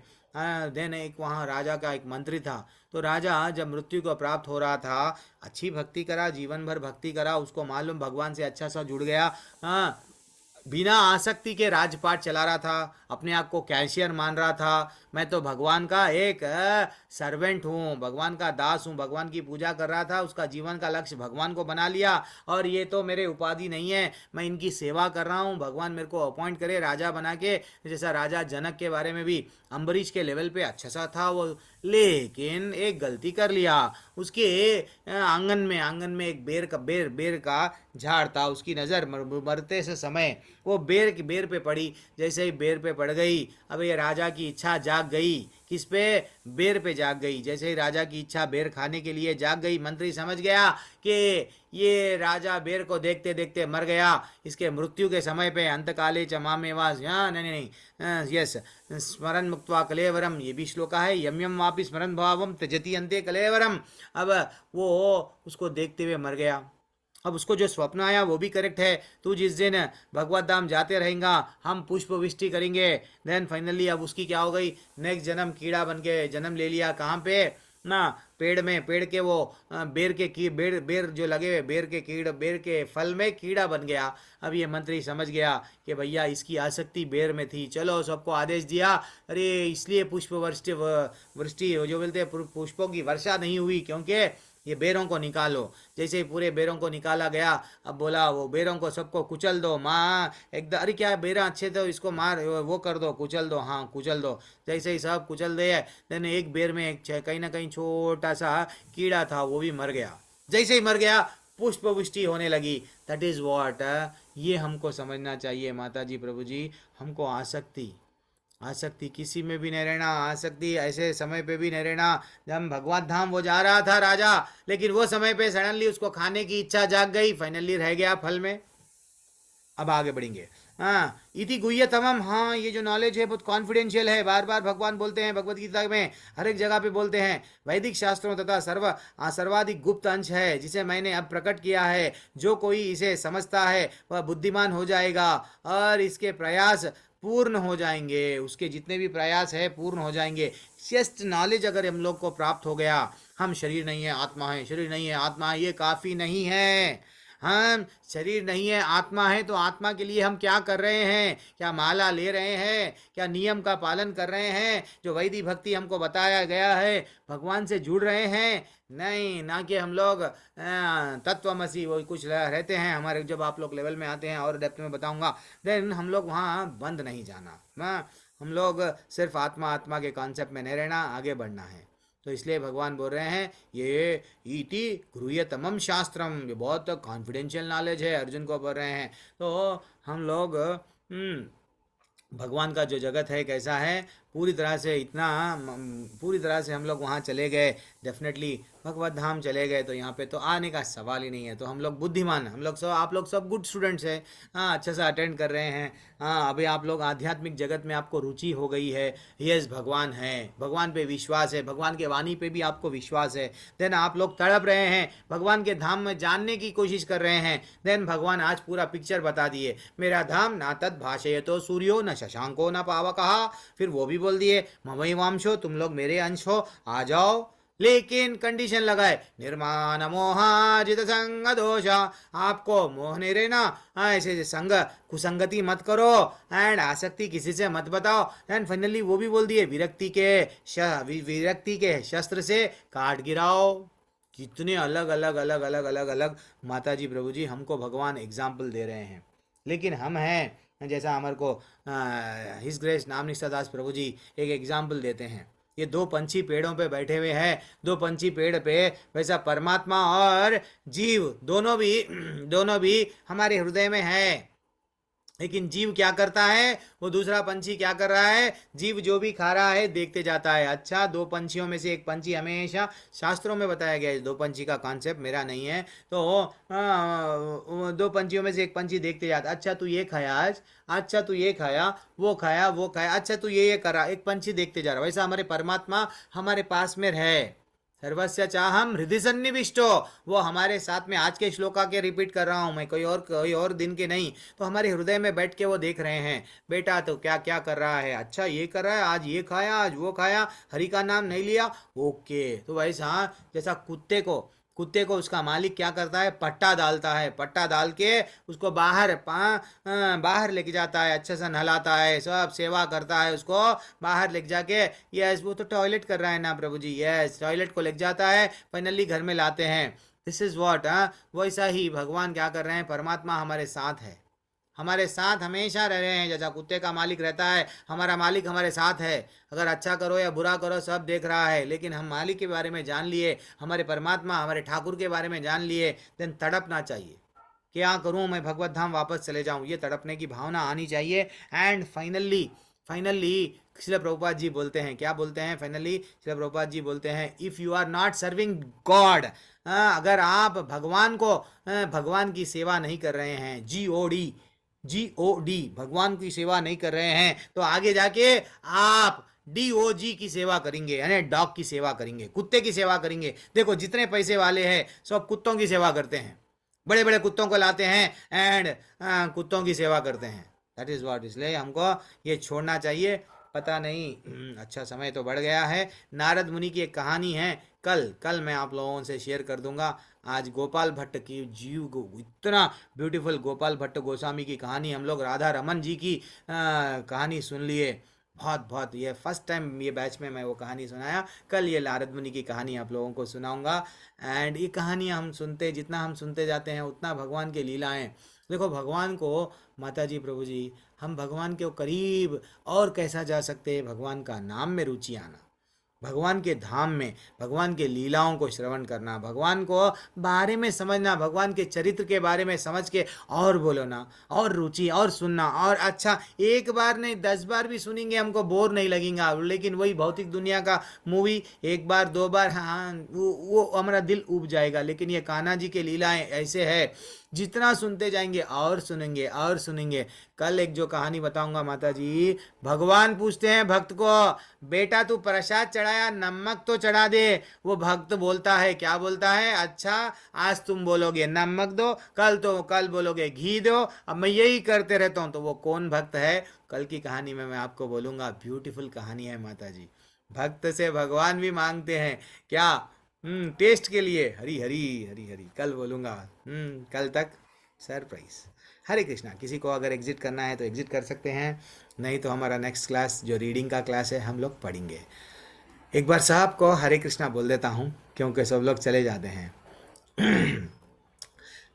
[SPEAKER 1] देन एक वहाँ राजा का एक मंत्री था। तो राजा जब मृत्यु को प्राप्त हो रहा था, अच्छी भक्ति करा, जीवन भर भक्ति करा, उसको मालूम भगवान से अच्छा सा जुड़ गया। हाँ, बिना आसक्ति के राजपाट चला रहा था, अपने आप को कैशियर मान रहा था, मैं तो भगवान का एक सर्वेंट हूँ, भगवान का दास हूँ, भगवान की पूजा कर रहा था, उसका जीवन का लक्ष्य भगवान को बना लिया, और ये तो मेरे उपाधि नहीं है, मैं इनकी सेवा कर रहा हूँ, भगवान मेरे को अपॉइंट करे राजा बना के। जैसा राजा जनक के बारे में भी अम्बरीश के लेवल पे अच्छा सा था वो, लेकिन एक गलती कर लिया, उसके आंगन में एक बेर का झाड़ था, उसकी नज़र मरते से समय वो बेर पे पड़ी। जैसे ही बेर पे पड़ गई, अब ये राजा की इच्छा जाग गई, किस पे, बेर पे जाग गई। जैसे ही राजा की इच्छा बेर खाने के लिए जाग गई, मंत्री समझ गया कि ये राजा बेर को देखते देखते मर गया, इसके मृत्यु के समय पे अंतकाले च मामेवास, नहीं, यस, स्मरण मुक्त्वा कलेवरम, ये भी श्लोका है, यम यम वापि स्मरण भावम त्यजति अंते कलेवरम। अब वो उसको देखते हुए मर गया। अब उसको जो स्वप्न आया वो भी करेक्ट है, तू जिस दिन भगवत धाम जाते रहेगा, हम पुष्प वृष्टि करेंगे। देन फाइनली अब उसकी क्या हो गई, नेक्स्ट जन्म कीड़ा बन के जन्म ले लिया, कहाँ पे ना, पेड़ में, पेड़ के वो बेर के की बेर बेर जो लगे हुए बेर के कीड़, बेर के फल में कीड़ा बन गया। अब ये मंत्री समझ गया कि भैया इसकी आसक्ति बेर में थी, चलो सबको आदेश दिया, अरे इसलिए पुष्प वृष्टि वृष्टि जो बोलते हैं पुष्पों की वर्षा नहीं हुई, क्योंकि ये बेरों को निकालो। जैसे ही पूरे बेरों को निकाला गया, अब बोला वो बेरों को सबको कुचल दो, माँ एकदम, अरे क्या बेरा अच्छे थे, इसको मार, वो कर दो, कुचल दो, हाँ कुचल दो। जैसे ही सब कुचल दिए, देन एक बेर में एक कहीं ना कहीं छोटा सा कीड़ा था, वो भी मर गया। जैसे ही मर गया, पुष्प वृष्टि होने लगी। दैट इज वॉट, ये हमको समझना चाहिए माता जी, प्रभु जी, हमको आसक्ति, आसक्ति किसी में भी नहीं रहना, आसक्ति ऐसे समय पे भी नहीं रहना। जब भगवत धाम वो जा रहा था राजा, लेकिन वो समय पे सडनली उसको खाने की इच्छा जाग गई, फाइनली रह गया फल में। अब आगे बढ़ेंगे। हाँ, इति गुह्यतमम, हाँ ये जो नॉलेज है बहुत कॉन्फिडेंशियल है, बार बार भगवान बोलते हैं भगवत गीता में, हर एक जगह पे बोलते हैं, वैदिक शास्त्रों तथा सर्वाधिक गुप्त अंश है, जिसे मैंने अब प्रकट किया है। जो कोई इसे समझता है वह बुद्धिमान हो जाएगा, और इसके प्रयास पूर्ण हो जाएंगे, उसके जितने भी प्रयास है पूर्ण हो जाएंगे। जस्ट नॉलेज अगर हम लोग को प्राप्त हो गया, हम शरीर नहीं है आत्मा है, शरीर नहीं है आत्मा है, ये काफ़ी नहीं है। हम शरीर नहीं है आत्मा है, तो आत्मा के लिए हम क्या कर रहे हैं, क्या माला ले रहे हैं, क्या नियम का पालन कर रहे हैं, जो वैदिक भक्ति हमको बताया गया है, भगवान से जुड़ रहे हैं, नहीं, ना कि हम लोग तत्वमसी वो कुछ रहते हैं हमारे, जब आप लोग लेवल में आते हैं और डेप्थ में बताऊंगा, देन हम लोग वहाँ बंद नहीं जाना, हम लोग सिर्फ आत्मा आत्मा के कॉन्सेप्ट में नहीं रहना, आगे बढ़ना है। तो इसलिए भगवान बोल रहे हैं ये इति गृह्यतमम शास्त्रम, ये बहुत कॉन्फिडेंशियल नॉलेज है, अर्जुन को बोल रहे हैं। तो हम लोग भगवान का जो जगत है कैसा है, पूरी तरह से इतना पूरी तरह से हम लोग वहाँ चले गए, डेफिनेटली भगवत धाम चले गए, तो यहाँ पे तो आने का सवाल ही नहीं है। तो हम लोग बुद्धिमान, हम लोग सब, आप लोग सब गुड स्टूडेंट्स हैं, हाँ अच्छा सा अटेंड कर रहे हैं, हाँ अभी आप लोग आध्यात्मिक जगत में आपको रुचि हो गई है, यस भगवान है, भगवान पे विश्वास है, भगवान के वाणी पे भी आपको विश्वास है, देन आप लोग तड़प रहे हैं, भगवान के धाम में जानने की कोशिश कर रहे हैं, देन भगवान आज पूरा पिक्चर बता दिए, मेरा धाम ना तद भाषयतो सूर्यो न शशांको न पावकः, फिर वो भी बोल दिए ममैवांशो, तुम लोग मेरे अंश हो, आ जाओ, लेकिन कंडीशन लगाए, निर्माण मोहाजित संग दोष, आपको मोह नहीं रहना, ऐसे संग कुसंगति मत करो, एंड आसक्ति किसी से मत बताओ। एंड फाइनली वो भी बोल दिए, विरक्ति के शस्त्र से काट गिराओ। कितने अलग अलग अलग अलग अलग अलग माता जी प्रभु जी हमको भगवान एग्जाम्पल दे रहे हैं। लेकिन हम हैं, जैसा हमारे को हिज ग्रेस नाम निष्ठा दास प्रभु जी एक एग्जाम्पल देते हैं। ये दो पंछी पेड़ों पे बैठे हुए हैं, दो पंछी पेड़ पे, वैसा परमात्मा और जीव दोनों भी हमारे हृदय में है। लेकिन जीव क्या करता है, वो दूसरा पंछी क्या कर रहा है, जीव जो भी खा रहा है देखते जाता है। अच्छा, दो पंछियों में से एक पंछी, हमेशा शास्त्रों में बताया गया है, दो पंछी का कॉन्सेप्ट मेरा नहीं है, तो दो पंछियों में से एक पंछी देखते जाता, अच्छा तू ये खाया आज, अच्छा तू ये खाया, वो खाया वो खाया, अच्छा तू ये करा, एक पंछी देखते जा रहा। वैसा हमारे परमात्मा हमारे पास में है। सर्वस्य चाहम हृदय सन्निविष्टो, वो हमारे साथ में, आज के श्लोका के रिपीट कर रहा हूँ मैं, कोई और दिन के नहीं, तो हमारे हृदय में बैठ के वो देख रहे हैं, बेटा तो क्या क्या कर रहा है, अच्छा ये कर रहा है, आज ये खाया आज वो खाया, हरि का नाम नहीं लिया, ओके। तो वैसा जैसा कुत्ते को उसका मालिक क्या करता है, पट्टा डालता है, पट्टा डाल के उसको बाहर लेके जाता है, अच्छे से नहलाता है, सब सेवा करता है, उसको बाहर लेके जाके, यस वो तो टॉयलेट कर रहा है ना प्रभु जी, यस टॉयलेट को लेके जाता है, फाइनली घर में लाते हैं। दिस इज वॉट, वैसा ही भगवान क्या कर रहे हैं, परमात्मा हमारे साथ है, हमारे साथ हमेशा रह रहे हैं। जैसा कुत्ते का मालिक रहता है, हमारा मालिक हमारे साथ है, अगर अच्छा करो या बुरा करो सब देख रहा है। लेकिन हम मालिक के बारे में जान लिए, हमारे परमात्मा हमारे ठाकुर के बारे में जान लिए, देन तड़पना चाहिए, क्या करूं मैं, भगवत धाम वापस चले जाऊं, ये तड़पने की भावना आनी चाहिए। एंड फाइनली श्रील प्रभुपाद जी बोलते हैं, क्या बोलते हैं फाइनली, श्रील प्रभुपाद जी बोलते हैं, if you are not serving God, अगर आप भगवान की सेवा नहीं कर रहे हैं, GOD भगवान की सेवा नहीं कर रहे हैं, तो आगे जाके आप DOG की सेवा करेंगे, यानी डॉग की सेवा करेंगे, कुत्ते की सेवा करेंगे। देखो जितने पैसे वाले हैं सब कुत्तों की सेवा करते हैं, बड़े बड़े कुत्तों को लाते हैं एंड कुत्तों की सेवा करते हैं। दैट इज़ व्हाट, इसलिए हमको ये छोड़ना चाहिए। पता नहीं, अच्छा समय तो बढ़ गया है। नारद मुनि की एक कहानी है, कल मैं आप लोगों से शेयर कर दूंगा। आज गोपाल भट्ट की इतना ब्यूटीफुल गोपाल भट्ट गोस्वामी की कहानी, हम लोग राधा रमन जी की कहानी सुन लिए, बहुत ये फर्स्ट टाइम ये बैच में मैं वो कहानी सुनाया। कल ये नारद मुनि की कहानी आप लोगों को सुनाऊंगा। एंड ये कहानियाँ हम सुनते, जितना हम सुनते जाते हैं उतना भगवान के लीलाएं, देखो भगवान को, माता जी प्रभु जी, हम भगवान के करीब और कैसा जा सकते हैं, भगवान का नाम में रुचि आना, भगवान के धाम में, भगवान के लीलाओं को श्रवण करना, भगवान को बारे में समझना, भगवान के चरित्र के बारे में समझ के और बोलना, और रुचि और सुनना, और अच्छा एक बार नहीं 10 बार भी सुनेंगे हमको बोर नहीं लगेगा। लेकिन वही भौतिक दुनिया का मूवी एक बार 2 बार, हाँ वो हमारा दिल उब जाएगा। लेकिन ये कान्हा जी के लीलाएं ऐसे है, जितना सुनते जाएंगे और सुनेंगे और सुनेंगे। कल एक जो कहानी बताऊंगा माता जी, भगवान पूछते हैं भक्त को, बेटा तू प्रसाद चढ़ाया, नमक तो चढ़ा दे। वो भक्त बोलता है, क्या बोलता है, अच्छा आज तुम बोलोगे नमक दो, कल बोलोगे घी दो, अब मैं यही करते रहता हूँ। तो वो कौन भक्त है, कल की कहानी में मैं आपको बोलूंगा। ब्यूटीफुल कहानी है माता जी, भक्त से भगवान भी मांगते हैं क्या, टेस्ट के लिए, हरी हरी हरी हरी, कल बोलूँगा। कल तक सरप्राइज। हरे कृष्णा। किसी को अगर एग्जिट करना है तो एग्जिट कर सकते हैं, नहीं तो हमारा नेक्स्ट क्लास जो रीडिंग का क्लास है हम लोग पढ़ेंगे। एक बार साहब को हरे कृष्णा बोल देता हूँ क्योंकि सब लोग चले जाते हैं।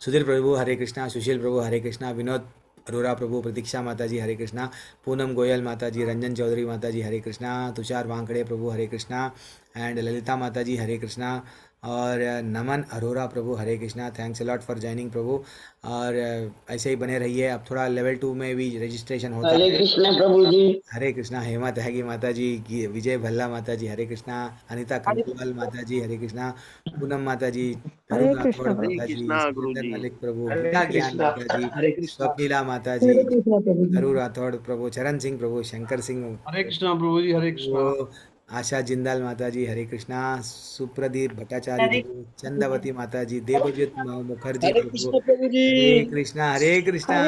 [SPEAKER 1] सुधीर प्रभु हरे कृष्णा, सुशील प्रभु हरे कृष्णा, विनोद अरोरा प्रभु, प्रतीक्षा माता जी हरे कृष्णा, पूनम गोयल माता जी, रंजन चौधरी माता जी हरे कृष्णा, तुषार वांकड़े प्रभु हरे कृष्णा, एंड ललिता माता जी हरे कृष्णा, और नमन अरोरा प्रभु Hare Krishna. Thanks a lot for joining प्रभु, और ऐसे ही बने रहिए। अब थोड़ा लेवल 2 में भी रजिस्ट्रेशन होता है।
[SPEAKER 5] हरे कृष्णा प्रभु जी।
[SPEAKER 1] हरे कृष्णा। हेमत हैगी माता जी, विजय भल्ला माता जी हरे कृष्णा, अनिता खंडेलवाल माता जी हरे कृष्णा, पूनम माता जी,
[SPEAKER 6] हरे
[SPEAKER 1] अरुण
[SPEAKER 6] कृष्णा
[SPEAKER 1] राठौड़
[SPEAKER 3] हरे
[SPEAKER 1] माता जी,
[SPEAKER 3] कृष्णा गुरु
[SPEAKER 1] सुरेंद्र
[SPEAKER 3] जी।
[SPEAKER 1] मलिक प्रभु,
[SPEAKER 5] हरे
[SPEAKER 1] गीता ज्ञान
[SPEAKER 5] कृष्णा,
[SPEAKER 1] माता जी,
[SPEAKER 5] हरे कृष्णा,
[SPEAKER 1] स्वप्नीला माता जी,
[SPEAKER 6] हरे कृष्णा प्रभु जी।
[SPEAKER 1] अरुण राठौड़ प्रभु, चरण सिंह प्रभु, शंकर सिंह
[SPEAKER 5] हरे कृष्णा प्रभु जी, हरे कृष्णा।
[SPEAKER 1] वो आशा जिंदाल माता जी हरे कृष्णा, सुप्रदीप भट्टाचार्य प्रभु, चंदावती माता जी, देवजीत मुखर्जी
[SPEAKER 5] हरे
[SPEAKER 1] प्रभु,
[SPEAKER 5] कृष्ण प्रभु जी।
[SPEAKER 1] हरे कृष्णा,
[SPEAKER 6] हरे कृष्णा।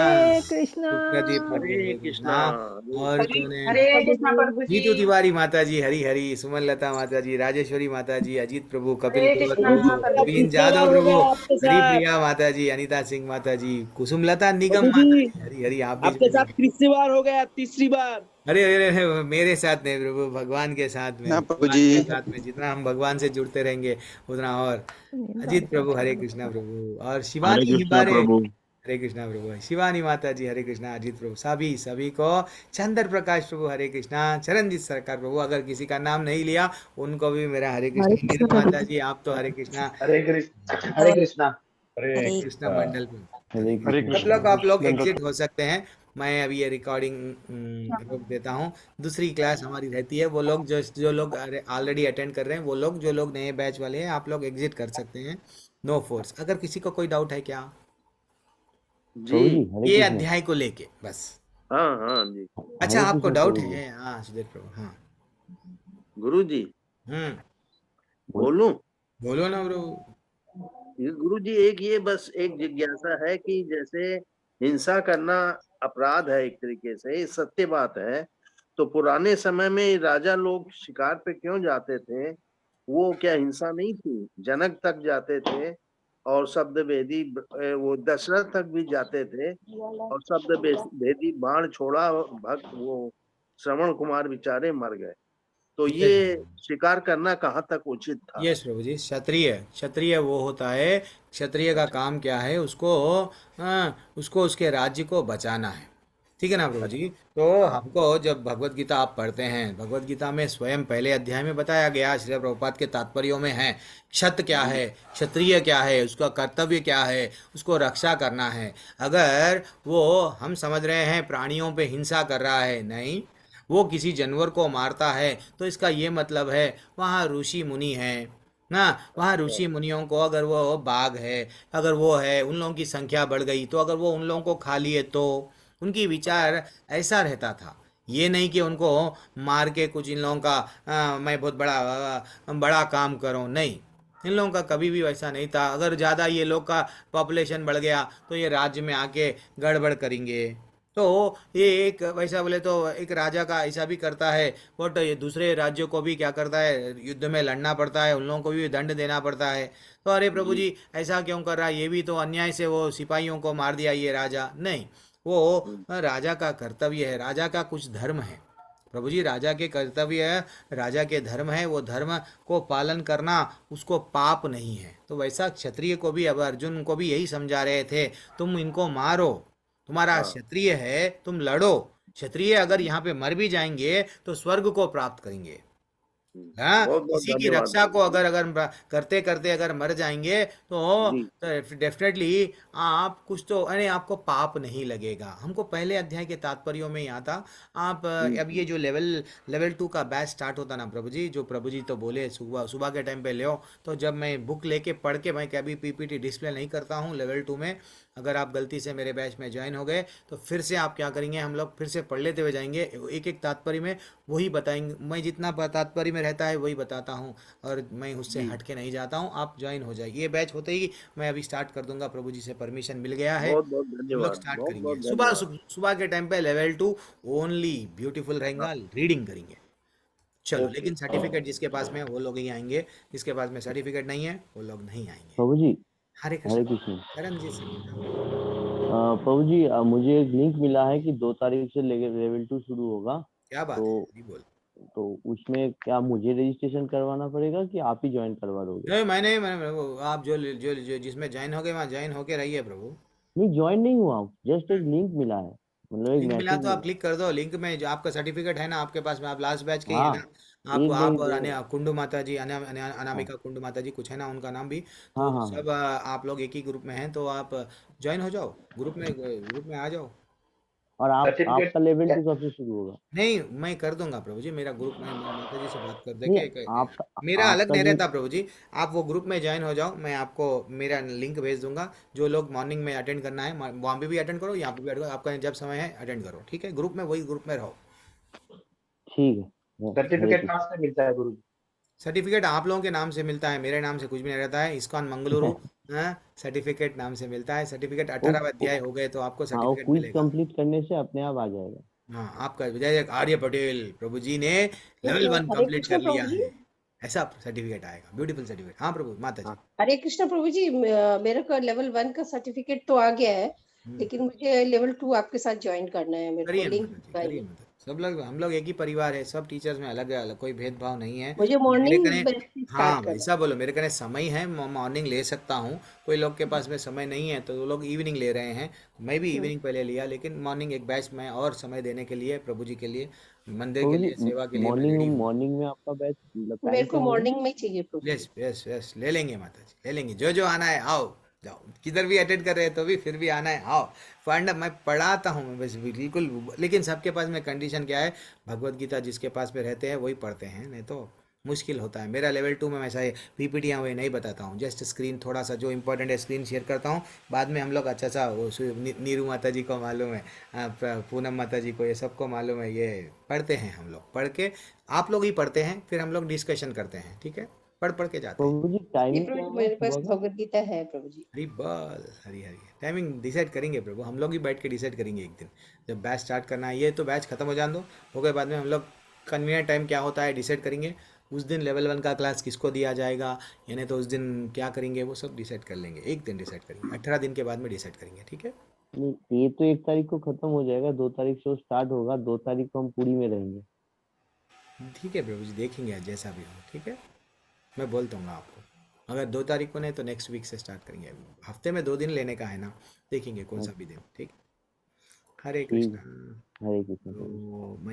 [SPEAKER 1] सुप्रदीप प्रभु
[SPEAKER 3] हरे
[SPEAKER 1] हरे
[SPEAKER 3] कृष्णा।
[SPEAKER 1] कृष्णा। और कौन है?
[SPEAKER 2] हरे कृष्णा प्रभु जी।
[SPEAKER 1] जीतू तिवारी माता जी हरी हरी, सुमन लता माता जी, राजेश्वरी माता जी, अजीत प्रभु, कपिल
[SPEAKER 2] हरे
[SPEAKER 1] कुंवर
[SPEAKER 2] कृष्णा
[SPEAKER 5] प्रभु जी
[SPEAKER 1] प्रभु,
[SPEAKER 5] मेरा
[SPEAKER 2] प्रभु
[SPEAKER 1] नवीन
[SPEAKER 2] जी।
[SPEAKER 5] तीसरा
[SPEAKER 1] जादव
[SPEAKER 5] बार हो
[SPEAKER 1] प्रभु,
[SPEAKER 5] गया आपके साथ।
[SPEAKER 1] हरिप्रिया माता जी, अनीता सिंह माता जी, कुसुमलता निगम
[SPEAKER 5] प्रभु
[SPEAKER 1] माता
[SPEAKER 5] जी
[SPEAKER 1] जी हरी हरी, आप भी
[SPEAKER 5] आपके
[SPEAKER 1] जुड़
[SPEAKER 5] साथ
[SPEAKER 1] गए।
[SPEAKER 5] तीसरी बार हो गया, तीसरी बार।
[SPEAKER 1] अरे अरे अरे, मेरे साथ नहीं प्रभु, भगवान के साथ में,
[SPEAKER 7] ना प्रभु
[SPEAKER 1] भगवान
[SPEAKER 7] जी।
[SPEAKER 1] के साथ में जितना हम भगवान से जुड़ते रहेंगे उतना। और अजीत प्रभु हरे कृष्णा प्रभु, और
[SPEAKER 3] हरे
[SPEAKER 1] शिवानी
[SPEAKER 3] कृष्णा
[SPEAKER 1] हिबारे
[SPEAKER 3] प्रभु।
[SPEAKER 1] हरे कृष्णा प्रभु, शिवानी माता जी हरे कृष्णा, अजीत प्रभु, सभी सभी को, चंद्र प्रकाश प्रभु हरे कृष्णा, चरणजीत सरकार प्रभु, अगर किसी का नाम नहीं लिया उनको भी मेरा हरे
[SPEAKER 6] हरे
[SPEAKER 1] कृष्णा।
[SPEAKER 6] कृष्ण
[SPEAKER 1] नीरू
[SPEAKER 6] प्रभु
[SPEAKER 1] माता
[SPEAKER 6] जी।
[SPEAKER 1] जी आप तो हरे कृष्णा,
[SPEAKER 8] हरे कृष्ण, हरे कृष्णा।
[SPEAKER 1] हरे
[SPEAKER 6] हरे
[SPEAKER 1] कृष्णा मंडल पे हरे
[SPEAKER 5] हरे
[SPEAKER 3] हरे
[SPEAKER 1] कृष्णा।
[SPEAKER 5] कृष्ण।
[SPEAKER 1] मतलब
[SPEAKER 3] कृष्णा।
[SPEAKER 1] आप लोग
[SPEAKER 3] दंडवत।
[SPEAKER 1] एग्जिट हो सकते हैं, मैं अभी ये रिकॉर्डिंग रोक देता हूँ। दूसरी क्लास हमारी रहती है, वो लोग जो जो लोग ऑलरेडी अटेंड कर रहे हैं, वो लोग जो लोग नए बैच वाले हैं, आप लोग एग्जिट कर सकते हैं, नो फोर्स। अगर किसी को कोई डाउट है क्या
[SPEAKER 3] जी।
[SPEAKER 5] प्रभु जी हरे
[SPEAKER 1] ये
[SPEAKER 5] कृष्ण।
[SPEAKER 1] अध्याय को लेके बस?
[SPEAKER 3] हाँ हाँ जी।
[SPEAKER 1] अच्छा
[SPEAKER 5] हरे
[SPEAKER 1] आपको
[SPEAKER 5] कृष्ण
[SPEAKER 1] डाउट
[SPEAKER 5] प्रभु जी।
[SPEAKER 1] है? हाँ सुधीर प्रभु, हाँ।
[SPEAKER 3] गुरु जी
[SPEAKER 1] हम्म,
[SPEAKER 3] बोलूं?
[SPEAKER 1] बोलो ना प्रभु।
[SPEAKER 3] ये गुरु जी एक ये बस एक जिज्ञासा है कि जैसे हिंसा करना अपराध है एक तरीके से, ये सत्य बात है। तो पुराने समय में राजा लोग शिकार पे क्यों जाते थे? वो क्या हिंसा नहीं थी? जनक तक जाते थे और शब्द भेदी, वो दशरथ तक भी जाते थे और शब्द भेदी बाण छोड़ा, भक्त वो श्रवण कुमार बेचारे मर गए। तो
[SPEAKER 1] यस
[SPEAKER 3] ये शिकार करना कहाँ तक उचित था?
[SPEAKER 1] यस प्रभु जी, क्षत्रिय क्षत्रिय वो होता है, क्षत्रिय का
[SPEAKER 3] अच्छा
[SPEAKER 1] काम क्या है? उसको उसको उसके राज्य को बचाना है, ठीक है ना प्रभु जी?
[SPEAKER 3] अच्छा।
[SPEAKER 1] तो
[SPEAKER 3] हाँ
[SPEAKER 1] हमको जब भगवत गीता आप पढ़ते हैं, भगवत गीता में स्वयं पहले अध्याय में बताया गया, श्रील प्रभुपाद के तात्पर्यों में है, क्षत क्या
[SPEAKER 3] जी
[SPEAKER 1] है, क्षत्रिय क्या है, उसका कर्तव्य क्या है, उसको रक्षा करना है। अगर वो, हम समझ रहे हैं प्राणियों पे हिंसा कर रहा है, नहीं, वो किसी जानवर को मारता है, तो इसका ये मतलब है वहाँ ऋषि मुनि हैं ना, वहाँ
[SPEAKER 3] अच्छा
[SPEAKER 1] ऋषि मुनियों को, अगर वो बाघ है, अगर वो है, उन लोगों की संख्या बढ़ गई, तो अगर वो उन लोगों को खा लिए तो उनकी विचार ऐसा रहता था। ये नहीं कि उनको मार के कुछ इन लोगों का मैं बहुत बड़ा बड़ा काम करूं, नहीं, इन लोगों का कभी भी वैसा नहीं था। अगर ज़्यादा ये लोग का पॉपुलेशन बढ़ गया तो ये राज्य में आके गड़बड़ करेंगे। तो ये एक वैसा बोले तो एक राजा का ऐसा भी करता है, बट ये दूसरे राज्यों को भी क्या करता है, युद्ध में लड़ना पड़ता है, उन लोगों को भी दंड देना पड़ता है। तो अरे प्रभु
[SPEAKER 3] जी
[SPEAKER 1] जी ऐसा क्यों कर रहा है, ये भी तो अन्याय से वो सिपाहियों को मार दिया ये राजा, नहीं, वो राजा का कर्तव्य है, राजा का कुछ धर्म है प्रभु जी, राजा के कर्तव्य है, राजा के धर्म है, वो धर्म को पालन करना उसको पाप नहीं है। तो वैसा क्षत्रिय को भी, अब अर्जुन को भी यही समझा रहे थे, तुम इनको मारो, तुम्हारा
[SPEAKER 3] हाँ।
[SPEAKER 1] क्षत्रिय है, तुम लड़ो। क्षत्रिय अगर यहाँ पे मर भी जाएंगे तो स्वर्ग को प्राप्त करेंगे। हाँ,
[SPEAKER 3] बहुत बहुत
[SPEAKER 1] किसी की
[SPEAKER 3] धन्यवाद
[SPEAKER 1] रक्षा को
[SPEAKER 3] गुरु जी।
[SPEAKER 1] अगर अगर करते करते अगर मर जाएंगे
[SPEAKER 3] जी
[SPEAKER 1] तो डेफिनेटली आप कुछ तो, अरे आपको पाप नहीं लगेगा। हमको पहले अध्याय के तात्पर्यों में यहाँ था। आप अब ये जो लेवल 2 का बैच स्टार्ट होता ना प्रभु जी, जो प्रभु जी तो बोले सुबह सुबह के टाइम पे ले, तो जब मैं बुक लेके पढ़ के, मैं कभी पीपीटी डिस्प्ले नहीं करता हूँ लेवल 2 में। अगर आप गलती से मेरे बैच में ज्वाइन हो गए तो फिर से आप क्या करेंगे, हम लोग फिर से पढ़ लेते हुए जाएंगे, एक एक तात्पर्य में वही बताएंगे। मैं जितना तात्पर्य में रहता है वही बताता हूँ, और मैं उससे
[SPEAKER 3] जी
[SPEAKER 1] हट के नहीं जाता हूँ। आप ज्वाइन हो जाइए, ये बैच होते ही मैं अभी स्टार्ट कर दूंगा, प्रभु जी से परमिशन मिल गया है,
[SPEAKER 3] बहुत बहुत
[SPEAKER 1] हम लोग
[SPEAKER 3] धन्यवाद,
[SPEAKER 1] स्टार्ट
[SPEAKER 3] बहुत
[SPEAKER 1] करेंगे
[SPEAKER 3] बहुत
[SPEAKER 1] सुबह
[SPEAKER 3] धन्यवाद।
[SPEAKER 1] सुबह के टाइम पे लेवल 2 ओनली, ब्यूटीफुल
[SPEAKER 3] हाँ,
[SPEAKER 1] रहेगा, रीडिंग करेंगे। चलो,
[SPEAKER 3] ओके।
[SPEAKER 1] लेकिन सर्टिफिकेट जिसके पास में है वो लोग ही आएंगे, जिसके पास में सर्टिफिकेट नहीं है वो लोग नहीं आएंगे।
[SPEAKER 5] प्रभु जी
[SPEAKER 1] हरे
[SPEAKER 5] हरे
[SPEAKER 1] कृष्ण।
[SPEAKER 5] कृष्ण।
[SPEAKER 1] करण जी से बोल रहा हूँ।
[SPEAKER 5] प्रभु जी मुझे एक लिंक मिला है कि 2 तारीख से लेवल 2 शुरू होगा।
[SPEAKER 1] क्या बात
[SPEAKER 5] तो
[SPEAKER 1] है, नहीं बोल।
[SPEAKER 5] तो उसमें क्या मुझे रजिस्ट्रेशन करवाना पड़ेगा कि आप ही ज्वाइन करवा दोगे?
[SPEAKER 1] नहीं, मैंने आप जो जिसमें ज्वाइन हो गए वहाँ ज्वाइन होके रहिए प्रभु।
[SPEAKER 5] नहीं ज्वाइन नहीं हुआ, जस्ट एक लिंक मिला है, मतलब एक
[SPEAKER 1] लिंक मिला
[SPEAKER 5] मैसेज
[SPEAKER 1] तो आप
[SPEAKER 5] मिला।
[SPEAKER 1] क्लिक कर दो, लिंक में जो आपका सर्टिफिकेट है ना आपके पास में, आप लास्ट बैच के ही है
[SPEAKER 5] हाँ
[SPEAKER 1] ना, आप
[SPEAKER 5] एक
[SPEAKER 1] आप
[SPEAKER 5] नहीं
[SPEAKER 1] और
[SPEAKER 5] दो।
[SPEAKER 1] कुंडू माता जी,
[SPEAKER 5] हाँ
[SPEAKER 1] अनामिका कुंडू माता जी कुछ है ना उनका नाम भी,
[SPEAKER 5] हाँ
[SPEAKER 1] तो
[SPEAKER 5] हाँ हाँ।
[SPEAKER 1] सब आप लोग एक ही ग्रुप में हैं, तो आप ज्वाइन हो जाओ, ग्रुप में आ जाओ।
[SPEAKER 5] और
[SPEAKER 8] सर्टिफिकेट
[SPEAKER 5] आपका लेवल
[SPEAKER 8] क्या?
[SPEAKER 5] 2 कब से शुरू होगा?
[SPEAKER 1] नहीं, मैं कर दूंगा प्रभु जी, मेरा ग्रुप में माता जी से बात कर दे
[SPEAKER 5] नहीं
[SPEAKER 1] के
[SPEAKER 5] आपका
[SPEAKER 1] मेरा अलग
[SPEAKER 5] आपका
[SPEAKER 1] नहीं
[SPEAKER 5] लिंक।
[SPEAKER 1] रहता प्रभु जी। आप वो ग्रुप में ज्वाइन हो जाओ, मैं आपको मेरा लिंक भेज दूंगा। जो लोग मॉर्निंग में अटेंड करना है वहाँ पे भी अटेंड करो, यहाँ पे भी अटेंड करो, आपका जब समय है अटेंड करो, ठीक है? ग्रुप में, वही ग्रुप में रहो।
[SPEAKER 5] ठीक है
[SPEAKER 8] सर्टिफिकेट कहाँ से मिलता है गुरुजी?
[SPEAKER 1] सर्टिफिकेट आप लोगों के नाम से मिलता है, मेरे नाम से कुछ भी नहीं रहता है। इस्कॉन मंगलुरु सर्टिफिकेट नाम से मिलता है। सर्टिफिकेट
[SPEAKER 5] वो
[SPEAKER 1] 18 अध्याय हो गए तो आपको
[SPEAKER 5] हाँ, वो
[SPEAKER 1] सर्टिफिकेट
[SPEAKER 5] क्विज
[SPEAKER 1] मिलेगा।
[SPEAKER 5] कंप्लीट करने से अपने आप आ जाएगा।
[SPEAKER 1] हाँ, आपका विजय आर्य पटेल प्रभु जी ने लेवल 1
[SPEAKER 6] हरे
[SPEAKER 1] कंप्लीट
[SPEAKER 6] कृष्ण
[SPEAKER 1] कर लिया
[SPEAKER 6] प्रभु जी।
[SPEAKER 1] है, ऐसा सर्टिफिकेट आएगा। Beautiful certificate. हाँ प्रभु माता जी।
[SPEAKER 5] हाँ,
[SPEAKER 6] हरे कृष्ण प्रभु जी, मेरे को लेवल 1 का सर्टिफिकेट तो आ गया है, लेकिन मुझे लेवल 2 आपके साथ ज्वाइन करना है। मेरे को
[SPEAKER 1] करिए
[SPEAKER 6] लिंक
[SPEAKER 1] माता जी, करिए
[SPEAKER 6] चाहिए।
[SPEAKER 1] माता जी। सब लोग हम लोग एक ही परिवार है, सब टीचर्स में अलग अलग कोई भेदभाव नहीं है।
[SPEAKER 6] मुझे
[SPEAKER 1] मेरे
[SPEAKER 6] मॉर्निंग
[SPEAKER 1] कने
[SPEAKER 6] बैच से
[SPEAKER 1] हाँ
[SPEAKER 6] स्टार्ट करना
[SPEAKER 1] वैसा बोलो, मेरे कने समय है, मॉर्निंग ले सकता हूँ। कोई लोग के पास में समय नहीं है तो वो लोग इवनिंग ले रहे हैं। मैं भी
[SPEAKER 6] है।
[SPEAKER 1] इवनिंग पहले लिया, लेकिन मॉर्निंग एक बैच में और समय देने के लिए, प्रभु जी के लिए, मंदिर के
[SPEAKER 5] प्रभु
[SPEAKER 1] लिए,
[SPEAKER 5] जी
[SPEAKER 1] सेवा के लिए मैं
[SPEAKER 5] मॉर्निंग
[SPEAKER 1] रेडी हूँ।
[SPEAKER 5] मॉर्निंग में आपका बैच मतलब
[SPEAKER 6] मेरे
[SPEAKER 5] टाइम
[SPEAKER 6] को
[SPEAKER 5] क्या होगा?
[SPEAKER 6] मॉर्निंग में चाहिए प्रभु
[SPEAKER 1] यस
[SPEAKER 6] जी।
[SPEAKER 1] यस यस, ले लेंगे माता जी, ले लेंगे। जो जो आना है आओ, जाओ। किधर भी अटेंड कर रहे हैं तो भी फिर भी आना है आओ। फंड मैं पढ़ाता हूँ, मैं बस बिल्कुल। लेकिन सबके पास में कंडीशन क्या है, भगवत गीता जिसके पास में रहते हैं वही पढ़ते हैं, नहीं तो मुश्किल होता है। मेरा लेवल 2 में वैसा है, पीपीटियाँ वही नहीं बताता हूँ, जस्ट स्क्रीन थोड़ा सा जो इंपॉर्टेंट है स्क्रीन शेयर करता हूँ। बाद में हम लोग अच्छा सा वो नीरू माता जी को मालूम है, पूनम माता जी को, ये सबको मालूम है, ये पढ़ते हैं हम लोग। पढ़ के आप लोग ही पढ़ते हैं, फिर हम लोग डिस्कशन करते हैं, ठीक है। पढ़ पढ़ के जाते हैं।
[SPEAKER 5] प्रभु जी
[SPEAKER 6] ये
[SPEAKER 5] टाइमिंग
[SPEAKER 6] प्रभु
[SPEAKER 5] क्या
[SPEAKER 6] जी,
[SPEAKER 5] है
[SPEAKER 6] मेरे पास
[SPEAKER 5] सुबह का?
[SPEAKER 6] भगवत गीता है प्रभु जी।
[SPEAKER 1] हरी बल, हरी हरी। टाइमिंग डिसाइड करेंगे प्रभु, हम लोग ही बैठ के डिसाइड करेंगे एक दिन, जब बैच स्टार्ट करना है। ये तो बैच खत्म हो जाने दो, हो गए, बाद में हम लोग कन्वीनियंट टाइम क्या होता है डिसाइड करेंगे। उस दिन लेवल 1 का क्लास किसको दिया जाएगा, यानी तो उस दिन क्या करेंगे वो सब डिसाइड कर लेंगे। एक दिन डिसाइड करेंगे, 18 दिन के बाद में डिसाइड करेंगे, ठीक है।
[SPEAKER 5] नहीं, ये तो 1 तारीख को खत्म हो जाएगा, 2 तारीख से स्टार्ट होगा, 2 तारीख को हम पूरी में रहेंगे।
[SPEAKER 1] ठीक है प्रभु जी, देखेंगे जैसा भी हो, ठीक है। मैं बोल दूंगा आपको, अगर 2 तारीख को नहीं तो नेक्स्ट वीक से स्टार्ट करेंगे। हफ्ते में 2 दिन लेने का है ना, देखेंगे कौन सा भी दिन, ठीक। हरे
[SPEAKER 5] ठीक
[SPEAKER 1] कृष्णा।
[SPEAKER 5] है। हरे कृष्ण प्रभु।
[SPEAKER 1] तो मैं